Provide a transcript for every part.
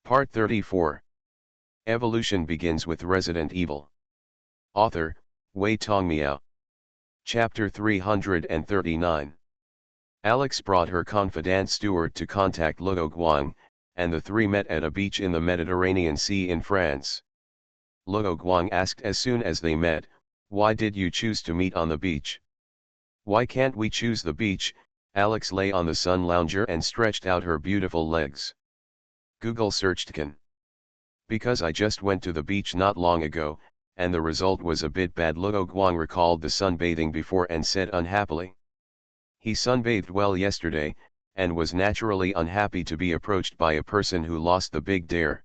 Part 34. Evolution begins with Resident Evil. Author, Wei Tongmiao. Chapter 339. Alex brought her confidant Stuart to contact Luo Guang, and the three met at a beach in the Mediterranean Sea in France. Luo Guang asked as soon as they met, "Why did you choose to meet on the beach?" "Why can't we choose the beach?" Alex lay on the sun lounger and stretched out her beautiful legs. Google searched "can." "Because I just went to the beach not long ago, and the result was a bit bad." Luo Guang recalled the sunbathing before and said unhappily. He sunbathed well yesterday, and was naturally unhappy to be approached by a person who lost the big dare.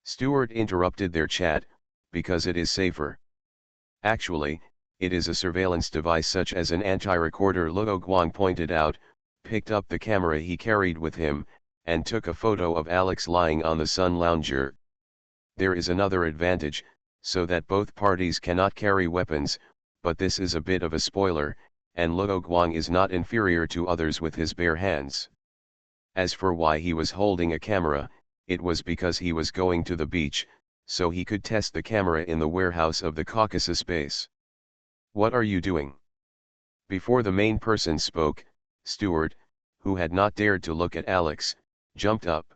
Stuart interrupted their chat, "Because it is safer." "Actually, it is a surveillance device such as an anti-recorder," Luo Guang pointed out, picked up the camera he carried with him, and took a photo of Alex lying on the sun lounger. "There is another advantage, so that both parties cannot carry weapons, but this is a bit of a spoiler, and Luo Guang is not inferior to others with his bare hands. As for why he was holding a camera, it was because he was going to the beach, so he could test the camera in the warehouse of the Caucasus base." "What are you doing?" Before the main person spoke, Stuart, who had not dared to look at Alex, jumped up.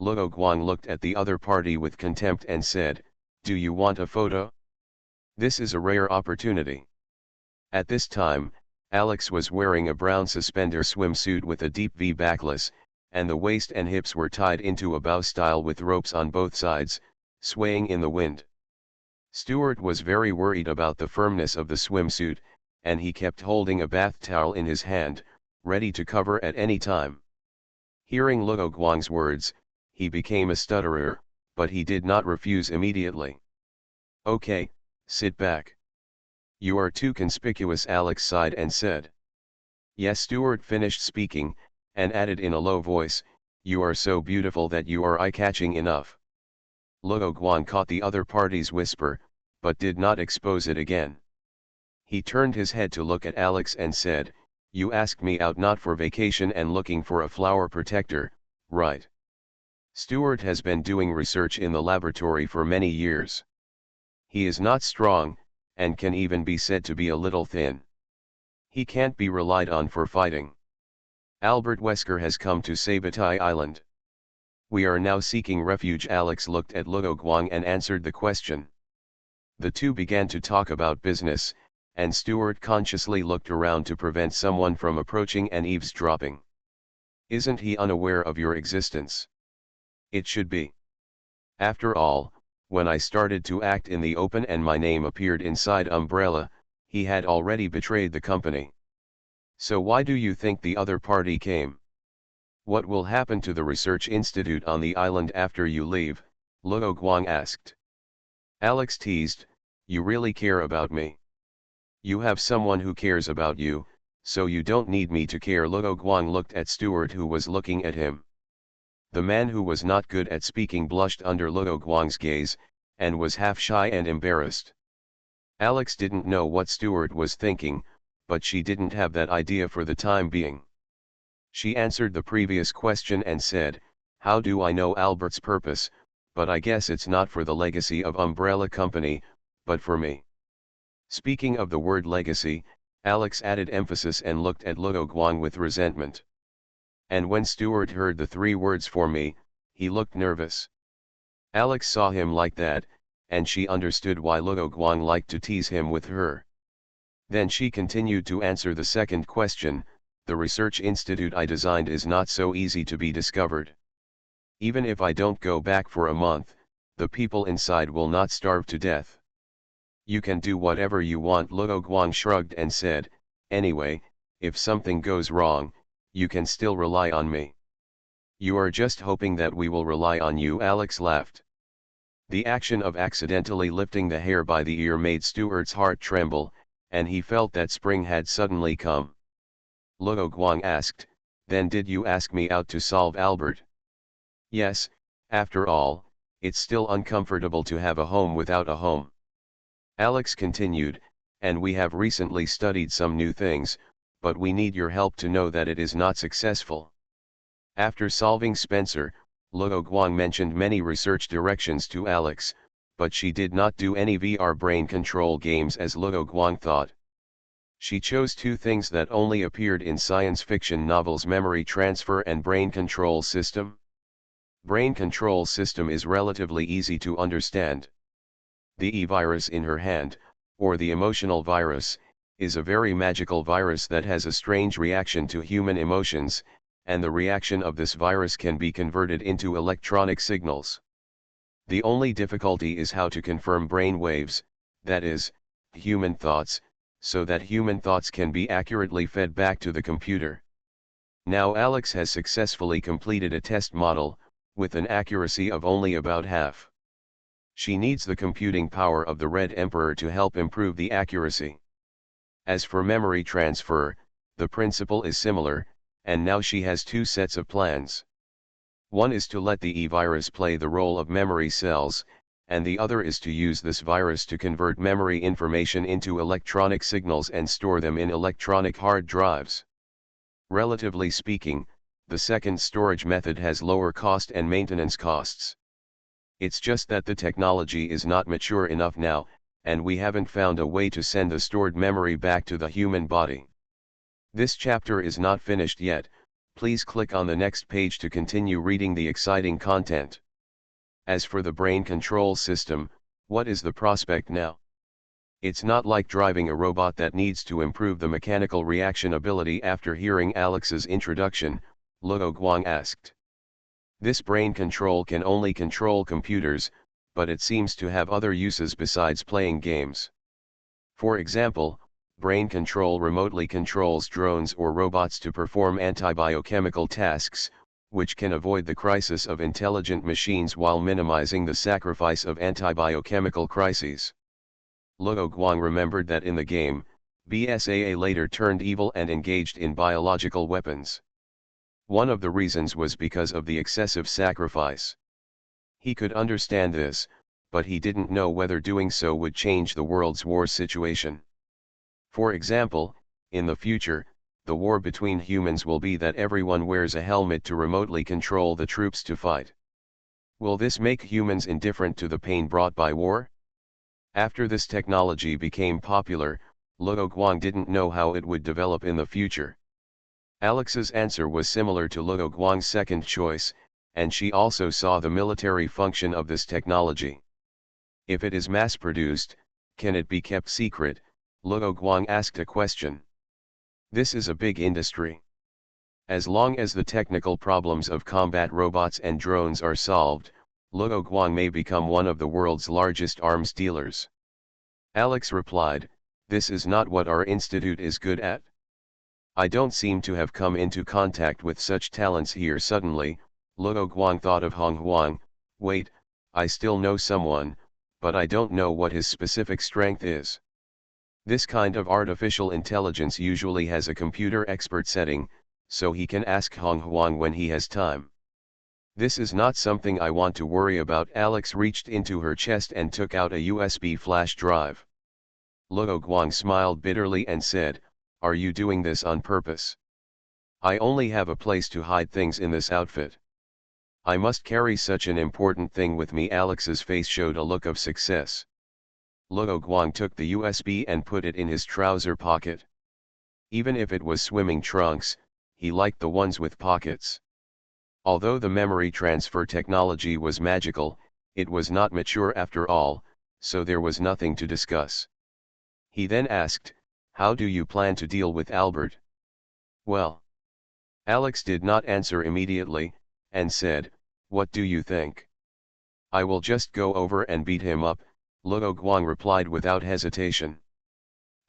Luo Guang looked at the other party with contempt and said, "Do you want a photo? This is a rare opportunity." At this time, Alex was wearing a brown suspender swimsuit with a deep V backless, and the waist and hips were tied into a bow style with ropes on both sides, swaying in the wind. Stuart was very worried about the firmness of the swimsuit, and he kept holding a bath towel in his hand, ready to cover at any time. Hearing Luo Guang's words, he became a stutterer, but he did not refuse immediately. "Okay, sit back. You are too conspicuous," Alex sighed and said. "Yes," Stuart finished speaking, and added in a low voice, "You are so beautiful that you are eye-catching enough." Luo Guang caught the other party's whisper, but did not expose it again. He turned his head to look at Alex and said, "You asked me out not for vacation and looking for a flower protector, right?" Stuart has been doing research in the laboratory for many years. He is not strong, and can even be said to be a little thin. He can't be relied on for fighting. Albert Wesker has come to Sabatai Island. We are now seeking refuge." Alex looked at Luo Guang and answered the question. The two began to talk about business, and Stuart consciously looked around to prevent someone from approaching and eavesdropping. "Isn't he unaware of your existence?" "It should be. After all, when I started to act in the open and my name appeared inside Umbrella, he had already betrayed the company. So why do you think the other party came?" "What will happen to the research institute on the island after you leave?" Luo Guang asked. Alex teased, "You really care about me?" "You have someone who cares about you, so you don't need me to care." Luo Guang looked at Stuart, who was looking at him. The man who was not good at speaking blushed under Luo Guang's gaze, and was half shy and embarrassed. Alex didn't know what Stuart was thinking, but she didn't have that idea for the time being. She answered the previous question and said, "How do I know Albert's purpose, but I guess it's not for the legacy of Umbrella Company, but for me." Speaking of the word legacy, Alex added emphasis and looked at Luo Guang with resentment. And when Stuart heard the three words "for me," he looked nervous. Alex saw him like that, and she understood why Luo Guang liked to tease him with her. Then she continued to answer the second question, "The research institute I designed is not so easy to be discovered. Even if I don't go back for a month, the people inside will not starve to death." "You can do whatever you want," Luo Guang shrugged and said, "Anyway, if something goes wrong, you can still rely on me." "You are just hoping that we will rely on you," Alex laughed. The action of accidentally lifting the hair by the ear made Stuart's heart tremble, and he felt that spring had suddenly come. Luo Guang asked, "Then did you ask me out to solve Albert?" "Yes, after all, it's still uncomfortable to have a home without a home." Alex continued, "And we have recently studied some new things, but we need your help to know that it is not successful. After solving Spencer, Luo Guang mentioned many research directions to Alex, but she did not do any VR brain control games as Luo Guang thought. She chose two things that only appeared in science fiction novels: memory transfer and brain control system. Brain control system is relatively easy to understand. The E-virus in her hand, or the emotional virus, is a very magical virus that has a strange reaction to human emotions, and the reaction of this virus can be converted into electronic signals. The only difficulty is how to confirm brain waves, that is, human thoughts, so that human thoughts can be accurately fed back to the computer. Now Alex has successfully completed a test model, with an accuracy of only about half. She needs the computing power of the Red Emperor to help improve the accuracy. As for memory transfer, the principle is similar, and now she has two sets of plans. One is to let the E-virus play the role of memory cells, and the other is to use this virus to convert memory information into electronic signals and store them in electronic hard drives. Relatively speaking, the second storage method has lower cost and maintenance costs. It's just that the technology is not mature enough now, and we haven't found a way to send the stored memory back to the human body. This chapter is not finished yet. Please click on the next page to continue reading the exciting content. As for the brain control system, what is the prospect now? It's not like driving a robot that needs to improve the mechanical reaction ability. After hearing Alex's introduction, Luo Guang asked. This brain control can only control computers, but it seems to have other uses besides playing games. For example, brain control remotely controls drones or robots to perform anti-biochemical tasks, which can avoid the crisis of intelligent machines while minimizing the sacrifice of anti-biochemical crises. Luo Guang remembered that in the game, BasedonaMovie later turned evil and engaged in biological weapons. One of the reasons was because of the excessive sacrifice. He could understand this, but he didn't know whether doing so would change the world's war situation. For example, in the future, the war between humans will be that everyone wears a helmet to remotely control the troops to fight. Will this make humans indifferent to the pain brought by war? After this technology became popular, Luo Guang didn't know how it would develop in the future. Alex's answer was similar to Luo Guang's second choice, and she also saw the military function of this technology. If it is mass-produced, can it be kept secret? Luo Guang asked a question. This is a big industry. As long as the technical problems of combat robots and drones are solved, Luo Guang may become one of the world's largest arms dealers. Alex replied, "This is not what our institute is good at. I don't seem to have come into contact with such talents here." Suddenly, Luo Guang thought of Hong Huang. Wait, I still know someone, but I don't know what his specific strength is. This kind of artificial intelligence usually has a computer expert setting, so he can ask Hong Huang when he has time. This is not something I want to worry about. Alex reached into her chest and took out a USB flash drive. Luo Guang smiled bitterly and said, "Are you doing this on purpose? I only have a place to hide things in this outfit. I must carry such an important thing with me." Alex's face showed a look of success. Luo Guang took the USB and put it in his trouser pocket. Even if it was swimming trunks, he liked the ones with pockets. Although the memory transfer technology was magical, it was not mature after all, so there was nothing to discuss. He then asked, "How do you plan to deal with Albert?" "Well." Alex did not answer immediately, and said, "What do you think?" "I will just go over and beat him up," Luo Guang replied without hesitation.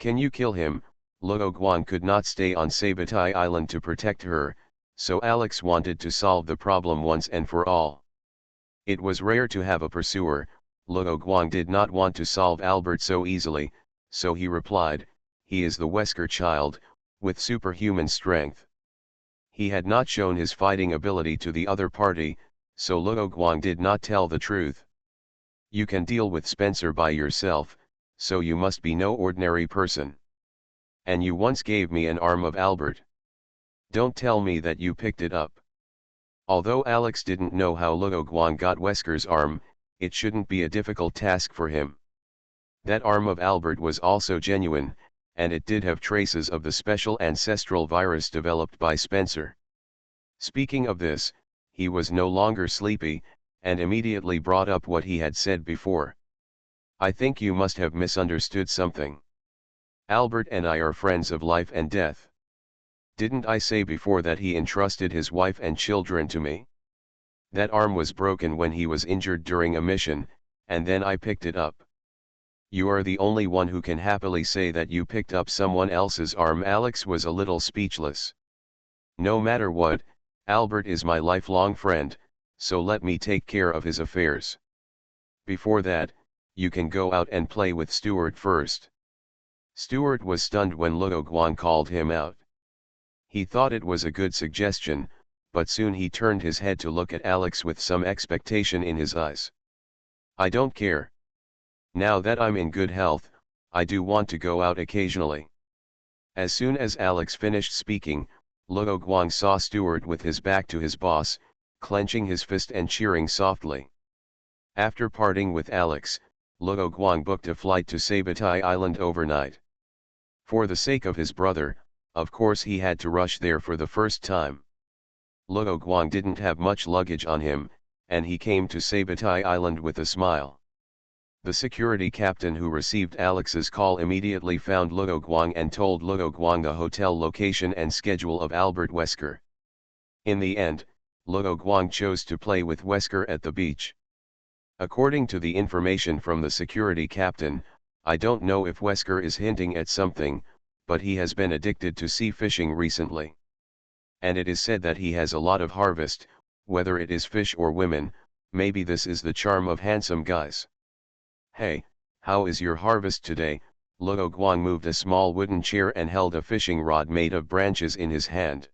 "Can you kill him?" Luo Guang could not stay on Sabatai Island to protect her, so Alex wanted to solve the problem once and for all. It was rare to have a pursuer. Luo Guang did not want to solve Albert so easily, so he replied, "He is the Wesker child, with superhuman strength." He had not shown his fighting ability to the other party, so Luo Guang did not tell the truth. "You can deal with Spencer by yourself, so you must be no ordinary person. And you once gave me an arm of Albert. Don't tell me that you picked it up." Although Alex didn't know how Luo Guang got Wesker's arm, it shouldn't be a difficult task for him. That arm of Albert was also genuine, and it did have traces of the special ancestral virus developed by Spencer. Speaking of this, he was no longer sleepy, and immediately brought up what he had said before. I think you must have misunderstood something. Albert and I are friends of life and death. Didn't I say before that he entrusted his wife and children to me? That arm was broken when he was injured during a mission, and then I picked it up. You are the only one who can happily say that you picked up someone else's arm. Alex was a little speechless. No matter what, Albert is my lifelong friend, so let me take care of his affairs. Before that, you can go out and play with Stuart first. Stuart was stunned when Luo Guang called him out. He thought it was a good suggestion, but soon he turned his head to look at Alex with some expectation in his eyes. I don't care. Now that I'm in good health, I do want to go out occasionally. As soon as Alex finished speaking, Luo Guang saw Stuart with his back to his boss, clenching his fist and cheering softly. After parting with Alex, Luo Guang booked a flight to Sabatai Island overnight. For the sake of his brother, of course he had to rush there for the first time. Luo Guang didn't have much luggage on him, and he came to Sabatai Island with a smile. The security captain who received Alex's call immediately found Luo Guang and told Luo Guang the hotel location and schedule of Albert Wesker. In the end, Luo Guang chose to play with Wesker at the beach. According to the information from the security captain, I don't know if Wesker is hinting at something, but he has been addicted to sea fishing recently. And it is said that he has a lot of harvest, whether it is fish or women. Maybe this is the charm of handsome guys. Hey, how is your harvest today? Luo Guang moved a small wooden chair and held a fishing rod made of branches in his hand.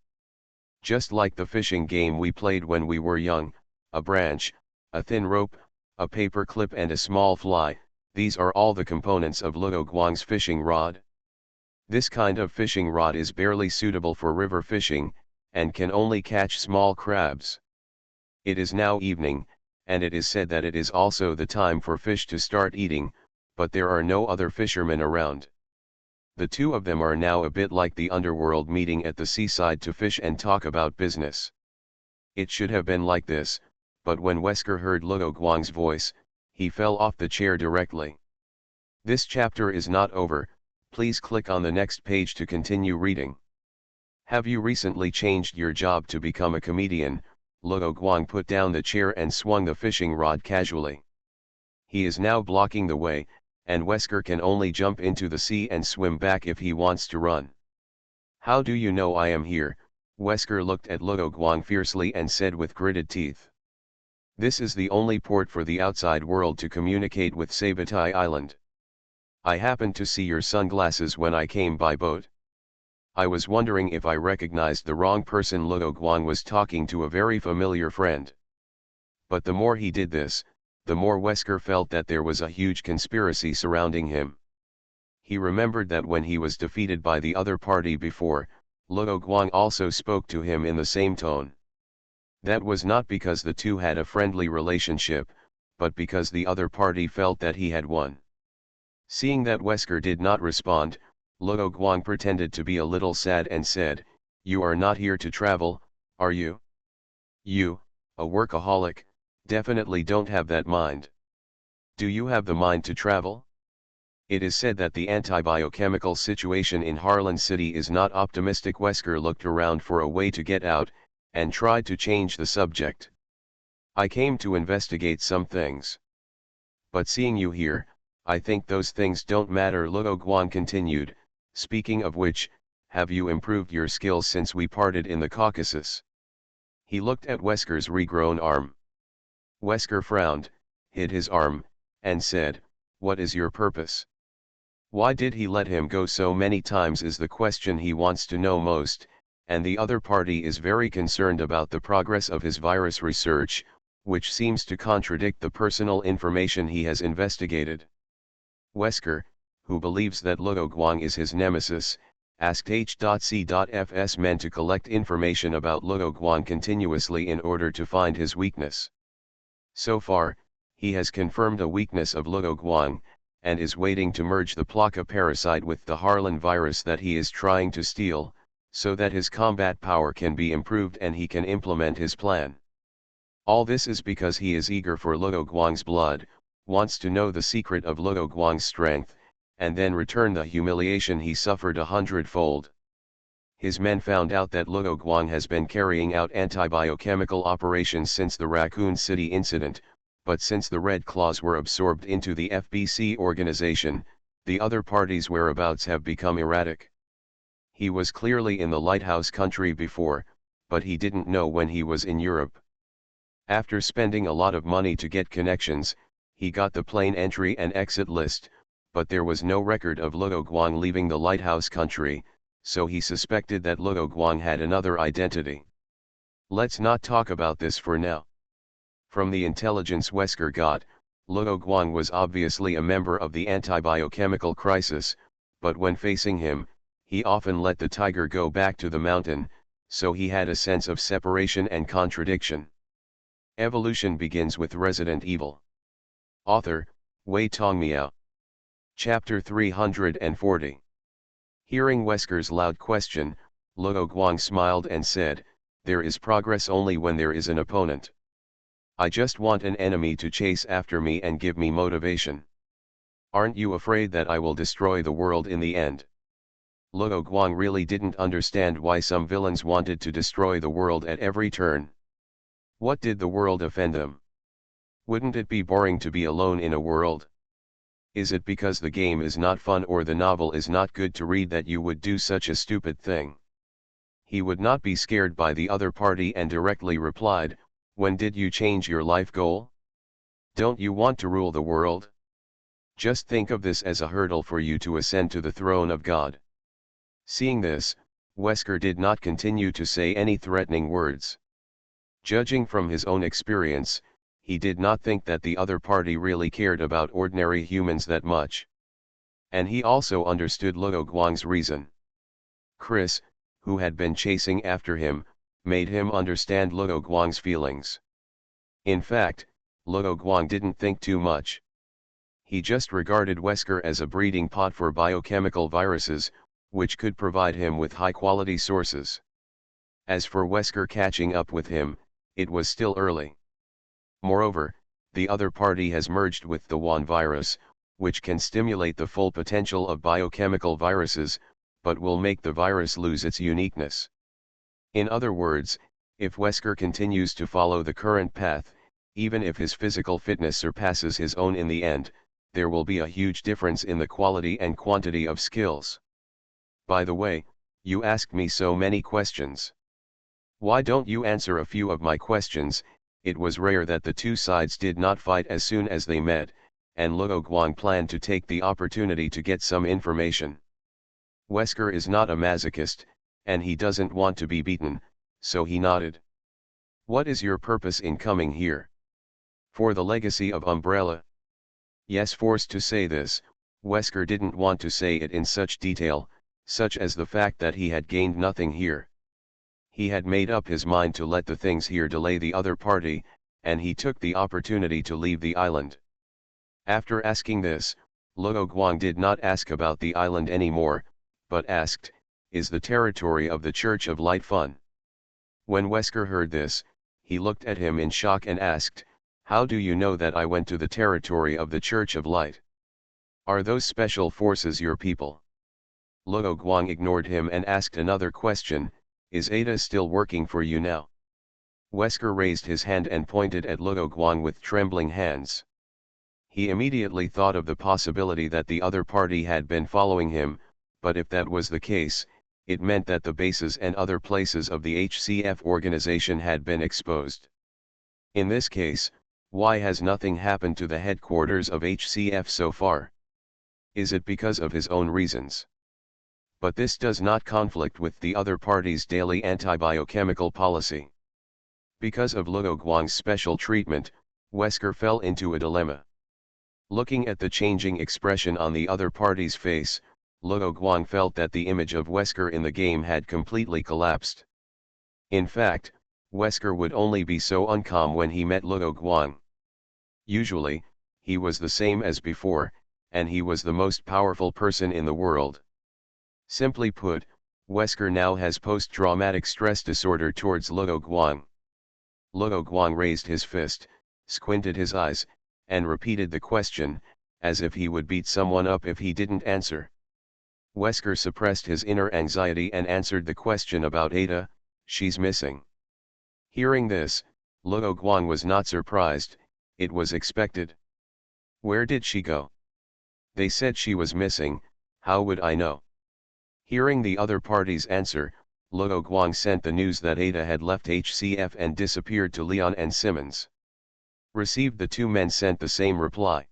Just like the fishing game we played when we were young, a branch, a thin rope, a paper clip and a small fly, these are all the components of Luo Guang's fishing rod. This kind of fishing rod is barely suitable for river fishing, and can only catch small crabs. It is now evening, and it is said that it is also the time for fish to start eating, but there are no other fishermen around. The two of them are now a bit like the underworld meeting at the seaside to fish and talk about business. It should have been like this, but when Wesker heard Luo Guang's voice, he fell off the chair directly. This chapter is not over, please click on the next page to continue reading. Have you recently changed your job to become a comedian? Luo Guang put down the chair and swung the fishing rod casually. He is now blocking the way, and Wesker can only jump into the sea and swim back if he wants to run. How do you know I am here? Wesker looked at Luo Guang fiercely and said with gritted teeth. This is the only port for the outside world to communicate with Sabatai Island. I happened to see your sunglasses when I came by boat. I was wondering if I recognized the wrong person. Luo Guang was talking to a very familiar friend. But the more he did this, the more Wesker felt that there was a huge conspiracy surrounding him. He remembered that when he was defeated by the other party before, Luo Guang also spoke to him in the same tone. That was not because the two had a friendly relationship, but because the other party felt that he had won. Seeing that Wesker did not respond, Luo Guang pretended to be a little sad and said, "You are not here to travel, are you? You, a workaholic, definitely don't have that mind. Do you have the mind to travel? It is said that the antibiochemical situation in Harlan City is not optimistic." Wesker looked around for a way to get out, and tried to change the subject. "I came to investigate some things. But seeing you here, I think those things don't matter." Luo Guang continued, "Speaking of which, have you improved your skills since we parted in the Caucasus?" He looked at Wesker's regrown arm. Wesker frowned, hid his arm, and said, "What is your purpose? Why did he let him go so many times is the question he wants to know most, and the other party is very concerned about the progress of his virus research, which seems to contradict the personal information he has investigated." Wesker, who believes that Luo Guang is his nemesis, asked H.C.F's men to collect information about Luo Guang continuously in order to find his weakness. So far, he has confirmed a weakness of Luo Guang, and is waiting to merge the Plaka parasite with the Harlan virus that he is trying to steal, so that his combat power can be improved and he can implement his plan. All this is because he is eager for Luo Guang's blood, wants to know the secret of Luo Guang's strength, and then return the humiliation he suffered 100-fold. His men found out that Luo Guang has been carrying out anti-biochemical operations since the Raccoon City incident, but since the Red Claws were absorbed into the FBC organization, the other parties' whereabouts have become erratic. He was clearly in the Lighthouse country before, but he didn't know when he was in Europe. After spending a lot of money to get connections, he got the plane entry and exit list, but there was no record of Luo Guang leaving the Lighthouse country, so he suspected that Luo Guang had another identity. Let's not talk about this for now. From the intelligence Wesker got, Luo Guang was obviously a member of the anti-biochemical crisis, but when facing him, he often let the tiger go back to the mountain, so he had a sense of separation and contradiction. Evolution begins with Resident Evil. Author, Wei Tongmiao. Chapter 340. Hearing Wesker's loud question, Luo Guang smiled and said, "There is progress only when there is an opponent. I just want an enemy to chase after me and give me motivation. Aren't you afraid that I will destroy the world in the end?" Luo Guang really didn't understand why some villains wanted to destroy the world at every turn. What did the world offend them? Wouldn't it be boring to be alone in a world? Is it because the game is not fun or the novel is not good to read that you would do such a stupid thing? He would not be scared by the other party and directly replied, "When did you change your life goal? Don't you want to rule the world? Just think of this as a hurdle for you to ascend to the throne of God." Seeing this, Wesker did not continue to say any threatening words. Judging from his own experience, he did not think that the other party really cared about ordinary humans that much. And he also understood Luo Guang's reason. Chris, who had been chasing after him, made him understand Luo Guang's feelings. In fact, Luo Guang didn't think too much. He just regarded Wesker as a breeding pot for biochemical viruses, which could provide him with high-quality sources. As for Wesker catching up with him, it was still early. Moreover, the other party has merged with the WAN virus, which can stimulate the full potential of biochemical viruses, but will make the virus lose its uniqueness. In other words, if Wesker continues to follow the current path, even if his physical fitness surpasses his own in the end, there will be a huge difference in the quality and quantity of skills. By the way, you asked me so many questions. Why don't you answer a few of my questions? It was rare that the two sides did not fight as soon as they met, and Luo Guang planned to take the opportunity to get some information. Wesker is not a masochist, and he doesn't want to be beaten, so he nodded. "What is your purpose in coming here?" "For the legacy of Umbrella." Yes, forced to say this, Wesker didn't want to say it in such detail, such as the fact that he had gained nothing here. He had made up his mind to let the things here delay the other party, and he took the opportunity to leave the island. After asking this, Luo Guang did not ask about the island anymore, but asked, "Is the territory of the Church of Light fun?" When Wesker heard this, he looked at him in shock and asked, "How do you know that I went to the territory of the Church of Light? Are those special forces your people?" Luo Guang ignored him and asked another question, "Is Ada still working for you now?" Wesker raised his hand and pointed at Luo Guang with trembling hands. He immediately thought of the possibility that the other party had been following him, but if that was the case, it meant that the bases and other places of the HCF organization had been exposed. In this case, why has nothing happened to the headquarters of HCF so far? Is it because of his own reasons? But this does not conflict with the other party's daily anti-biochemical policy. Because of Luo Guang's special treatment, Wesker fell into a dilemma. Looking at the changing expression on the other party's face, Luo Guang felt that the image of Wesker in the game had completely collapsed. In fact, Wesker would only be so uncalm when he met Luo Guang. Usually, he was the same as before, and he was the most powerful person in the world. Simply put, Wesker now has post-traumatic stress disorder towards Luo Guang. Luo Guang raised his fist, squinted his eyes, and repeated the question, as if he would beat someone up if he didn't answer. Wesker suppressed his inner anxiety and answered the question about Ada. She's missing. Hearing this, Luo Guang was not surprised, it was expected. Where did she go? They said she was missing, how would I know? Hearing the other party's answer, Luo Guang sent the news that Ada had left HCF and disappeared to Leon and Simmons. Received. The two men sent the same reply.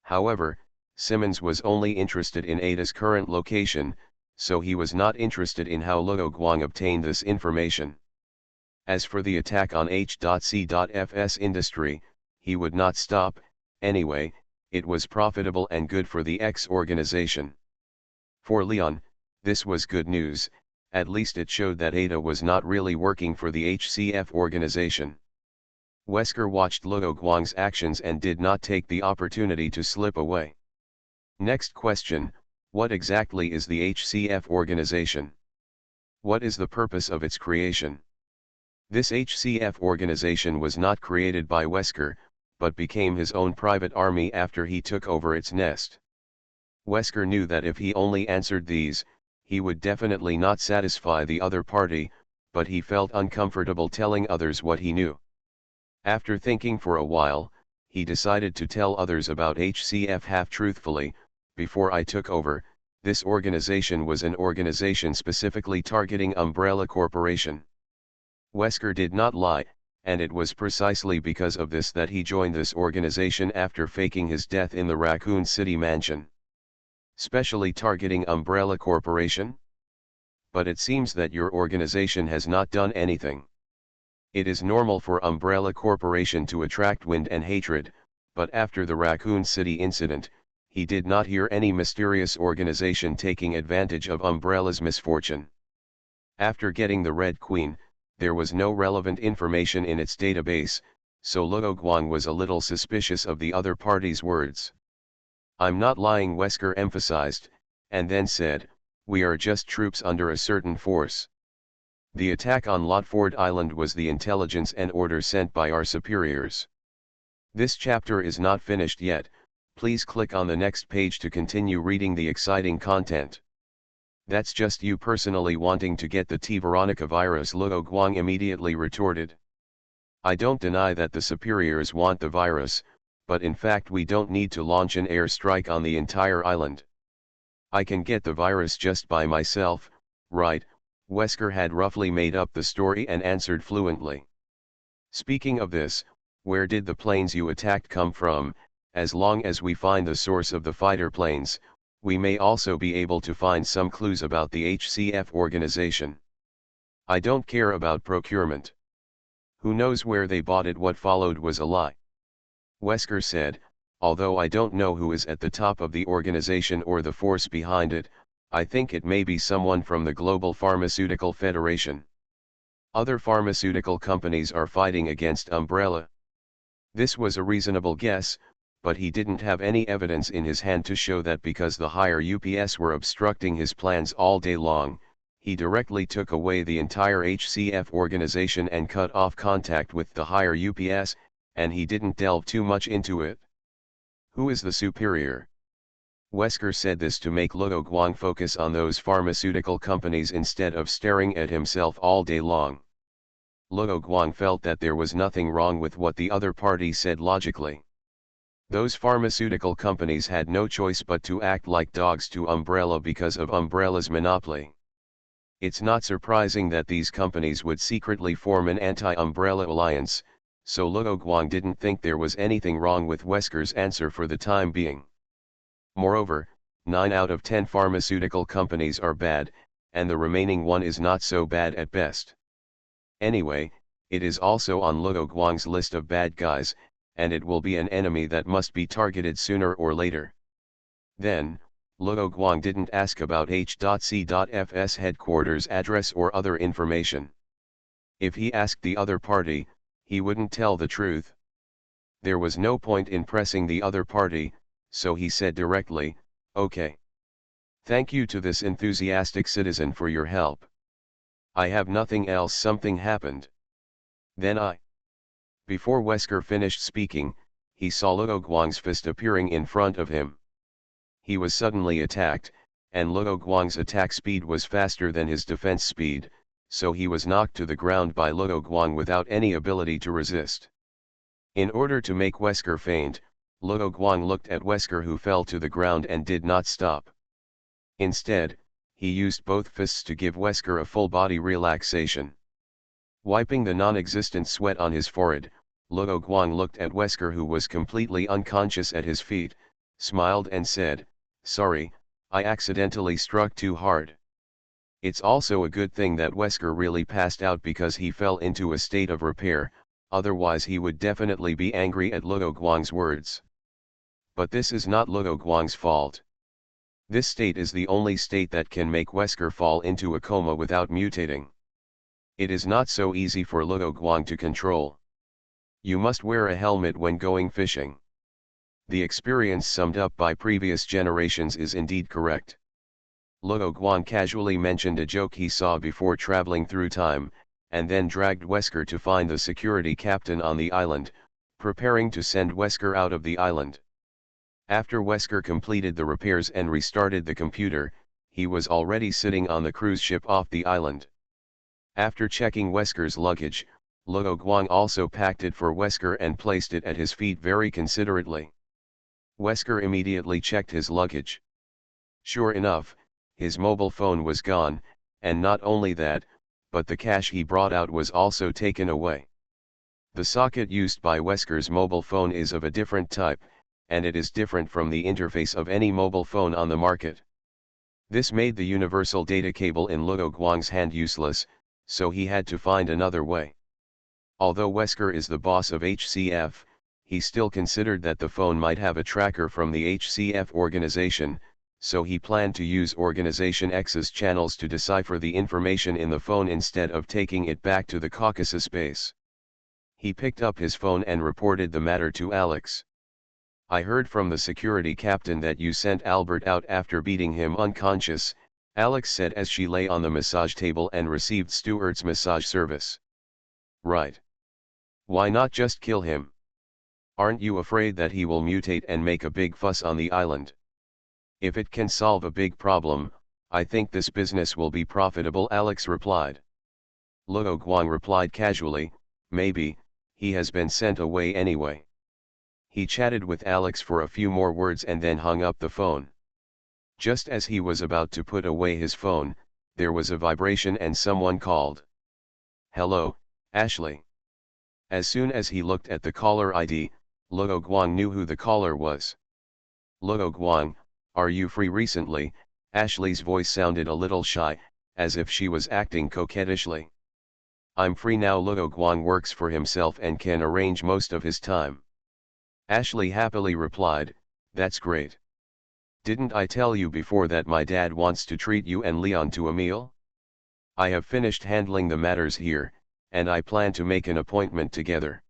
However, Simmons was only interested in Ada's current location, so he was not interested in how Luo Guang obtained this information. As for the attack on H.C.F's industry, he would not stop. Anyway, it was profitable and good for the X organization. For Leon, this was good news, at least it showed that Ada was not really working for the HCF organization. Wesker watched Luo Guang's actions and did not take the opportunity to slip away. Next question, what exactly is the HCF organization? What is the purpose of its creation? This HCF organization was not created by Wesker, but became his own private army after he took over its nest. Wesker knew that if he only answered these, he would definitely not satisfy the other party, but he felt uncomfortable telling others what he knew. After thinking for a while, he decided to tell others about HCF half-truthfully. Before I took over, this organization was an organization specifically targeting Umbrella Corporation. Wesker did not lie, and it was precisely because of this that he joined this organization after faking his death in the Raccoon City mansion. Specially targeting Umbrella Corporation? But it seems that your organization has not done anything. It is normal for Umbrella Corporation to attract wind and hatred, but after the Raccoon City incident, he did not hear any mysterious organization taking advantage of Umbrella's misfortune. After getting the Red Queen, there was no relevant information in its database, so Luo Guang was a little suspicious of the other party's words. I'm not lying, Wesker emphasized, and then said, we are just troops under a certain force. The attack on Lotford Island was the intelligence and order sent by our superiors. This chapter is not finished yet, please click on the next page to continue reading the exciting content. That's just you personally wanting to get the T Veronica virus, Luo Guang immediately retorted. I don't deny that the superiors want the virus, but in fact we don't need to launch an airstrike on the entire island. I can get the virus just by myself, right? Wesker had roughly made up the story and answered fluently. Speaking of this, where did the planes you attacked come from? As long as we find the source of the fighter planes, we may also be able to find some clues about the HCF organization. I don't care about procurement. Who knows where they bought it? What followed was a lie. Wesker said, although I don't know who is at the top of the organization or the force behind it, I think it may be someone from the Global Pharmaceutical Federation. Other pharmaceutical companies are fighting against Umbrella. This was a reasonable guess, but he didn't have any evidence in his hand to show that because the higher UPS were obstructing his plans all day long, he directly took away the entire HCF organization and cut off contact with the higher UPS, and he didn't delve too much into it. Who is the superior? Wesker said this to make Luo Guang focus on those pharmaceutical companies instead of staring at himself all day long. Luo Guang felt that there was nothing wrong with what the other party said logically. Those pharmaceutical companies had no choice but to act like dogs to Umbrella because of Umbrella's monopoly. It's not surprising that these companies would secretly form an anti-Umbrella alliance, so Luo Guang didn't think there was anything wrong with Wesker's answer for the time being. Moreover, 9 out of 10 pharmaceutical companies are bad, and the remaining one is not so bad at best. Anyway, it is also on Luo Guang's list of bad guys, and it will be an enemy that must be targeted sooner or later. Then, Luo Guang didn't ask about H.C.F's headquarters address or other information. If he asked the other party, he wouldn't tell the truth. There was no point in pressing the other party, so he said directly, "Okay. Thank you to this enthusiastic citizen for your help. I have nothing else. Something happened. Then Before Wesker finished speaking, he saw Luo Guang's fist appearing in front of him. He was suddenly attacked, and Luo Guang's attack speed was faster than his defense speed, so he was knocked to the ground by Luo Guang without any ability to resist. In order to make Wesker faint, Luo Guang looked at Wesker, who fell to the ground and did not stop. Instead, he used both fists to give Wesker a full body relaxation. Wiping the non-existent sweat on his forehead, Luo Guang looked at Wesker, who was completely unconscious at his feet, smiled and said, "Sorry, I accidentally struck too hard." It's also a good thing that Wesker really passed out, because he fell into a state of repair, otherwise he would definitely be angry at Luo Guang's words. But this is not Luo Guang's fault. This state is the only state that can make Wesker fall into a coma without mutating. It is not so easy for Luo Guang to control. You must wear a helmet when going fishing. The experience summed up by previous generations is indeed correct. Luo Guang casually mentioned a joke he saw before traveling through time, and then dragged Wesker to find the security captain on the island, preparing to send Wesker out of the island. After Wesker completed the repairs and restarted the computer, he was already sitting on the cruise ship off the island. After checking Wesker's luggage, Luo Guang also packed it for Wesker and placed it at his feet very considerately. Wesker immediately checked his luggage. Sure enough, his mobile phone was gone, and not only that, but the cash he brought out was also taken away. The socket used by Wesker's mobile phone is of a different type, and it is different from the interface of any mobile phone on the market. This made the universal data cable in Luo Guang's hand useless, so he had to find another way. Although Wesker is the boss of HCF, he still considered that the phone might have a tracker from the HCF organization, so he planned to use Organization X's channels to decipher the information in the phone instead of taking it back to the Caucasus base. He picked up his phone and reported the matter to Alex. "I heard from the security captain that you sent Albert out after beating him unconscious," Alex said as she lay on the massage table and received Stuart's massage service. "Right. Why not just kill him? Aren't you afraid that he will mutate and make a big fuss on the island? If it can solve a big problem, I think this business will be profitable," Alex replied. Luo Guang replied casually, "Maybe, he has been sent away anyway." He chatted with Alex for a few more words and then hung up the phone. Just as he was about to put away his phone, there was a vibration and someone called. "Hello, Ashley." As soon as he looked at the caller ID, Luo Guang knew who the caller was. "Luo Guang, are you free recently?" Ashley's voice sounded a little shy, as if she was acting coquettishly. "I'm free now." Luo Guang works for himself and can arrange most of his time. Ashley happily replied, "That's great. Didn't I tell you before that my dad wants to treat you and Leon to a meal? I have finished handling the matters here, and I plan to make an appointment together."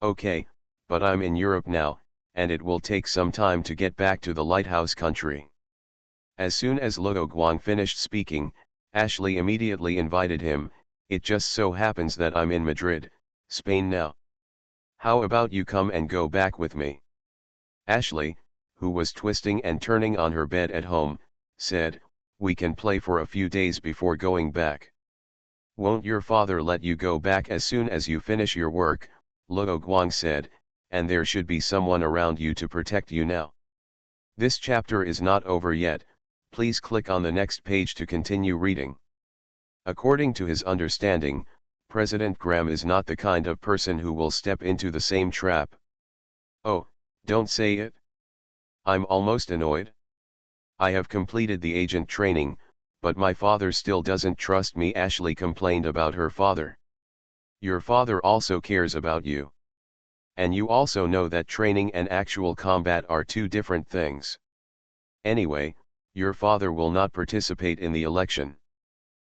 "Okay, but I'm in Europe now, and it will take some time to get back to the lighthouse country." As soon as Luo Guang finished speaking, Ashley immediately invited him. "It just so happens that I'm in Madrid, Spain now. How about you come and go back with me?" Ashley, who was twisting and turning on her bed at home, said, "We can play for a few days before going back." "Won't your father let you go back as soon as you finish your work?" Luo Guang said, "and there should be someone around you to protect you now." This chapter is not over yet, please click on the next page to continue reading. According to his understanding, President Graham is not the kind of person who will step into the same trap. "Oh, don't say it. I'm almost annoyed. I have completed the agent training, but my father still doesn't trust me," Ashley complained about her father. "Your father also cares about you. And you also know that training and actual combat are two different things. Anyway, Your father will not participate in the election.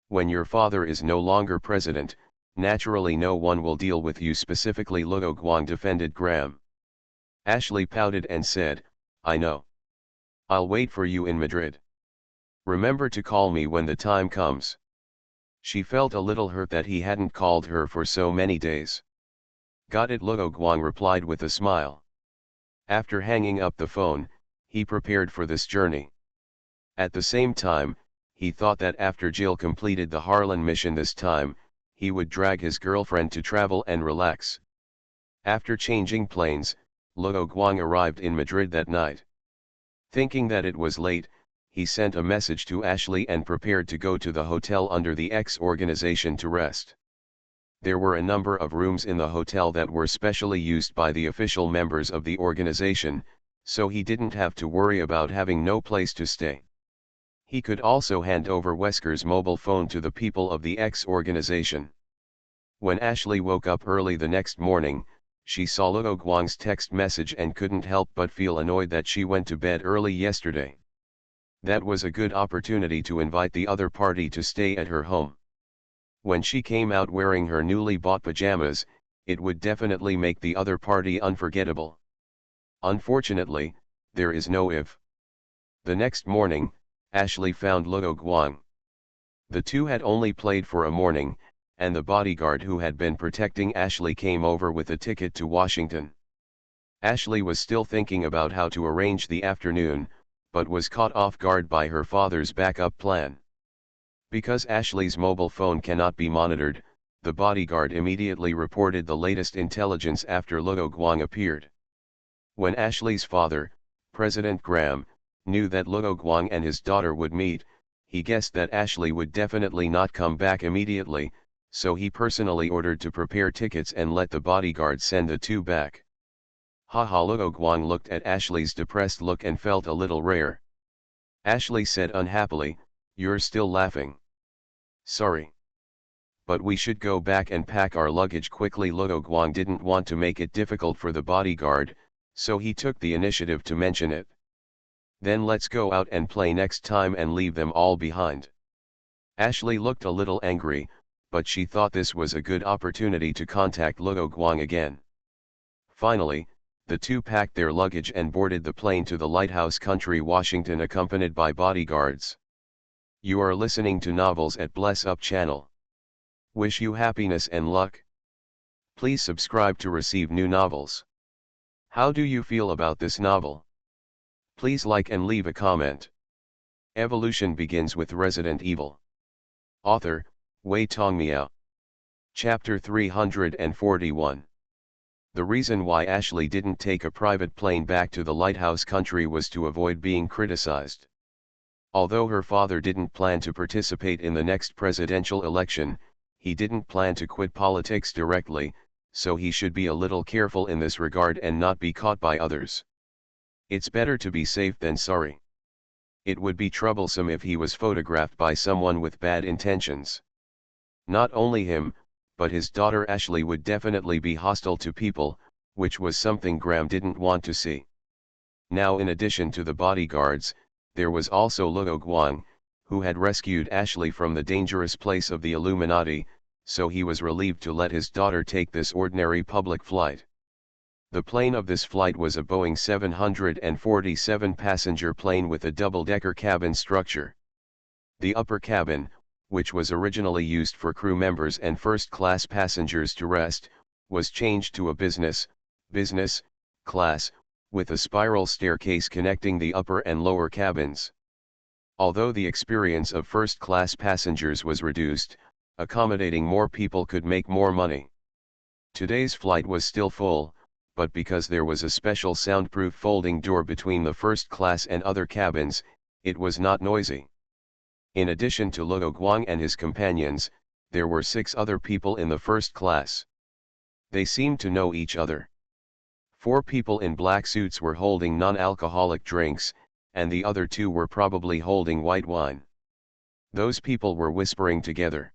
When your father is no longer president, naturally no one will deal with you specifically, Luo Guang defended Graham. Ashley pouted and said, I know. I'll wait for you in Madrid. Remember to call me when the time comes. She felt a little hurt that he hadn't called her for so many days. Got it, Luo Guang replied with a smile. After hanging up the phone, he prepared for this journey. At the same time, he thought that after Jill completed the Harlan mission this time, he would drag his girlfriend to travel and relax. After changing planes, Luo Guang arrived in Madrid that night. Thinking that it was late, he sent a message to Ashley and prepared to go to the hotel under the X organization to rest. There were a number of rooms in the hotel that were specially used by the official members of the organization, so he didn't have to worry about having no place to stay. He could also hand over Wesker's mobile phone to the people of the X organization. When Ashley woke up early the next morning, she saw Luo Guang's text message and couldn't help but feel annoyed that she went to bed early yesterday. That was a good opportunity to invite the other party to stay at her home. When she came out wearing her newly bought pajamas, it would definitely make the other party unforgettable. Unfortunately, there is no if. The next morning, Ashley found Luo Guang. The two had only played for a morning, and the bodyguard who had been protecting Ashley came over with a ticket to Washington. Ashley was still thinking about how to arrange the afternoon, but was caught off guard by her father's backup plan. Because Ashley's mobile phone cannot be monitored, the bodyguard immediately reported the latest intelligence after Luo Guang appeared. When Ashley's father, President Graham, knew that Luo Guang and his daughter would meet, he guessed that Ashley would definitely not come back immediately, so he personally ordered to prepare tickets and let the bodyguard send the two back. Haha, Luo Guang looked at Ashley's depressed look and felt a little rare. Ashley said unhappily, "You're still laughing. Sorry. But we should go back and pack our luggage quickly." Luo Guang didn't want to make it difficult for the bodyguard, so he took the initiative to mention it. Then let's go out and play next time and leave them all behind. Ashley looked a little angry, but she thought this was a good opportunity to contact Luo Guang again. Finally, the two packed their luggage and boarded the plane to the Lighthouse Country, Washington, accompanied by bodyguards. You are listening to Novels at Bless Up channel. Wish you happiness and luck. Please subscribe to receive new novels. How do you feel about this novel? Please like and leave a comment. Evolution begins with Resident Evil. Author, Wei Tongmiao. Chapter 341. The reason why Ashley didn't take a private plane back to the Lighthouse Country was to avoid being criticized. Although her father didn't plan to participate in the next presidential election, he didn't plan to quit politics directly, so he should be a little careful in this regard and not be caught by others. It's better to be safe than sorry. It would be troublesome if he was photographed by someone with bad intentions. Not only him, but his daughter Ashley would definitely be hostile to people, which was something Graham didn't want to see. Now, in addition to the bodyguards, there was also Luo Guang, who had rescued Ashley from the dangerous place of the Illuminati, so he was relieved to let his daughter take this ordinary public flight. The plane of this flight was a Boeing 747 passenger plane with a double-decker cabin structure. The upper cabin, which was originally used for crew members and first-class passengers to rest, was changed to a business class, with a spiral staircase connecting the upper and lower cabins. Although the experience of first-class passengers was reduced, accommodating more people could make more money. Today's flight was still full, but because there was a special soundproof folding door between the first class and other cabins, it was not noisy. In addition to Luo Guang and his companions, there were 6 other people in the first class. They seemed to know each other. 4 people in black suits were holding non-alcoholic drinks, and the other 2 were probably holding white wine. Those people were whispering together.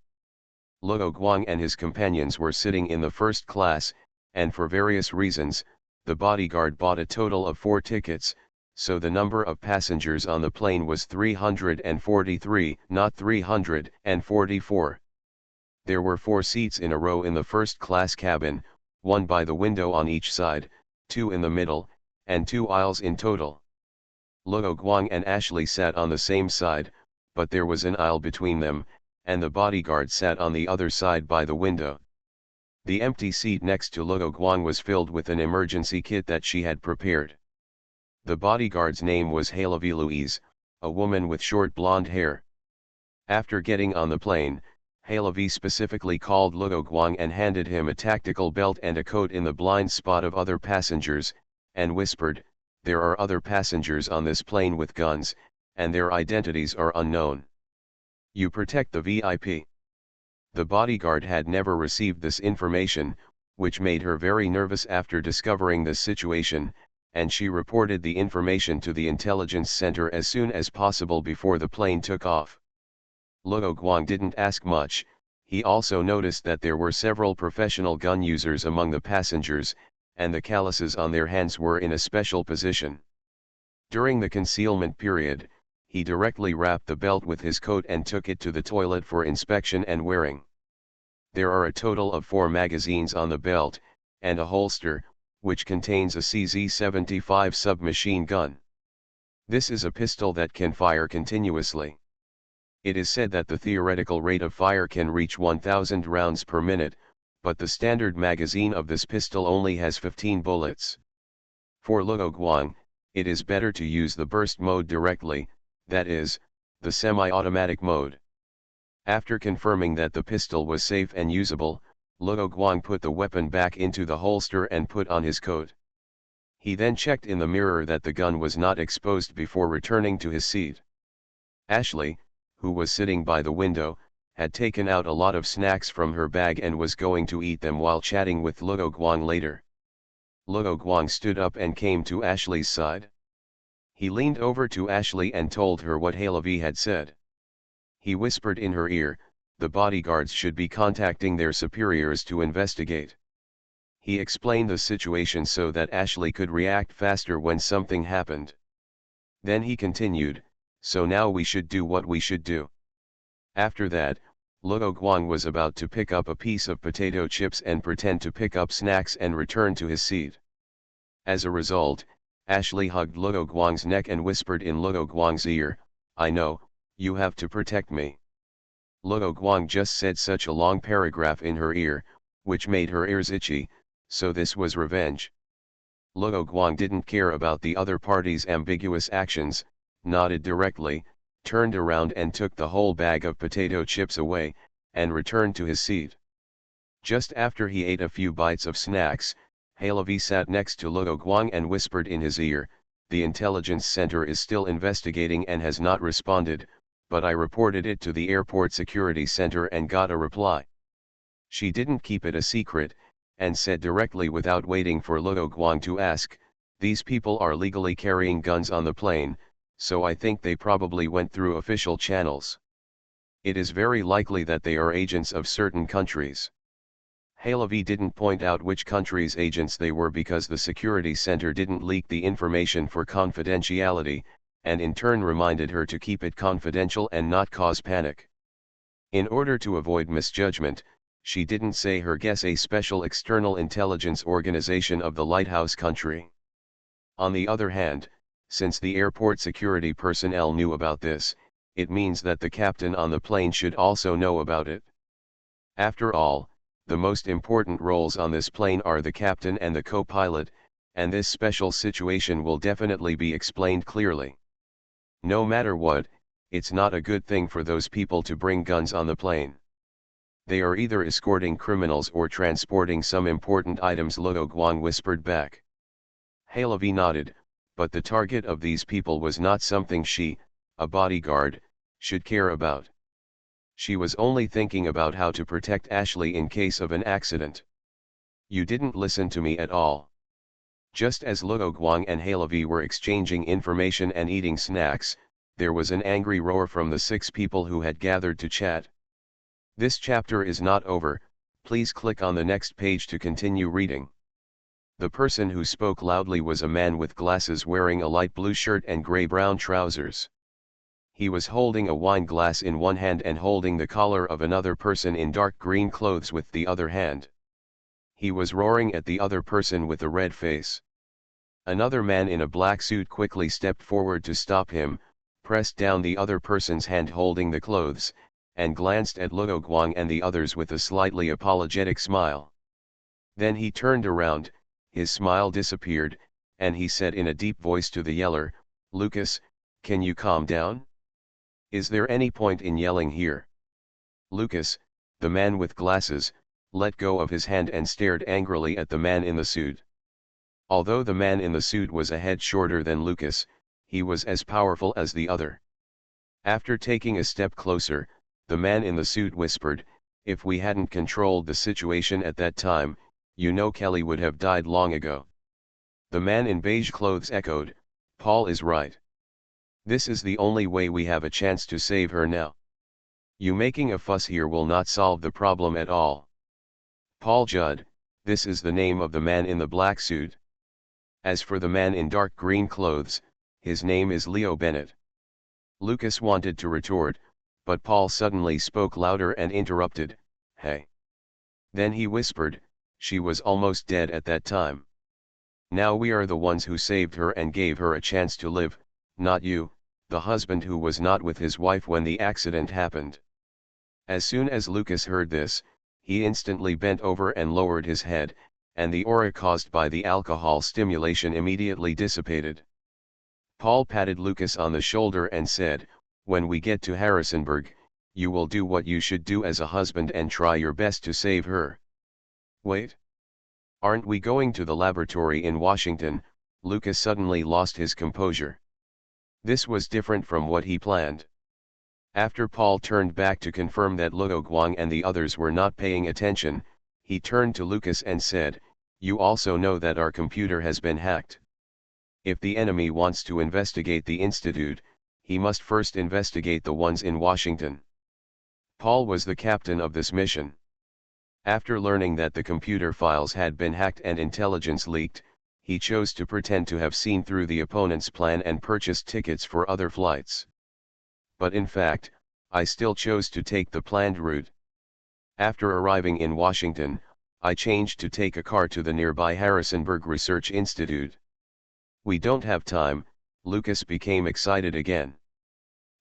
Luo Guang and his companions were sitting in the first class, and for various reasons, the bodyguard bought a total of 4 tickets, so the number of passengers on the plane was 343, not 344. There were 4 seats in a row in the first-class cabin, 1 by the window on each side, 2 in the middle, and 2 aisles in total. Luo Guang and Ashley sat on the same side, but there was an aisle between them, and the bodyguard sat on the other side by the window. The empty seat next to Luo Guang was filled with an emergency kit that she had prepared. The bodyguard's name was Halevi Louise, a woman with short blonde hair. After getting on the plane, Halevi specifically called Luo Guang and handed him a tactical belt and a coat in the blind spot of other passengers, and whispered, "There are other passengers on this plane with guns, and their identities are unknown. You protect the VIP." The bodyguard had never received this information, which made her very nervous after discovering this situation, and she reported the information to the intelligence center as soon as possible before the plane took off. Luo Guang didn't ask much. He also noticed that there were several professional gun users among the passengers, and the calluses on their hands were in a special position. During the concealment period, he directly wrapped the belt with his coat and took it to the toilet for inspection and wearing. There are a total of 4 magazines on the belt, and a holster, which contains a CZ-75 submachine gun. This is a pistol that can fire continuously. It is said that the theoretical rate of fire can reach 1,000 rounds per minute, but the standard magazine of this pistol only has 15 bullets. For Luo Guang, it is better to use the burst mode directly, that is, the semi-automatic mode. After confirming that the pistol was safe and usable, Luo Guang put the weapon back into the holster and put on his coat. He then checked in the mirror that the gun was not exposed before returning to his seat. Ashley, who was sitting by the window, had taken out a lot of snacks from her bag and was going to eat them while chatting with Luo Guang later. Luo Guang stood up and came to Ashley's side. He leaned over to Ashley and told her what Halevi had said. He whispered in her ear, the bodyguards should be contacting their superiors to investigate. He explained the situation so that Ashley could react faster when something happened. Then he continued, so now we should do what we should do. After that, Luo Guang was about to pick up a piece of potato chips and pretend to pick up snacks and return to his seat. As a result, Ashley hugged Luo Guang's neck and whispered in Luo Guang's ear, "I know, you have to protect me." Luo Guang just said such a long paragraph in her ear, which made her ears itchy, so this was revenge. Luo Guang didn't care about the other party's ambiguous actions, nodded directly, turned around and took the whole bag of potato chips away, and returned to his seat. Just after he ate a few bites of snacks, Halevi sat next to Luo Guang and whispered in his ear, "The intelligence center is still investigating and has not responded, but I reported it to the airport security center and got a reply." She didn't keep it a secret, and said directly without waiting for Luo Guang to ask, "These people are legally carrying guns on the plane, so I think they probably went through official channels. It is very likely that they are agents of certain countries." Halevi didn't point out which countries' agents they were because the security center didn't leak the information for confidentiality, and in turn reminded her to keep it confidential and not cause panic. In order to avoid misjudgment, she didn't say her guess a special external intelligence organization of the lighthouse country. On the other hand, since the airport security personnel knew about this, it means that the captain on the plane should also know about it. After all, the most important roles on this plane are the captain and the co-pilot, and this special situation will definitely be explained clearly. No matter what, it's not a good thing for those people to bring guns on the plane. They are either escorting criminals or transporting some important items, Luo Guang whispered back. Halevi nodded, but the target of these people was not something she, a bodyguard, should care about. She was only thinking about how to protect Ashley in case of an accident. "You didn't listen to me at all." Just as Luo Guang and Halevi were exchanging information and eating snacks, there was an angry roar from the 6 people who had gathered to chat. This chapter is not over, please click on the next page to continue reading. The person who spoke loudly was a man with glasses wearing a light blue shirt and gray-brown trousers. He was holding a wine glass in one hand and holding the collar of another person in dark green clothes with the other hand. He was roaring at the other person with a red face. Another man in a black suit quickly stepped forward to stop him, pressed down the other person's hand holding the clothes, and glanced at Luo Guang and the others with a slightly apologetic smile. Then he turned around, his smile disappeared, and he said in a deep voice to the yeller, "Lucas, can you calm down? Is there any point in yelling here?" Lucas, the man with glasses, let go of his hand and stared angrily at the man in the suit. Although the man in the suit was a head shorter than Lucas, he was as powerful as the other. After taking a step closer, the man in the suit whispered, "If we hadn't controlled the situation at that time, you know Kelly would have died long ago." The man in beige clothes echoed, "Paul is right. This is the only way we have a chance to save her now. You making a fuss here will not solve the problem at all. Paul Judd, this is the name of the man in the black suit. As for the man in dark green clothes, his name is Leo Bennett." Lucas wanted to retort, but Paul suddenly spoke louder and interrupted, "Hey." Then he whispered, "She was almost dead at that time. Now we are the ones who saved her and gave her a chance to live, not you, the husband who was not with his wife when the accident happened." As soon as Lucas heard this, he instantly bent over and lowered his head, and the aura caused by the alcohol stimulation immediately dissipated. Paul patted Lucas on the shoulder and said, "When we get to Harrisonburg, you will do what you should do as a husband and try your best to save her." "Wait. Aren't we going to the laboratory in Washington?" Lucas suddenly lost his composure. This was different from what he planned. After Paul turned back to confirm that Luo Guang and the others were not paying attention, he turned to Lucas and said, "You also know that our computer has been hacked. If the enemy wants to investigate the Institute, he must first investigate the ones in Washington." Paul was the captain of this mission. After learning that the computer files had been hacked and intelligence leaked, he chose to pretend to have seen through the opponent's plan and purchased tickets for other flights. But in fact, I still chose to take the planned route. After arriving in Washington, I changed to take a car to the nearby Harrisonburg Research Institute. "We don't have time," Lucas became excited again.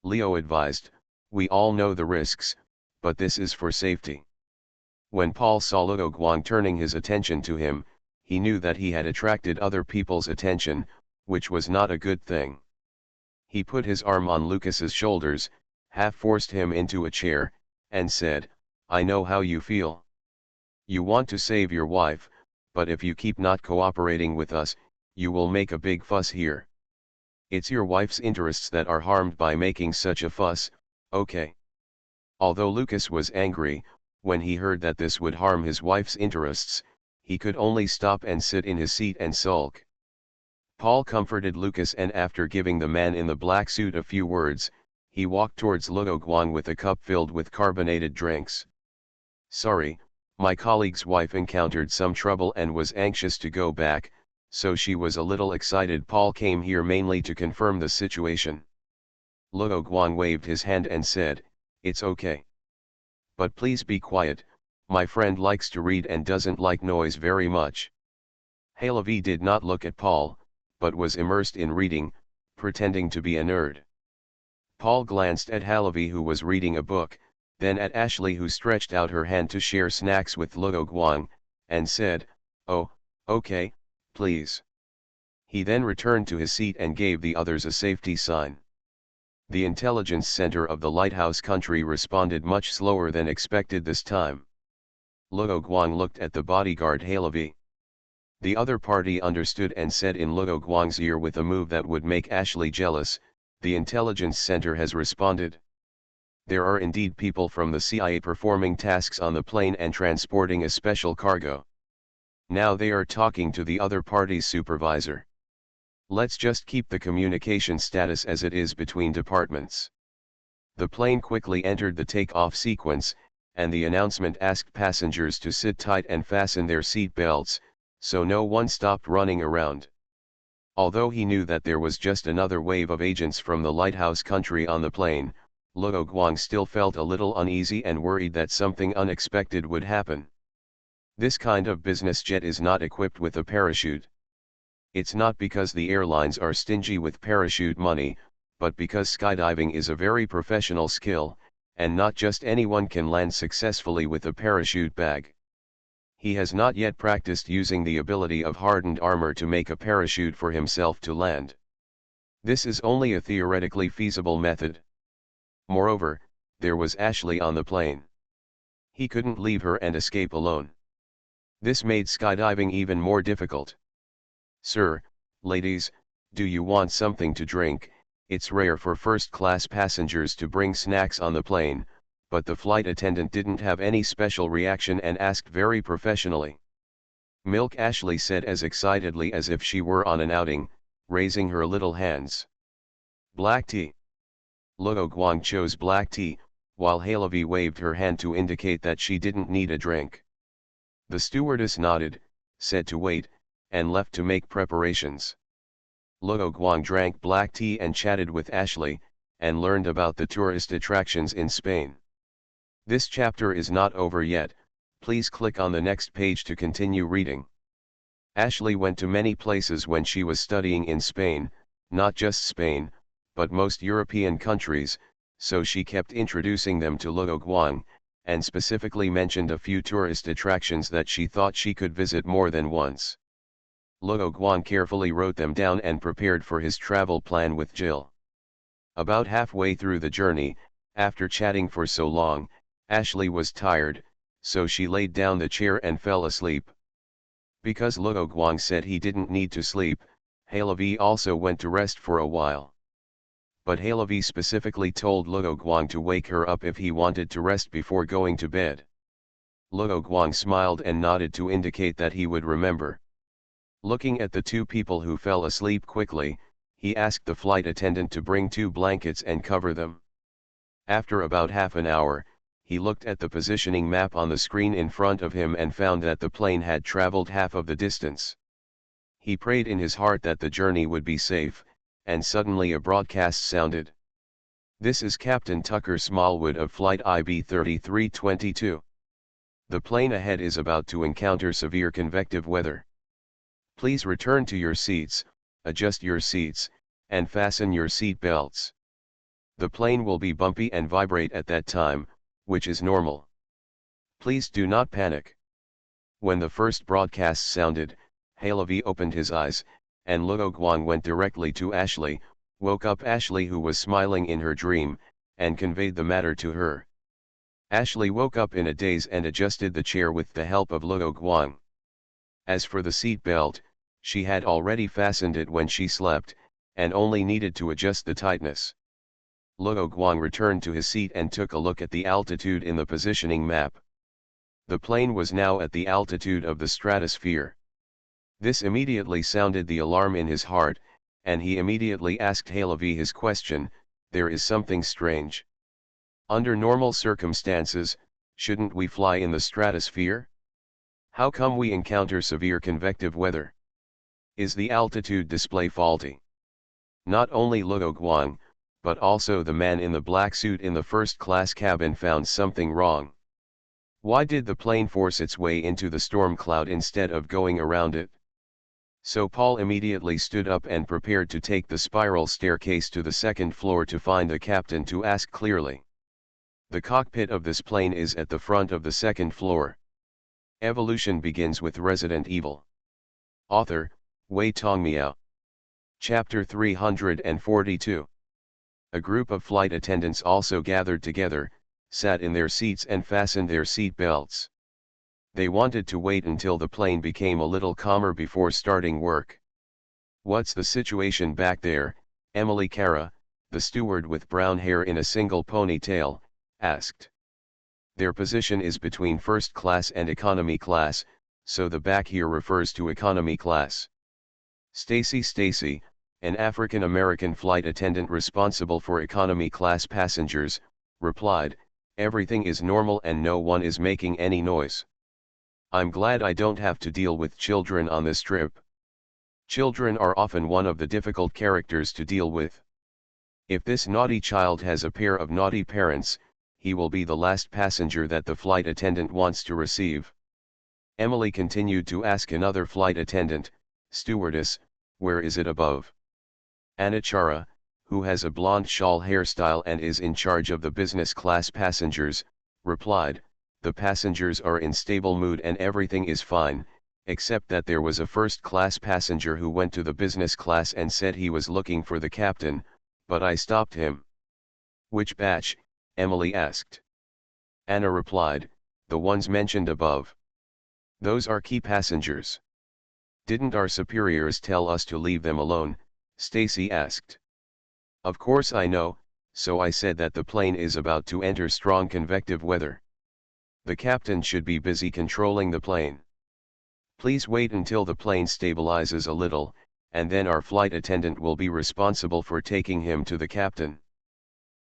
Leo advised, "We all know the risks, but this is for safety." When Paul saw Luo Guang turning his attention to him, he knew that he had attracted other people's attention, which was not a good thing. He put his arm on Lucas's shoulders, half forced him into a chair, and said, "I know how you feel. You want to save your wife, but if you keep not cooperating with us, you will make a big fuss here. It's your wife's interests that are harmed by making such a fuss, okay?" Although Lucas was angry, when he heard that this would harm his wife's interests, he could only stop and sit in his seat and sulk. Paul comforted Lucas, and after giving the man in the black suit a few words, he walked towards Luo Guang with a cup filled with carbonated drinks. "Sorry, my colleague's wife encountered some trouble and was anxious to go back, so she was a little excited. Paul came here mainly to confirm the situation." Luo Guang waved his hand and said, "It's okay. But please be quiet, my friend likes to read and doesn't like noise very much." Halavi did not look at Paul, but was immersed in reading, pretending to be a nerd. Paul glanced at Halavi, who was reading a book, then at Ashley, who stretched out her hand to share snacks with Luo Guang, and said, "Oh, okay, please." He then returned to his seat and gave the others a safety sign. The intelligence center of the lighthouse country responded much slower than expected this time. Luo Guang looked at the bodyguard Halavi. The other party understood and said in Luo Guang's ear with a move that would make Ashley jealous, "The intelligence center has responded. There are indeed people from the CIA performing tasks on the plane and transporting a special cargo. Now they are talking to the other party's supervisor. Let's just keep the communication status as it is between departments." The plane quickly entered the take-off sequence, and the announcement asked passengers to sit tight and fasten their seat belts, So no one stopped running around. Although he knew that there was just another wave of agents from the lighthouse country on the plane, Luo Guang still felt a little uneasy and worried that something unexpected would happen. This kind of business jet is not equipped with a parachute. It's not because the airlines are stingy with parachute money, but because skydiving is a very professional skill, and not just anyone can land successfully with a parachute bag. He has not yet practiced using the ability of hardened armor to make a parachute for himself to land. This is only a theoretically feasible method. Moreover, there was Ashley on the plane. He couldn't leave her and escape alone. This made skydiving even more difficult. "Sir, ladies, do you want something to drink?" It's rare for first-class passengers to bring snacks on the plane, but the flight attendant didn't have any special reaction and asked very professionally. "Milk," Ashley said as excitedly as if she were on an outing, raising her little hands. "Black tea." Luo Guang chose black tea, while Halavi waved her hand to indicate that she didn't need a drink. The stewardess nodded, said to wait, and left to make preparations. Luo Guang drank black tea and chatted with Ashley, and learned about the tourist attractions in Spain. This chapter is not over yet, please click on the next page to continue reading. Ashley went to many places when she was studying in Spain, not just Spain, but most European countries, so she kept introducing them to Luo Guang, and specifically mentioned a few tourist attractions that she thought she could visit more than once. Luo Guang carefully wrote them down and prepared for his travel plan with Jill. About halfway through the journey, after chatting for so long, Ashley was tired, so she laid down the chair and fell asleep. Because Luo Guang said he didn't need to sleep, Halavi also went to rest for a while. But Halavi specifically told Luo Guang to wake her up if he wanted to rest before going to bed. Luo Guang smiled and nodded to indicate that he would remember. Looking at the two people who fell asleep quickly, he asked the flight attendant to bring 2 blankets and cover them. After about half an hour, he looked at the positioning map on the screen in front of him and found that the plane had traveled half of the distance. He prayed in his heart that the journey would be safe, and suddenly a broadcast sounded. "This is Captain Tucker Smallwood of Flight IB 3322. The plane ahead is about to encounter severe convective weather. Please return to your seats, adjust your seats, and fasten your seat belts. The plane will be bumpy and vibrate at that time, which is normal. Please do not panic." When the first broadcast sounded, Halavi opened his eyes, and Luo Guang went directly to Ashley, woke up Ashley who was smiling in her dream, and conveyed the matter to her. Ashley woke up in a daze and adjusted the chair with the help of Luo Guang. As for the seat belt, she had already fastened it when she slept, and only needed to adjust the tightness. Luo Guang returned to his seat and took a look at the altitude in the positioning map. The plane was now at the altitude of the stratosphere. This immediately sounded the alarm in his heart, and he immediately asked Halavi his question, "There is something strange. Under normal circumstances, shouldn't we fly in the stratosphere? How come we encounter severe convective weather? Is the altitude display faulty?" Not only Luo Guang, but also the man in the black suit in the first-class cabin found something wrong. Why did the plane force its way into the storm cloud instead of going around it? So Paul immediately stood up and prepared to take the spiral staircase to the second floor to find the captain to ask clearly. The cockpit of this plane is at the front of the second floor. Evolution begins with Resident Evil. Author, Wei Tongmiao. Chapter 342. A group of flight attendants also gathered together, sat in their seats and fastened their seat belts. They wanted to wait until the plane became a little calmer before starting work. "What's the situation back there?" Emily Cara, the steward with brown hair in a single ponytail, asked. Their position is between first class and economy class, so the back here refers to economy class. Stacy, an African-American flight attendant responsible for economy class passengers, replied, "Everything is normal and no one is making any noise." I'm glad I don't have to deal with children on this trip. Children are often one of the difficult characters to deal with. If this naughty child has a pair of naughty parents, he will be the last passenger that the flight attendant wants to receive. Emily continued to ask another flight attendant, "Stewardess, where is it above?" Anachara, who has a blonde shawl hairstyle and is in charge of the business class passengers, replied, "The passengers are in stable mood and everything is fine, except that there was a first-class passenger who went to the business class and said he was looking for the captain, but I stopped him." "Which batch?" Emily asked. Anna replied, "The ones mentioned above. Those are key passengers." "Didn't our superiors tell us to leave them alone?" Stacy asked. "Of course I know, so I said that the plane is about to enter strong convective weather. The captain should be busy controlling the plane. Please wait until the plane stabilizes a little, and then our flight attendant will be responsible for taking him to the captain."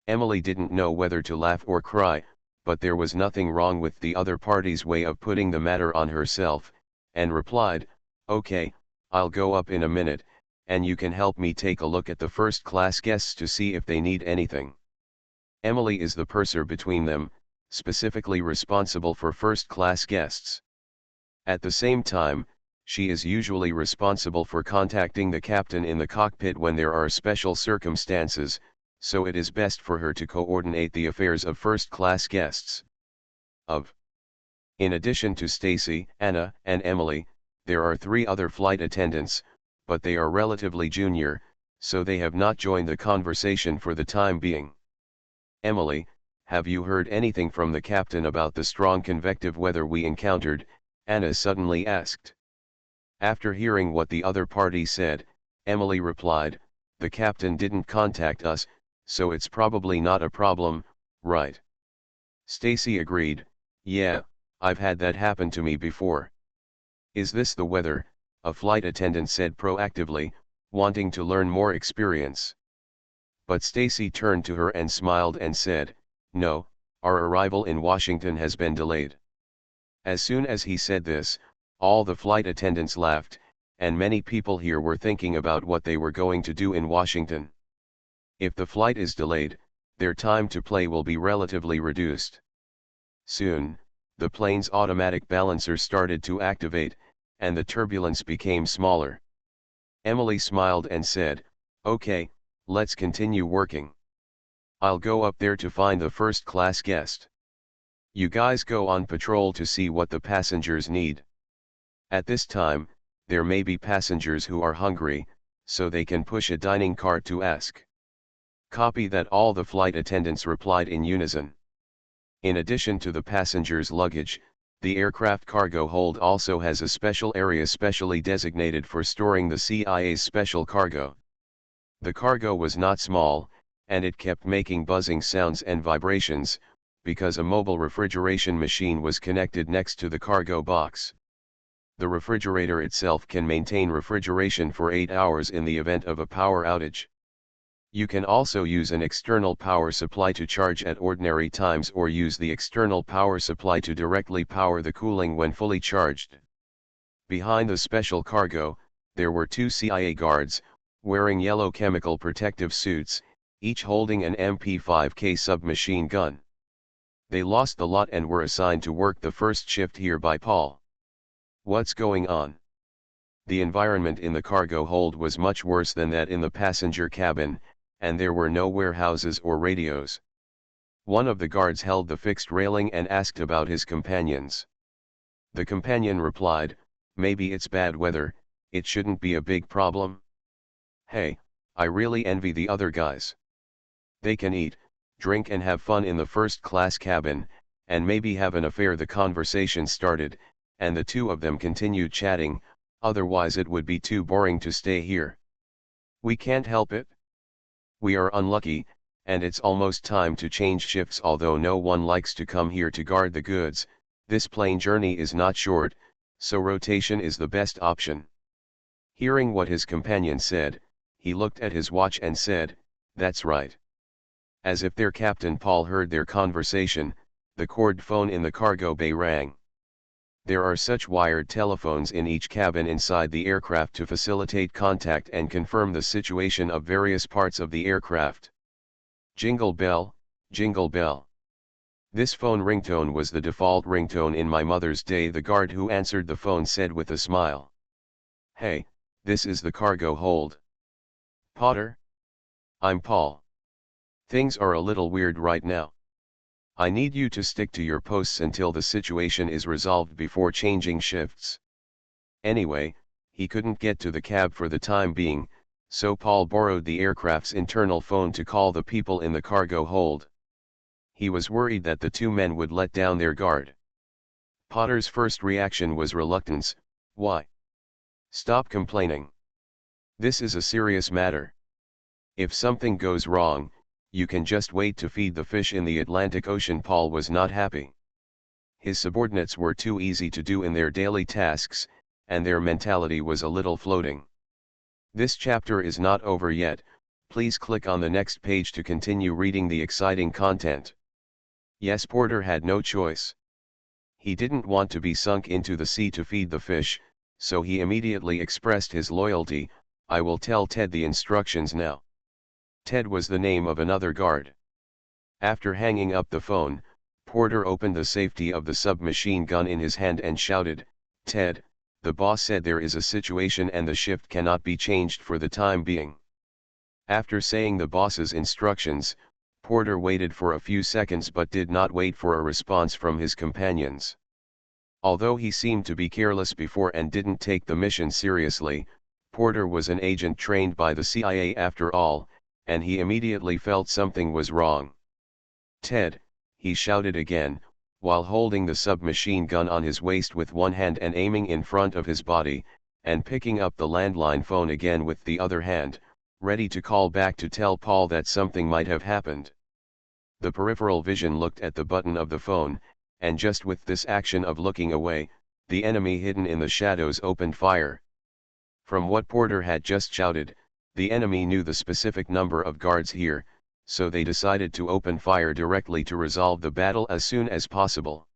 Emily didn't know whether to laugh or cry, but there was nothing wrong with the other party's way of putting the matter on herself, and replied, "Okay, I'll go up in a minute, and you can help me take a look at the first-class guests to see if they need anything." Emily is the purser between them, specifically responsible for first-class guests. At the same time, she is usually responsible for contacting the captain in the cockpit when there are special circumstances, so it is best for her to coordinate the affairs of first-class guests. In addition to Stacy, Anna, and Emily, there are 3 other flight attendants, but they are relatively junior, so they have not joined the conversation for the time being. "Emily, have you heard anything from the captain about the strong convective weather we encountered?" Anna suddenly asked. After hearing what the other party said, Emily replied, "The captain didn't contact us, so it's probably not a problem, right?" Stacy agreed, "Yeah, I've had that happen to me before." "Is this the weather?" a flight attendant said proactively, wanting to learn more experience. But Stacy turned to her and smiled and said, "No, our arrival in Washington has been delayed." As soon as he said this, all the flight attendants laughed, and many people here were thinking about what they were going to do in Washington. If the flight is delayed, their time to play will be relatively reduced. Soon, the plane's automatic balancer started to activate, and the turbulence became smaller. Emily smiled and said, "Okay, let's continue working. I'll go up there to find the first-class guest. You guys go on patrol to see what the passengers need. At this time, there may be passengers who are hungry, so they can push a dining cart to ask." "Copy that." All the flight attendants replied in unison. In addition to the passengers' luggage, the aircraft cargo hold also has a special area specially designated for storing the CIA's special cargo. The cargo was not small, and it kept making buzzing sounds and vibrations, because a mobile refrigeration machine was connected next to the cargo box. The refrigerator itself can maintain refrigeration for 8 hours in the event of a power outage. You can also use an external power supply to charge at ordinary times or use the external power supply to directly power the cooling when fully charged. Behind the special cargo, there were 2 CIA guards, wearing yellow chemical protective suits, each holding an MP5K submachine gun. They lost the lot and were assigned to work the first shift here by Paul. "What's going on?" The environment in the cargo hold was much worse than that in the passenger cabin, and there were no warehouses or radios. One of the guards held the fixed railing and asked about his companions. The companion replied, "Maybe it's bad weather, it shouldn't be a big problem." "Hey, I really envy the other guys. They can eat, drink and have fun in the first-class cabin, and maybe have an affair." The conversation started, and the 2 of them continued chatting, "Otherwise it would be too boring to stay here. We can't help it. We are unlucky, and it's almost time to change shifts. Although no one likes to come here to guard the goods, this plane journey is not short, so rotation is the best option." Hearing what his companion said, he looked at his watch and said, "That's right." As if their captain Paul heard their conversation, the cord phone in the cargo bay rang. There are such wired telephones in each cabin inside the aircraft to facilitate contact and confirm the situation of various parts of the aircraft. Jingle bell, jingle bell. This phone ringtone was the default ringtone in my mother's day. The guard who answered the phone said with a smile, "Hey, this is the cargo hold. Potter? I'm Paul. Things are a little weird right now. I need you to stick to your posts until the situation is resolved before changing shifts." Anyway, he couldn't get to the cab for the time being, so Paul borrowed the aircraft's internal phone to call the people in the cargo hold. He was worried that the two men would let down their guard. Potter's first reaction was reluctance. Why? Stop complaining. This is a serious matter. If something goes wrong, you can just wait to feed the fish in the Atlantic Ocean. Paul was not happy. His subordinates were too easy to do in their daily tasks, and their mentality was a little floating. This chapter is not over yet. Please click on the next page to continue reading the exciting content. Yes, Porter had no choice. He didn't want to be sunk into the sea to feed the fish, so he immediately expressed his loyalty. "I will tell Ted the instructions now." Ted was the name of another guard. After hanging up the phone, Porter opened the safety of the submachine gun in his hand and shouted, "Ted, the boss said there is a situation and the shift cannot be changed for the time being." After saying the boss's instructions, Porter waited for a few seconds but did not wait for a response from his companions. Although he seemed to be careless before and didn't take the mission seriously, Porter was an agent trained by the CIA after all, and he immediately felt something was wrong. "Ted," he shouted again, while holding the submachine gun on his waist with one hand and aiming in front of his body, and picking up the landline phone again with the other hand, ready to call back to tell Paul that something might have happened. The peripheral vision looked at the button of the phone, and just with this action of looking away, the enemy hidden in the shadows opened fire. From what Porter had just shouted, the enemy knew the specific number of guards here, so they decided to open fire directly to resolve the battle as soon as possible.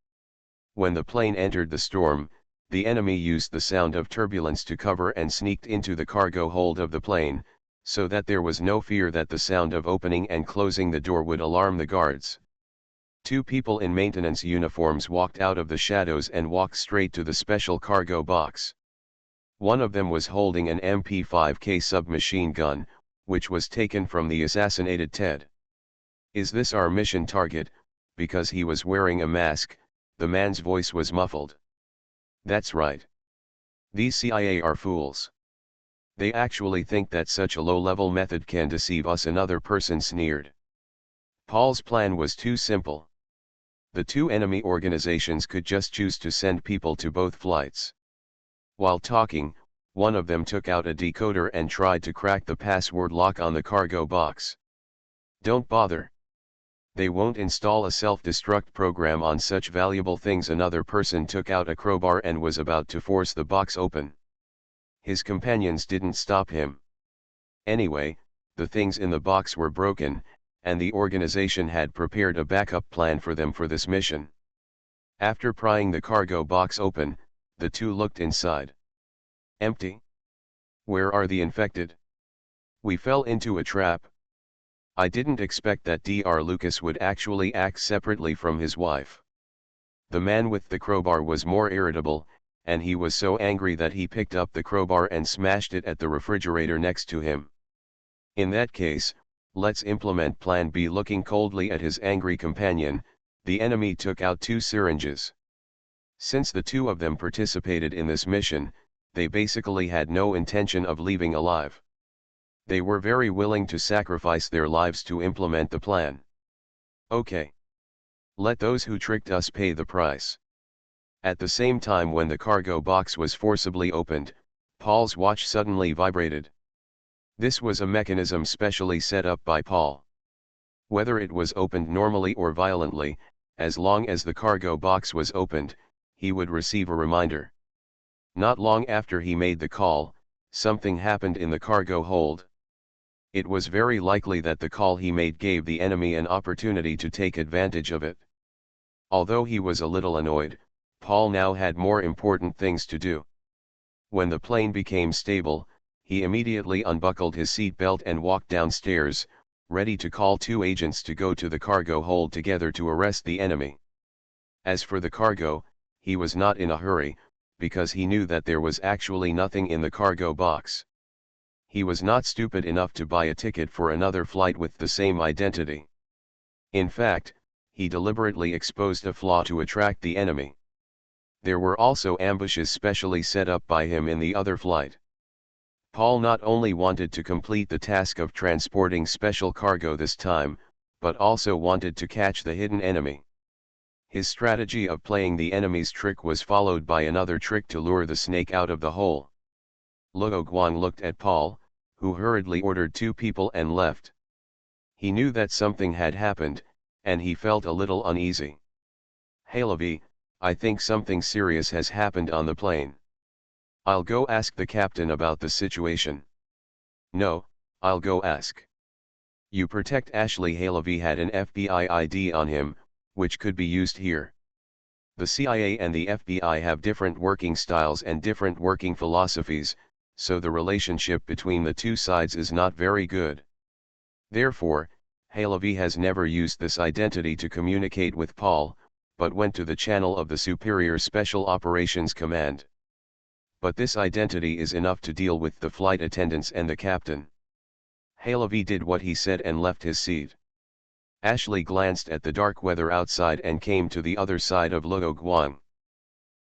When the plane entered the storm, the enemy used the sound of turbulence to cover and sneaked into the cargo hold of the plane, so that there was no fear that the sound of opening and closing the door would alarm the guards. Two people in maintenance uniforms walked out of the shadows and walked straight to the special cargo box. One of them was holding an MP5K submachine gun, which was taken from the assassinated Ted. "Is this our mission target?" Because he was wearing a mask, the man's voice was muffled. "That's right. These CIA are fools. They actually think that such a low-level method can deceive us," another person sneered. Paul's plan was too simple. The two enemy organizations could just choose to send people to both flights. While talking, one of them took out a decoder and tried to crack the password lock on the cargo box. "Don't bother. They won't install a self-destruct program on such valuable things." Another person took out a crowbar and was about to force the box open. His companions didn't stop him. Anyway, the things in the box were broken, and the organization had prepared a backup plan for them for this mission. After prying the cargo box open, the two looked inside. Empty. Where are the infected? We fell into a trap. I didn't expect that Dr. Lucas would actually act separately from his wife. The man with the crowbar was more irritable, and he was so angry that he picked up the crowbar and smashed it at the refrigerator next to him. "In that case, let's implement Plan B." Looking coldly at his angry companion, the enemy took out 2 syringes. Since the two of them participated in this mission, they basically had no intention of leaving alive. They were very willing to sacrifice their lives to implement the plan. "Okay. Let those who tricked us pay the price." At the same time, when the cargo box was forcibly opened, Paul's watch suddenly vibrated. This was a mechanism specially set up by Paul. Whether it was opened normally or violently, as long as the cargo box was opened, he would receive a reminder. Not long after he made the call, something happened in the cargo hold. It was very likely that the call he made gave the enemy an opportunity to take advantage of it. Although he was a little annoyed, Paul now had more important things to do. When the plane became stable, he immediately unbuckled his seat belt and walked downstairs, ready to call 2 agents to go to the cargo hold together to arrest the enemy. As for the cargo, he was not in a hurry, because he knew that there was actually nothing in the cargo box. He was not stupid enough to buy a ticket for another flight with the same identity. In fact, he deliberately exposed a flaw to attract the enemy. There were also ambushes specially set up by him in the other flight. Paul not only wanted to complete the task of transporting special cargo this time, but also wanted to catch the hidden enemy. His strategy of playing the enemy's trick was followed by another trick to lure the snake out of the hole. Luo Guang looked at Paul, who hurriedly ordered 2 people and left. He knew that something had happened, and he felt a little uneasy. "Hey Levi, I think something serious has happened on the plane. I'll go ask the captain about the situation." "No, I'll go ask. You protect Ashley." Levi had an FBI ID on him, which could be used here. The CIA and the FBI have different working styles and different working philosophies, so the relationship between the two sides is not very good. Therefore, Levi has never used this identity to communicate with Paul, but went to the channel of the Superior Special Operations Command. But this identity is enough to deal with the flight attendants and the captain. Levi did what he said and left his seat. Ashley glanced at the dark weather outside and came to the other side of Luo Guang.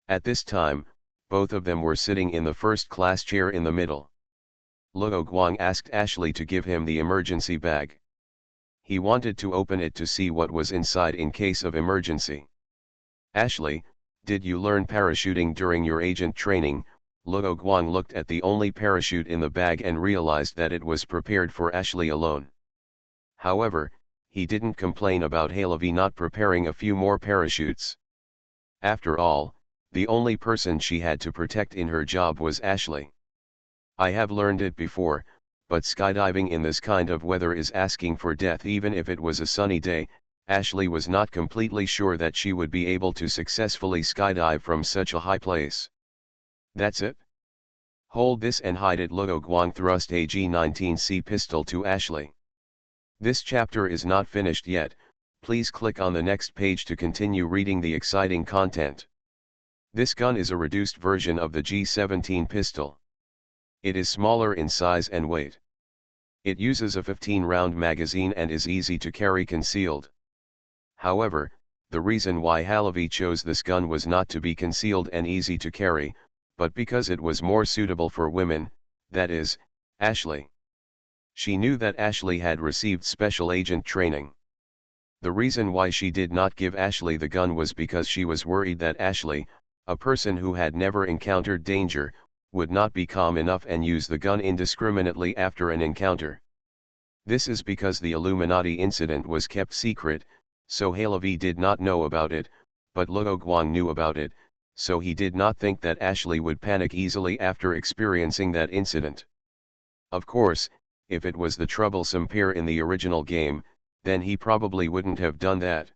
At this time, both of them were sitting in the first-class chair in the middle. Luo Guang asked Ashley to give him the emergency bag. He wanted to open it to see what was inside in case of emergency. "Ashley, did you learn parachuting during your agent training?" Luo Guang looked at the only parachute in the bag and realized that it was prepared for Ashley alone. However, he didn't complain about Levi not preparing a few more parachutes. After all, the only person she had to protect in her job was Ashley. "I have learned it before, but skydiving in this kind of weather is asking for death even if it was a sunny day." Ashley was not completely sure that she would be able to successfully skydive from such a high place. "That's it? Hold this and hide it." Luo Guang thrust a G19C pistol to Ashley. This chapter is not finished yet. Please click on the next page to continue reading the exciting content. This gun is a reduced version of the G17 pistol. It is smaller in size and weight. It uses a 15-round magazine and is easy to carry concealed. However, the reason why Levi chose this gun was not to be concealed and easy to carry, but because it was more suitable for women, that is, Ashley. She knew that Ashley had received special agent training. The reason why she did not give Ashley the gun was because she was worried that Ashley, a person who had never encountered danger, would not be calm enough and use the gun indiscriminately after an encounter. This is because the Illuminati incident was kept secret, so Levi did not know about it, but Luo Guang knew about it, so he did not think that Ashley would panic easily after experiencing that incident. Of course, if it was the troublesome pair in the original game, then he probably wouldn't have done that.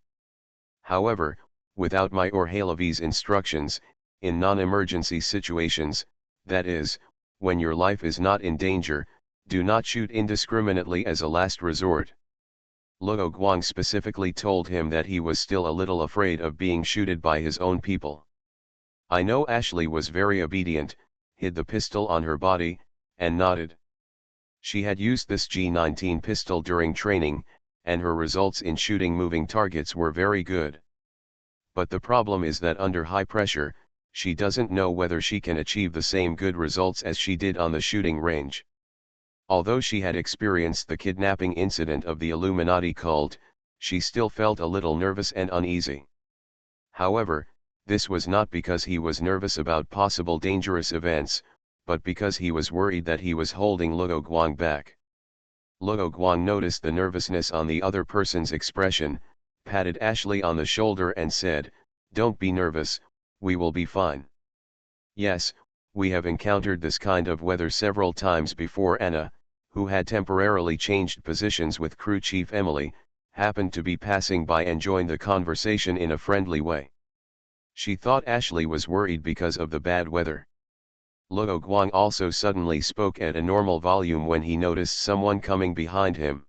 However, without my or Levi's instructions, in non-emergency situations, that is, when your life is not in danger, do not shoot indiscriminately as a last resort. Luo Guang specifically told him that he was still a little afraid of being shooted by his own people. I know Ashley was very obedient, hid the pistol on her body, and nodded. She had used this G19 pistol during training, and her results in shooting moving targets were very good. But the problem is that under high pressure, she doesn't know whether she can achieve the same good results as she did on the shooting range. Although she had experienced the kidnapping incident of the Illuminati cult, she still felt a little nervous and uneasy. However, this was not because he was nervous about possible dangerous events, but because he was worried that he was holding Luo Guang back. Luo Guang noticed the nervousness on the other person's expression, patted Ashley on the shoulder and said, "Don't be nervous, we will be fine. Yes, we have encountered this kind of weather several times before." Anna, who had temporarily changed positions with crew chief Emily, happened to be passing by and joined the conversation in a friendly way. She thought Ashley was worried because of the bad weather. Luo Guang also suddenly spoke at a normal volume when he noticed someone coming behind him.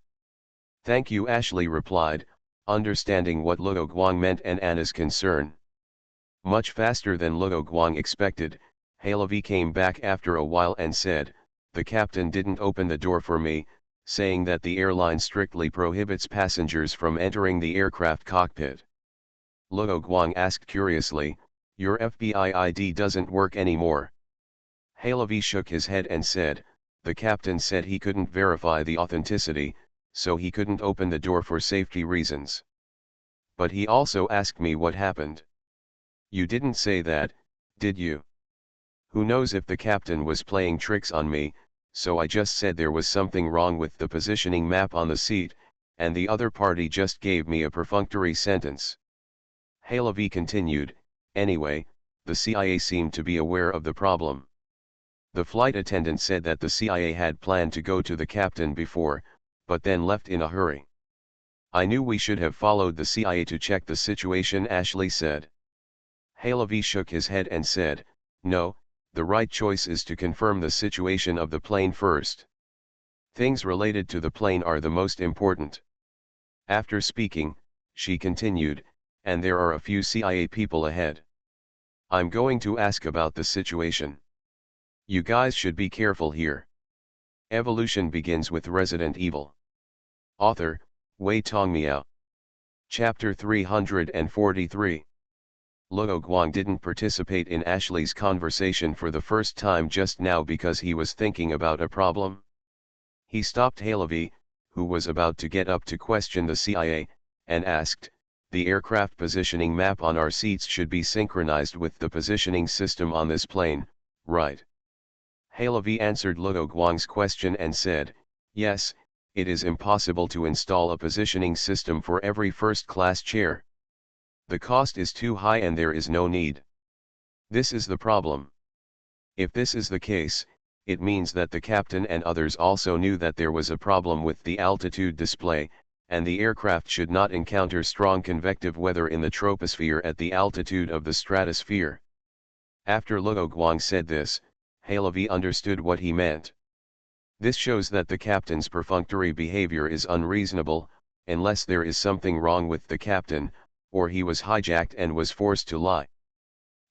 "Thank you," Ashley replied, understanding what Luo Guang meant and Anna's concern. Much faster than Luo Guang expected, Halavi came back after a while and said, "The captain didn't open the door for me, saying that the airline strictly prohibits passengers from entering the aircraft cockpit." Luo Guang asked curiously, "Your FBI ID doesn't work anymore?" Halavi shook his head and said, "The captain said he couldn't verify the authenticity, so he couldn't open the door for safety reasons. But he also asked me what happened." "You didn't say that, did you?" "Who knows if the captain was playing tricks on me, so I just said there was something wrong with the positioning map on the seat, and the other party just gave me a perfunctory sentence." Halavi continued, "Anyway, the CIA seemed to be aware of the problem. The flight attendant said that the CIA had planned to go to the captain before, but then left in a hurry. I knew we should have followed the CIA to check the situation," Ashley said. Halavi shook his head and said, "No, the right choice is to confirm the situation of the plane first. Things related to the plane are the most important." After speaking, she continued, "And there are a few CIA people ahead. I'm going to ask about the situation. You guys should be careful here." Evolution begins with Resident Evil. Author, Wei Tongmiao. Chapter 343. Luo Guang didn't participate in Ashley's conversation for the first time just now because he was thinking about a problem. He stopped Halavi, who was about to get up to question the CIA, and asked, "The aircraft positioning map on our seats should be synchronized with the positioning system on this plane, right?" Halavi answered Luo Guang's question and said, "Yes, it is impossible to install a positioning system for every first-class chair. The cost is too high and there is no need. This is the problem. If this is the case, it means that the captain and others also knew that there was a problem with the altitude display, and the aircraft should not encounter strong convective weather in the troposphere at the altitude of the stratosphere." After Luo Guang said this, Halavi understood what he meant. This shows that the captain's perfunctory behavior is unreasonable, unless there is something wrong with the captain, or he was hijacked and was forced to lie.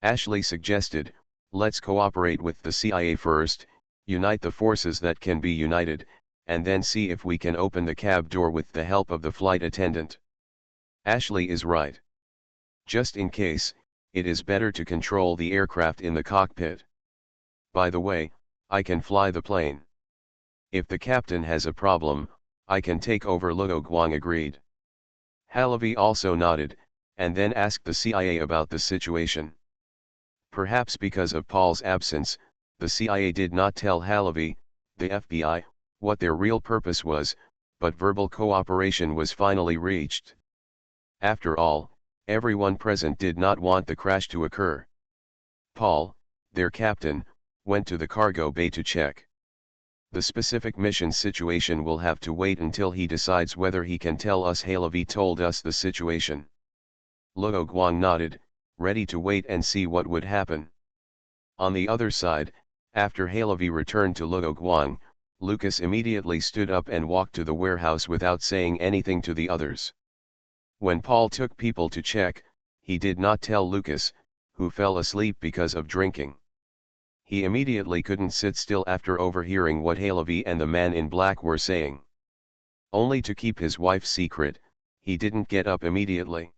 Ashley suggested, "Let's cooperate with the CIA first, unite the forces that can be united, and then see if we can open the cab door with the help of the flight attendant." Ashley is right. Just in case, it is better to control the aircraft in the cockpit. By the way, I can fly the plane. If the captain has a problem, I can take over, Luo Guang agreed. Halavi also nodded, and then asked the CIA about the situation. Perhaps because of Paul's absence, the CIA did not tell Halavi, the FBI, what their real purpose was, but verbal cooperation was finally reached. After all, everyone present did not want the crash to occur. Paul, their captain, went to the cargo bay to check. The specific mission situation will have to wait until he decides whether he can tell us. Halavi told us the situation. Luo Guang nodded, ready to wait and see what would happen. On the other side, after Halavi returned to Luo Guang, Lucas immediately stood up and walked to the warehouse without saying anything to the others. When Paul took people to check, he did not tell Lucas, who fell asleep because of drinking. He immediately couldn't sit still after overhearing what Halavi and the man in black were saying. Only to keep his wife's secret, he didn't get up immediately.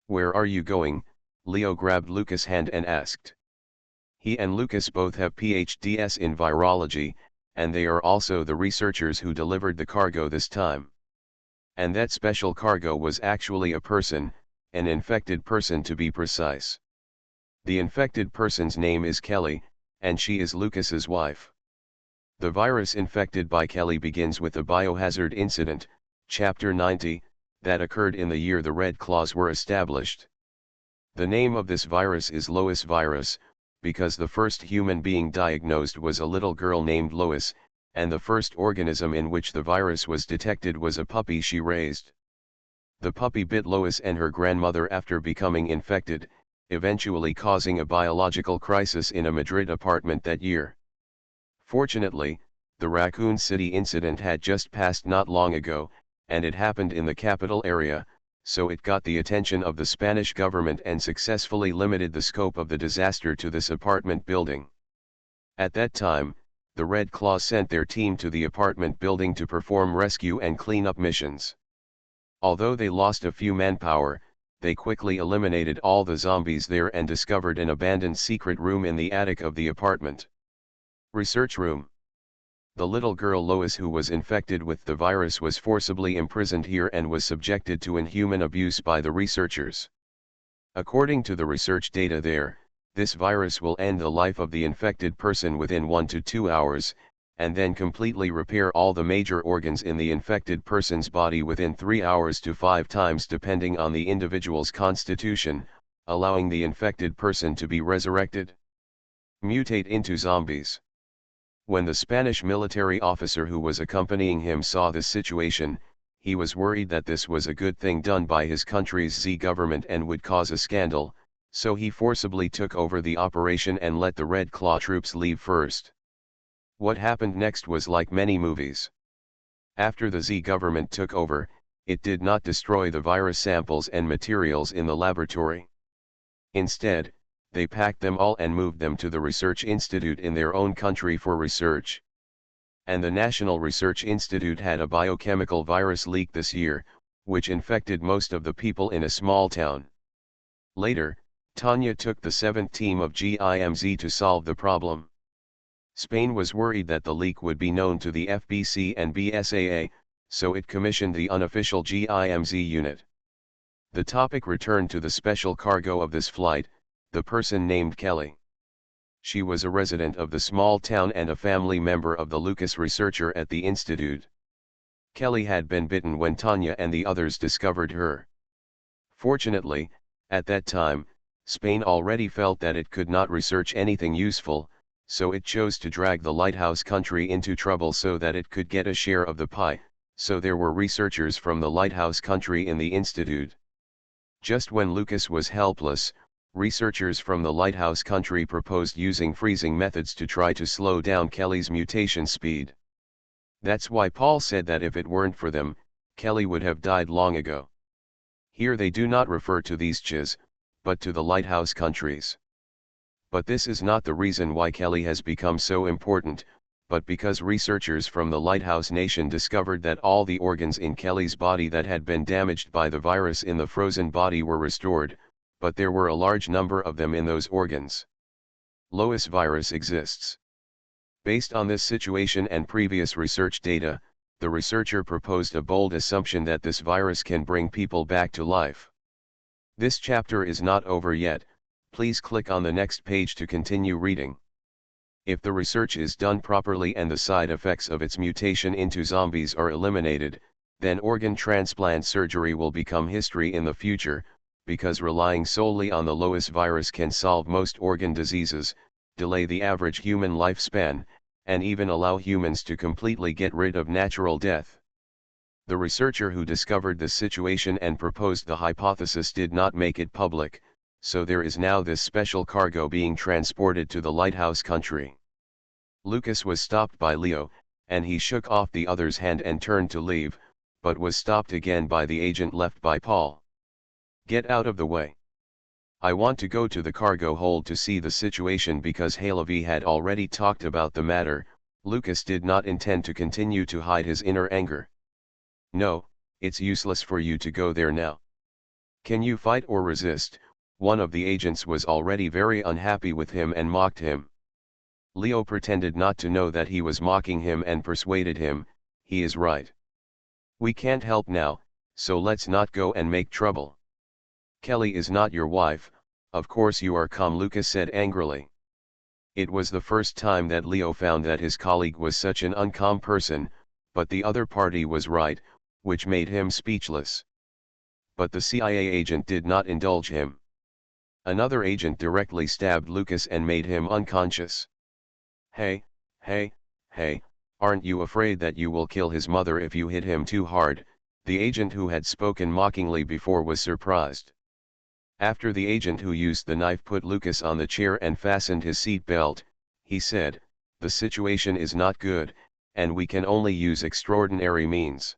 "Where are you going?" Leo grabbed Lucas' hand and asked. He and Lucas both have PhDs in virology, and they are also the researchers who delivered the cargo this time. And that special cargo was actually a person, an infected person to be precise. The infected person's name is Kelly, and she is Lucas's wife. The virus infected by Kelly begins with a biohazard incident, Chapter 90, that occurred in the year the Red Claws were established. The name of this virus is Lois virus, because the first human being diagnosed was a little girl named Lois, and the first organism in which the virus was detected was a puppy she raised. The puppy bit Lois and her grandmother after becoming infected, eventually causing a biological crisis in a Madrid apartment that year. Fortunately, the Raccoon City incident had just passed not long ago, and it happened in the capital area, so it got the attention of the Spanish government and successfully limited the scope of the disaster to this apartment building. At that time, the Red Claw sent their team to the apartment building to perform rescue and cleanup missions. Although they lost a few manpower, they quickly eliminated all the zombies there and discovered an abandoned secret room in the attic of the apartment. Research room. The little girl Lois, who was infected with the virus, was forcibly imprisoned here and was subjected to inhuman abuse by the researchers. According to the research data there, this virus will end the life of the infected person within 1 to 2 hours, and then completely repair all the major organs in the infected person's body within 3 hours to 5 times depending on the individual's constitution, allowing the infected person to be resurrected. Mutate into zombies. When the Spanish military officer who was accompanying him saw this situation, he was worried that this was a good thing done by his country's Z government and would cause a scandal, so he forcibly took over the operation and let the Red Claw troops leave first. What happened next was like many movies. After the Z government took over, it did not destroy the virus samples and materials in the laboratory. Instead, they packed them all and moved them to the research institute in their own country for research. And the National Research Institute had a biochemical virus leak this year, which infected most of the people in a small town. Later, Tanya took the 7th team of GIMZ to solve the problem. Spain was worried that the leak would be known to the FBC and BSAA, so it commissioned the unofficial GIMZ unit. The topic returned to the special cargo of this flight, the person named Kelly. She was a resident of the small town and a family member of the Lucas researcher at the institute. Kelly had been bitten when Tanya and the others discovered her. Fortunately, at that time, Spain already felt that it could not research anything useful, so it chose to drag the lighthouse country into trouble so that it could get a share of the pie, so there were researchers from the lighthouse country in the institute. Just when Lucas was helpless, researchers from the lighthouse country proposed using freezing methods to try to slow down Kelly's mutation speed. That's why Paul said that if it weren't for them, Kelly would have died long ago. Here they do not refer to these CHs, but to the lighthouse countries. But this is not the reason why Kelly has become so important, but because researchers from the lighthouse nation discovered that all the organs in Kelly's body that had been damaged by the virus in the frozen body were restored, but there were a large number of them in those organs. Lois virus exists. Based on this situation and previous research data, the researcher proposed a bold assumption that this virus can bring people back to life. This chapter is not over yet, please click on the next page to continue reading. If the research is done properly and the side effects of its mutation into zombies are eliminated, then organ transplant surgery will become history in the future, because relying solely on the Lois virus can solve most organ diseases, delay the average human lifespan, and even allow humans to completely get rid of natural death. The researcher who discovered this situation and proposed the hypothesis did not make it public, so there is now this special cargo being transported to the lighthouse country. Lucas was stopped by Leo, and he shook off the other's hand and turned to leave, but was stopped again by the agent left by Paul. Get out of the way. I want to go to the cargo hold to see the situation because Halevi had already talked about the matter. Lucas did not intend to continue to hide his inner anger. No, it's useless for you to go there now. Can you fight or resist? One of the agents was already very unhappy with him and mocked him. Leo pretended not to know that he was mocking him and persuaded him, he is right. We can't help now, so let's not go and make trouble. Kelly is not your wife, of course you are calm, Lucas said angrily. It was the first time that Leo found that his colleague was such an uncalm person, but the other party was right, which made him speechless. But the CIA agent did not indulge him. Another agent directly stabbed Lucas and made him unconscious. Hey, aren't you afraid that you will kill his mother if you hit him too hard? The agent who had spoken mockingly before was surprised. After the agent who used the knife put Lucas on the chair and fastened his seat belt, he said, "The situation is not good, and we can only use extraordinary means."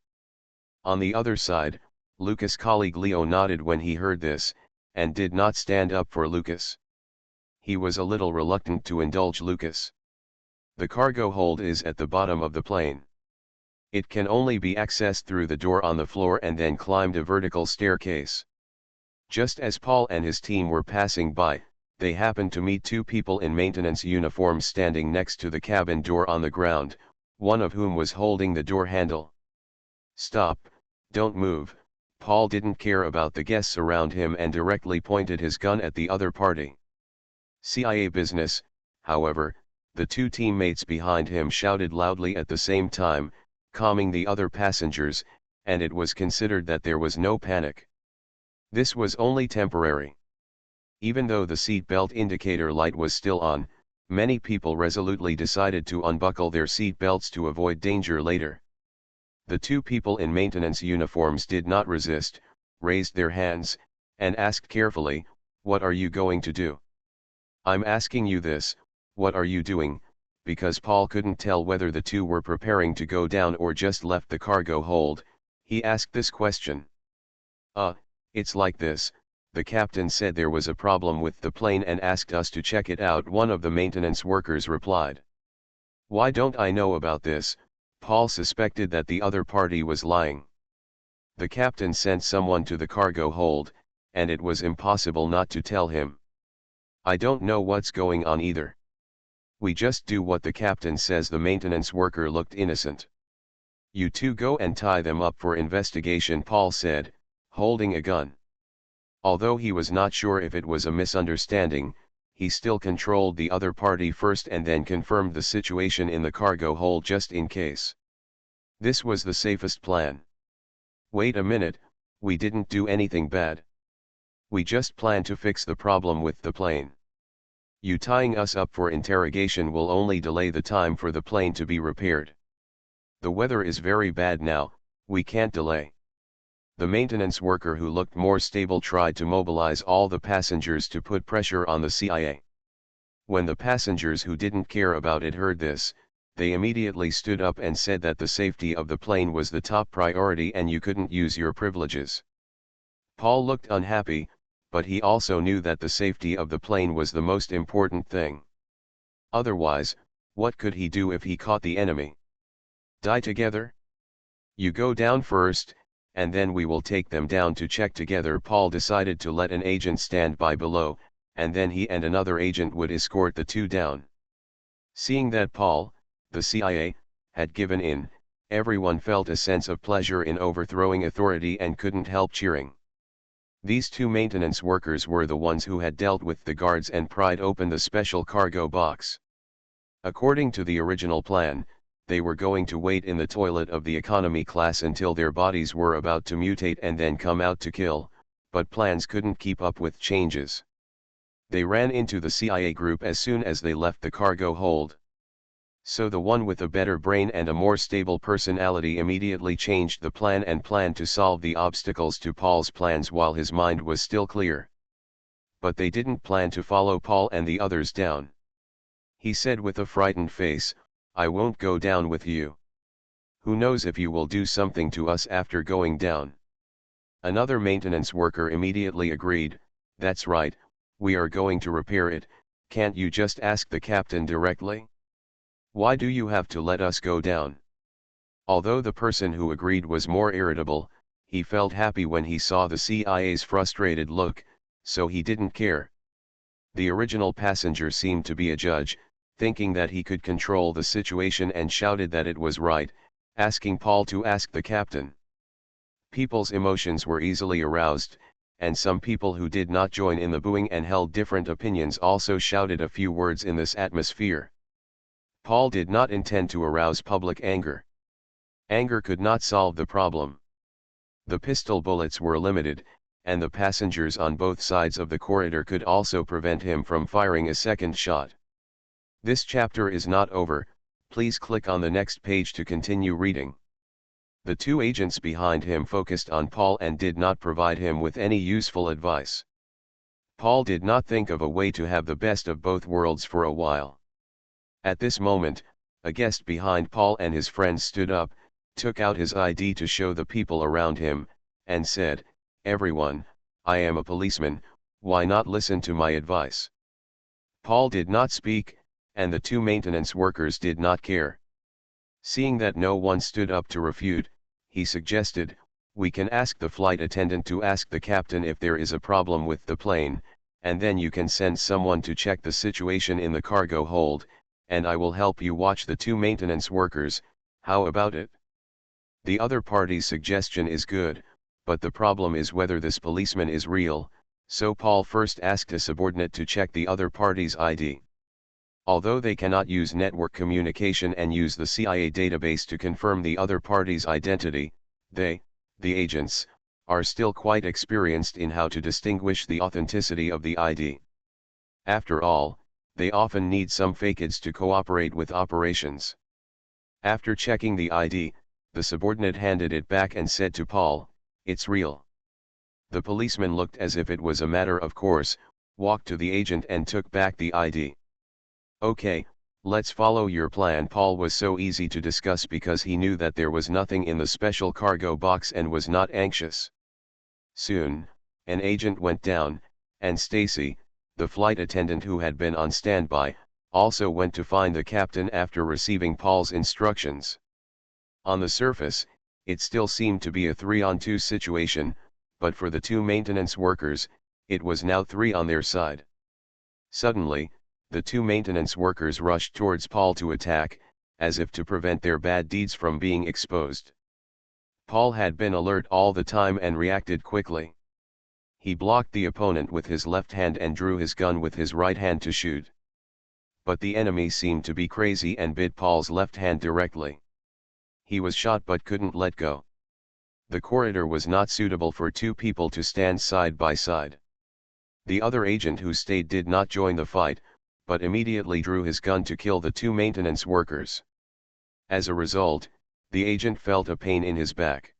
On the other side, Lucas' colleague Leo nodded when he heard this, and did not stand up for Lucas. He was a little reluctant to indulge Lucas. The cargo hold is at the bottom of the plane. It can only be accessed through the door on the floor and then climbed a vertical staircase. Just as Paul and his team were passing by, they happened to meet two people in maintenance uniforms standing next to the cabin door on the ground, one of whom was holding the door handle. "Stop, don't move." Paul didn't care about the guests around him and directly pointed his gun at the other party. CIA business, however, the two teammates behind him shouted loudly at the same time, calming the other passengers, and it was considered that there was no panic. This was only temporary. Even though the seat belt indicator light was still on, many people resolutely decided to unbuckle their seat belts to avoid danger later. The two people in maintenance uniforms did not resist, raised their hands, and asked carefully, "What are you going to do?" "I'm asking you this, what are you doing?" Because Paul couldn't tell whether the two were preparing to go down or just left the cargo hold, he asked this question. It's like this," the captain said. "There was a problem with the plane and asked us to check it out," one of the maintenance workers replied. "Why don't I know about this?" Paul suspected that the other party was lying. The captain sent someone to the cargo hold, and it was impossible not to tell him. "I don't know what's going on either. We just do what the captain says." The maintenance worker looked innocent. "You two go and tie them up for investigation," Paul said, holding a gun. Although he was not sure if it was a misunderstanding, he still controlled the other party first and then confirmed the situation in the cargo hold just in case. This was the safest plan. "Wait a minute, we didn't do anything bad. We just plan to fix the problem with the plane. You tying us up for interrogation will only delay the time for the plane to be repaired. The weather is very bad now, we can't delay." The maintenance worker, who looked more stable, tried to mobilize all the passengers to put pressure on the CIA. When the passengers who didn't care about it heard this, they immediately stood up and said that the safety of the plane was the top priority and you couldn't use your privileges. Paul looked unhappy, but he also knew that the safety of the plane was the most important thing. Otherwise, what could he do if he caught the enemy? Die together? "You go down first, and then we will take them down to check together." Paul decided to let an agent stand by below, and then he and another agent would escort the two down. Seeing that Paul, the CIA, had given in, everyone felt a sense of pleasure in overthrowing authority and couldn't help cheering. These two maintenance workers were the ones who had dealt with the guards and pried open the special cargo box. According to the original plan, they were going to wait in the toilet of the economy class until their bodies were about to mutate and then come out to kill, but plans couldn't keep up with changes. They ran into the CIA group as soon as they left the cargo hold. So the one with a better brain and a more stable personality immediately changed the plan and planned to solve the obstacles to Paul's plans while his mind was still clear. But they didn't plan to follow Paul and the others down. He said with a frightened face, "I won't go down with you. Who knows if you will do something to us after going down?" Another maintenance worker immediately agreed, "That's right, we are going to repair it. Can't you just ask the captain directly? Why do you have to let us go down?" Although the person who agreed was more irritable, he felt happy when he saw the CIA's frustrated look, so he didn't care. The original passenger seemed to be a judge, thinking that he could control the situation, and shouted that it was right, asking Paul to ask the captain. People's emotions were easily aroused, and some people who did not join in the booing and held different opinions also shouted a few words in this atmosphere. Paul did not intend to arouse public anger. Anger could not solve the problem. The pistol bullets were limited, and the passengers on both sides of the corridor could also prevent him from firing a second shot. This chapter is not over, please click on the next page to continue reading. The two agents behind him focused on Paul and did not provide him with any useful advice. Paul did not think of a way to have the best of both worlds for a while. At this moment, a guest behind Paul and his friends stood up, took out his ID to show the people around him, and said, "Everyone, I am a policeman, why not listen to my advice?" Paul did not speak, and the two maintenance workers did not care. Seeing that no one stood up to refute, he suggested, "We can ask the flight attendant to ask the captain if there is a problem with the plane, and then you can send someone to check the situation in the cargo hold, and I will help you watch the two maintenance workers. How about it?" The other party's suggestion is good, but the problem is whether this policeman is real, so Paul first asked a subordinate to check the other party's ID. Although they cannot use network communication and use the CIA database to confirm the other party's identity, they, the agents, are still quite experienced in how to distinguish the authenticity of the ID. After all, they often need some fakeids to cooperate with operations. After checking the ID, the subordinate handed it back and said to Paul, "It's real." The policeman looked as if it was a matter of course, walked to the agent and took back the ID. "Okay, let's follow your plan." Paul was so easy to discuss because he knew that there was nothing in the special cargo box and was not anxious. Soon, an agent went down, and Stacy, the flight attendant who had been on standby, also went to find the captain after receiving Paul's instructions. On the surface, it still seemed to be a 3-on-2 situation, but for the two maintenance workers, it was now 3 on their side. Suddenly, the two maintenance workers rushed towards Paul to attack, as if to prevent their bad deeds from being exposed. Paul had been alert all the time and reacted quickly. He blocked the opponent with his left hand and drew his gun with his right hand to shoot. But the enemy seemed to be crazy and bit Paul's left hand directly. He was shot but couldn't let go. The corridor was not suitable for two people to stand side by side. The other agent who stayed did not join the fight, but immediately drew his gun to kill the two maintenance workers. As a result, the agent felt a pain in his back.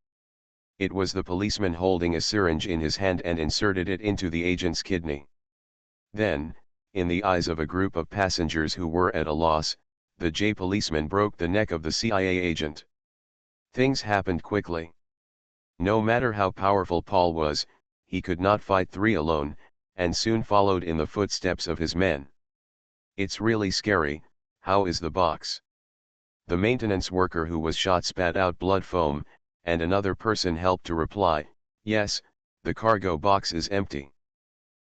It was the policeman holding a syringe in his hand and inserted it into the agent's kidney. Then, in the eyes of a group of passengers who were at a loss, the J policeman broke the neck of the CIA agent. Things happened quickly. No matter how powerful Paul was, he could not fight 3 alone, and soon followed in the footsteps of his men. "It's really scary, how is the box?" The maintenance worker who was shot spat out blood foam, and another person helped to reply, "Yes, the cargo box is empty."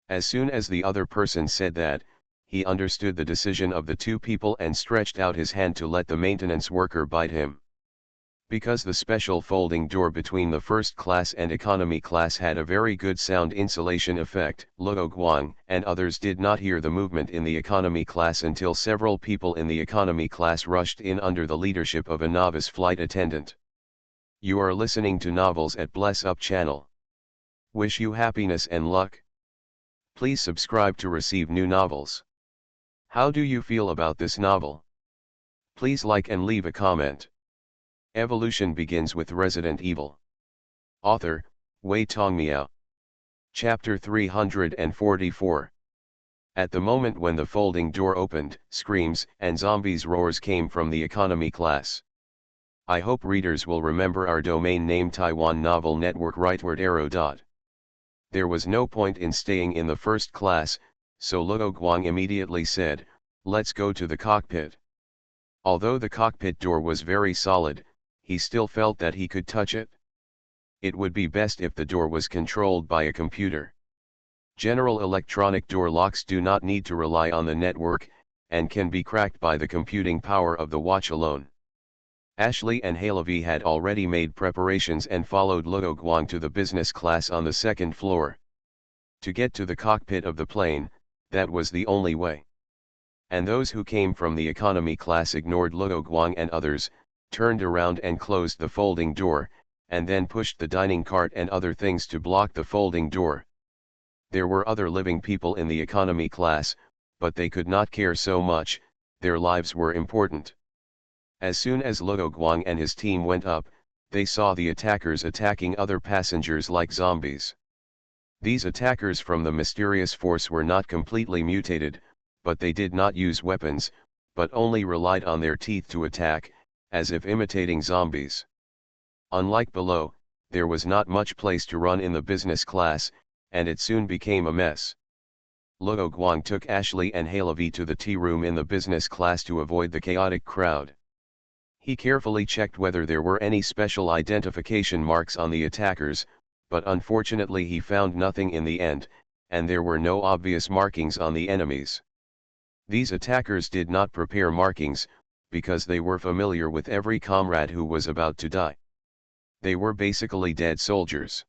As soon as the other person said that, he understood the decision of the two people and stretched out his hand to let the maintenance worker bite him. Because the special folding door between the first class and economy class had a very good sound insulation effect, Luo Guang and others did not hear the movement in the economy class until several people in the economy class rushed in under the leadership of a novice flight attendant. You are listening to Novels at Bless Up channel. Wish you happiness and luck. Please subscribe to receive new novels. How do you feel about this novel? Please like and leave a comment. Evolution begins with Resident Evil. Author, Wei Tongmiao. Chapter 344. At the moment when the folding door opened, screams and zombies' roars came from the economy class. I hope readers will remember our domain name Taiwan Novel Network rightward arrow. There was no point in staying in the first class, so Luo Guang immediately said, "Let's go to the cockpit." Although the cockpit door was very solid, he still felt that he could touch it. It would be best if the door was controlled by a computer. General electronic door locks do not need to rely on the network, and can be cracked by the computing power of the watch alone. Ashley and Halevi had already made preparations and followed Luo Guang to the business class on the second floor. To get to the cockpit of the plane, that was the only way. And those who came from the economy class ignored Luo Guang and others, turned around and closed the folding door, and then pushed the dining cart and other things to block the folding door. There were other living people in the economy class, but they could not care so much, their lives were important. As soon as Luo Guang and his team went up, they saw the attackers attacking other passengers like zombies. These attackers from the mysterious force were not completely mutated, but they did not use weapons, but only relied on their teeth to attack, as if imitating zombies. Unlike below, there was not much place to run in the business class, and it soon became a mess. Luo Guang took Ashley and Halavi to the tea room in the business class to avoid the chaotic crowd. He carefully checked whether there were any special identification marks on the attackers, but unfortunately he found nothing in the end, and there were no obvious markings on the enemies. These attackers did not prepare markings, because they were familiar with every comrade who was about to die. They were basically dead soldiers.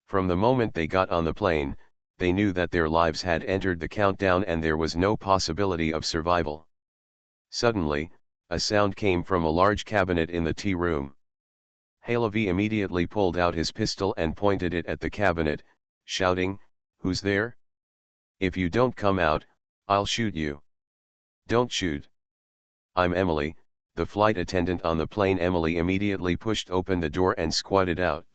From the moment they got on the plane, they knew that their lives had entered the countdown and there was no possibility of survival. Suddenly, a sound came from a large cabinet in the tea room. Halavi immediately pulled out his pistol and pointed it at the cabinet, shouting, "Who's there? If you don't come out, I'll shoot you." "Don't shoot. I'm Emily, the flight attendant on the plane." Emily immediately pushed open the door and squatted out.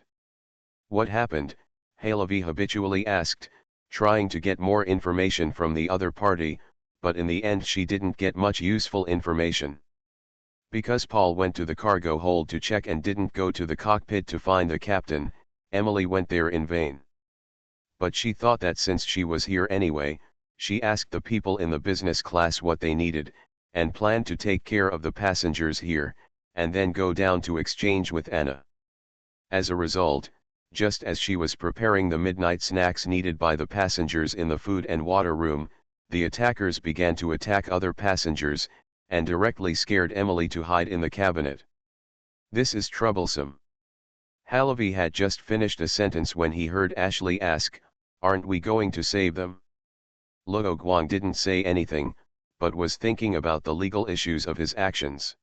"What happened?" Halavi habitually asked, trying to get more information from the other party, but in the end she didn't get much useful information. Because Paul went to the cargo hold to check and didn't go to the cockpit to find the captain, Emily went there in vain. But she thought that since she was here anyway, she asked the people in the business class what they needed, and planned to take care of the passengers here, and then go down to exchange with Anna. As a result, just as she was preparing the midnight snacks needed by the passengers in the food and water room, the attackers began to attack other passengers, and directly scared Emily to hide in the cabinet. "This is troublesome." Halavi had just finished a sentence when he heard Ashley ask, "Aren't we going to save them?" Luo Guang didn't say anything, but was thinking about the legal issues of his actions.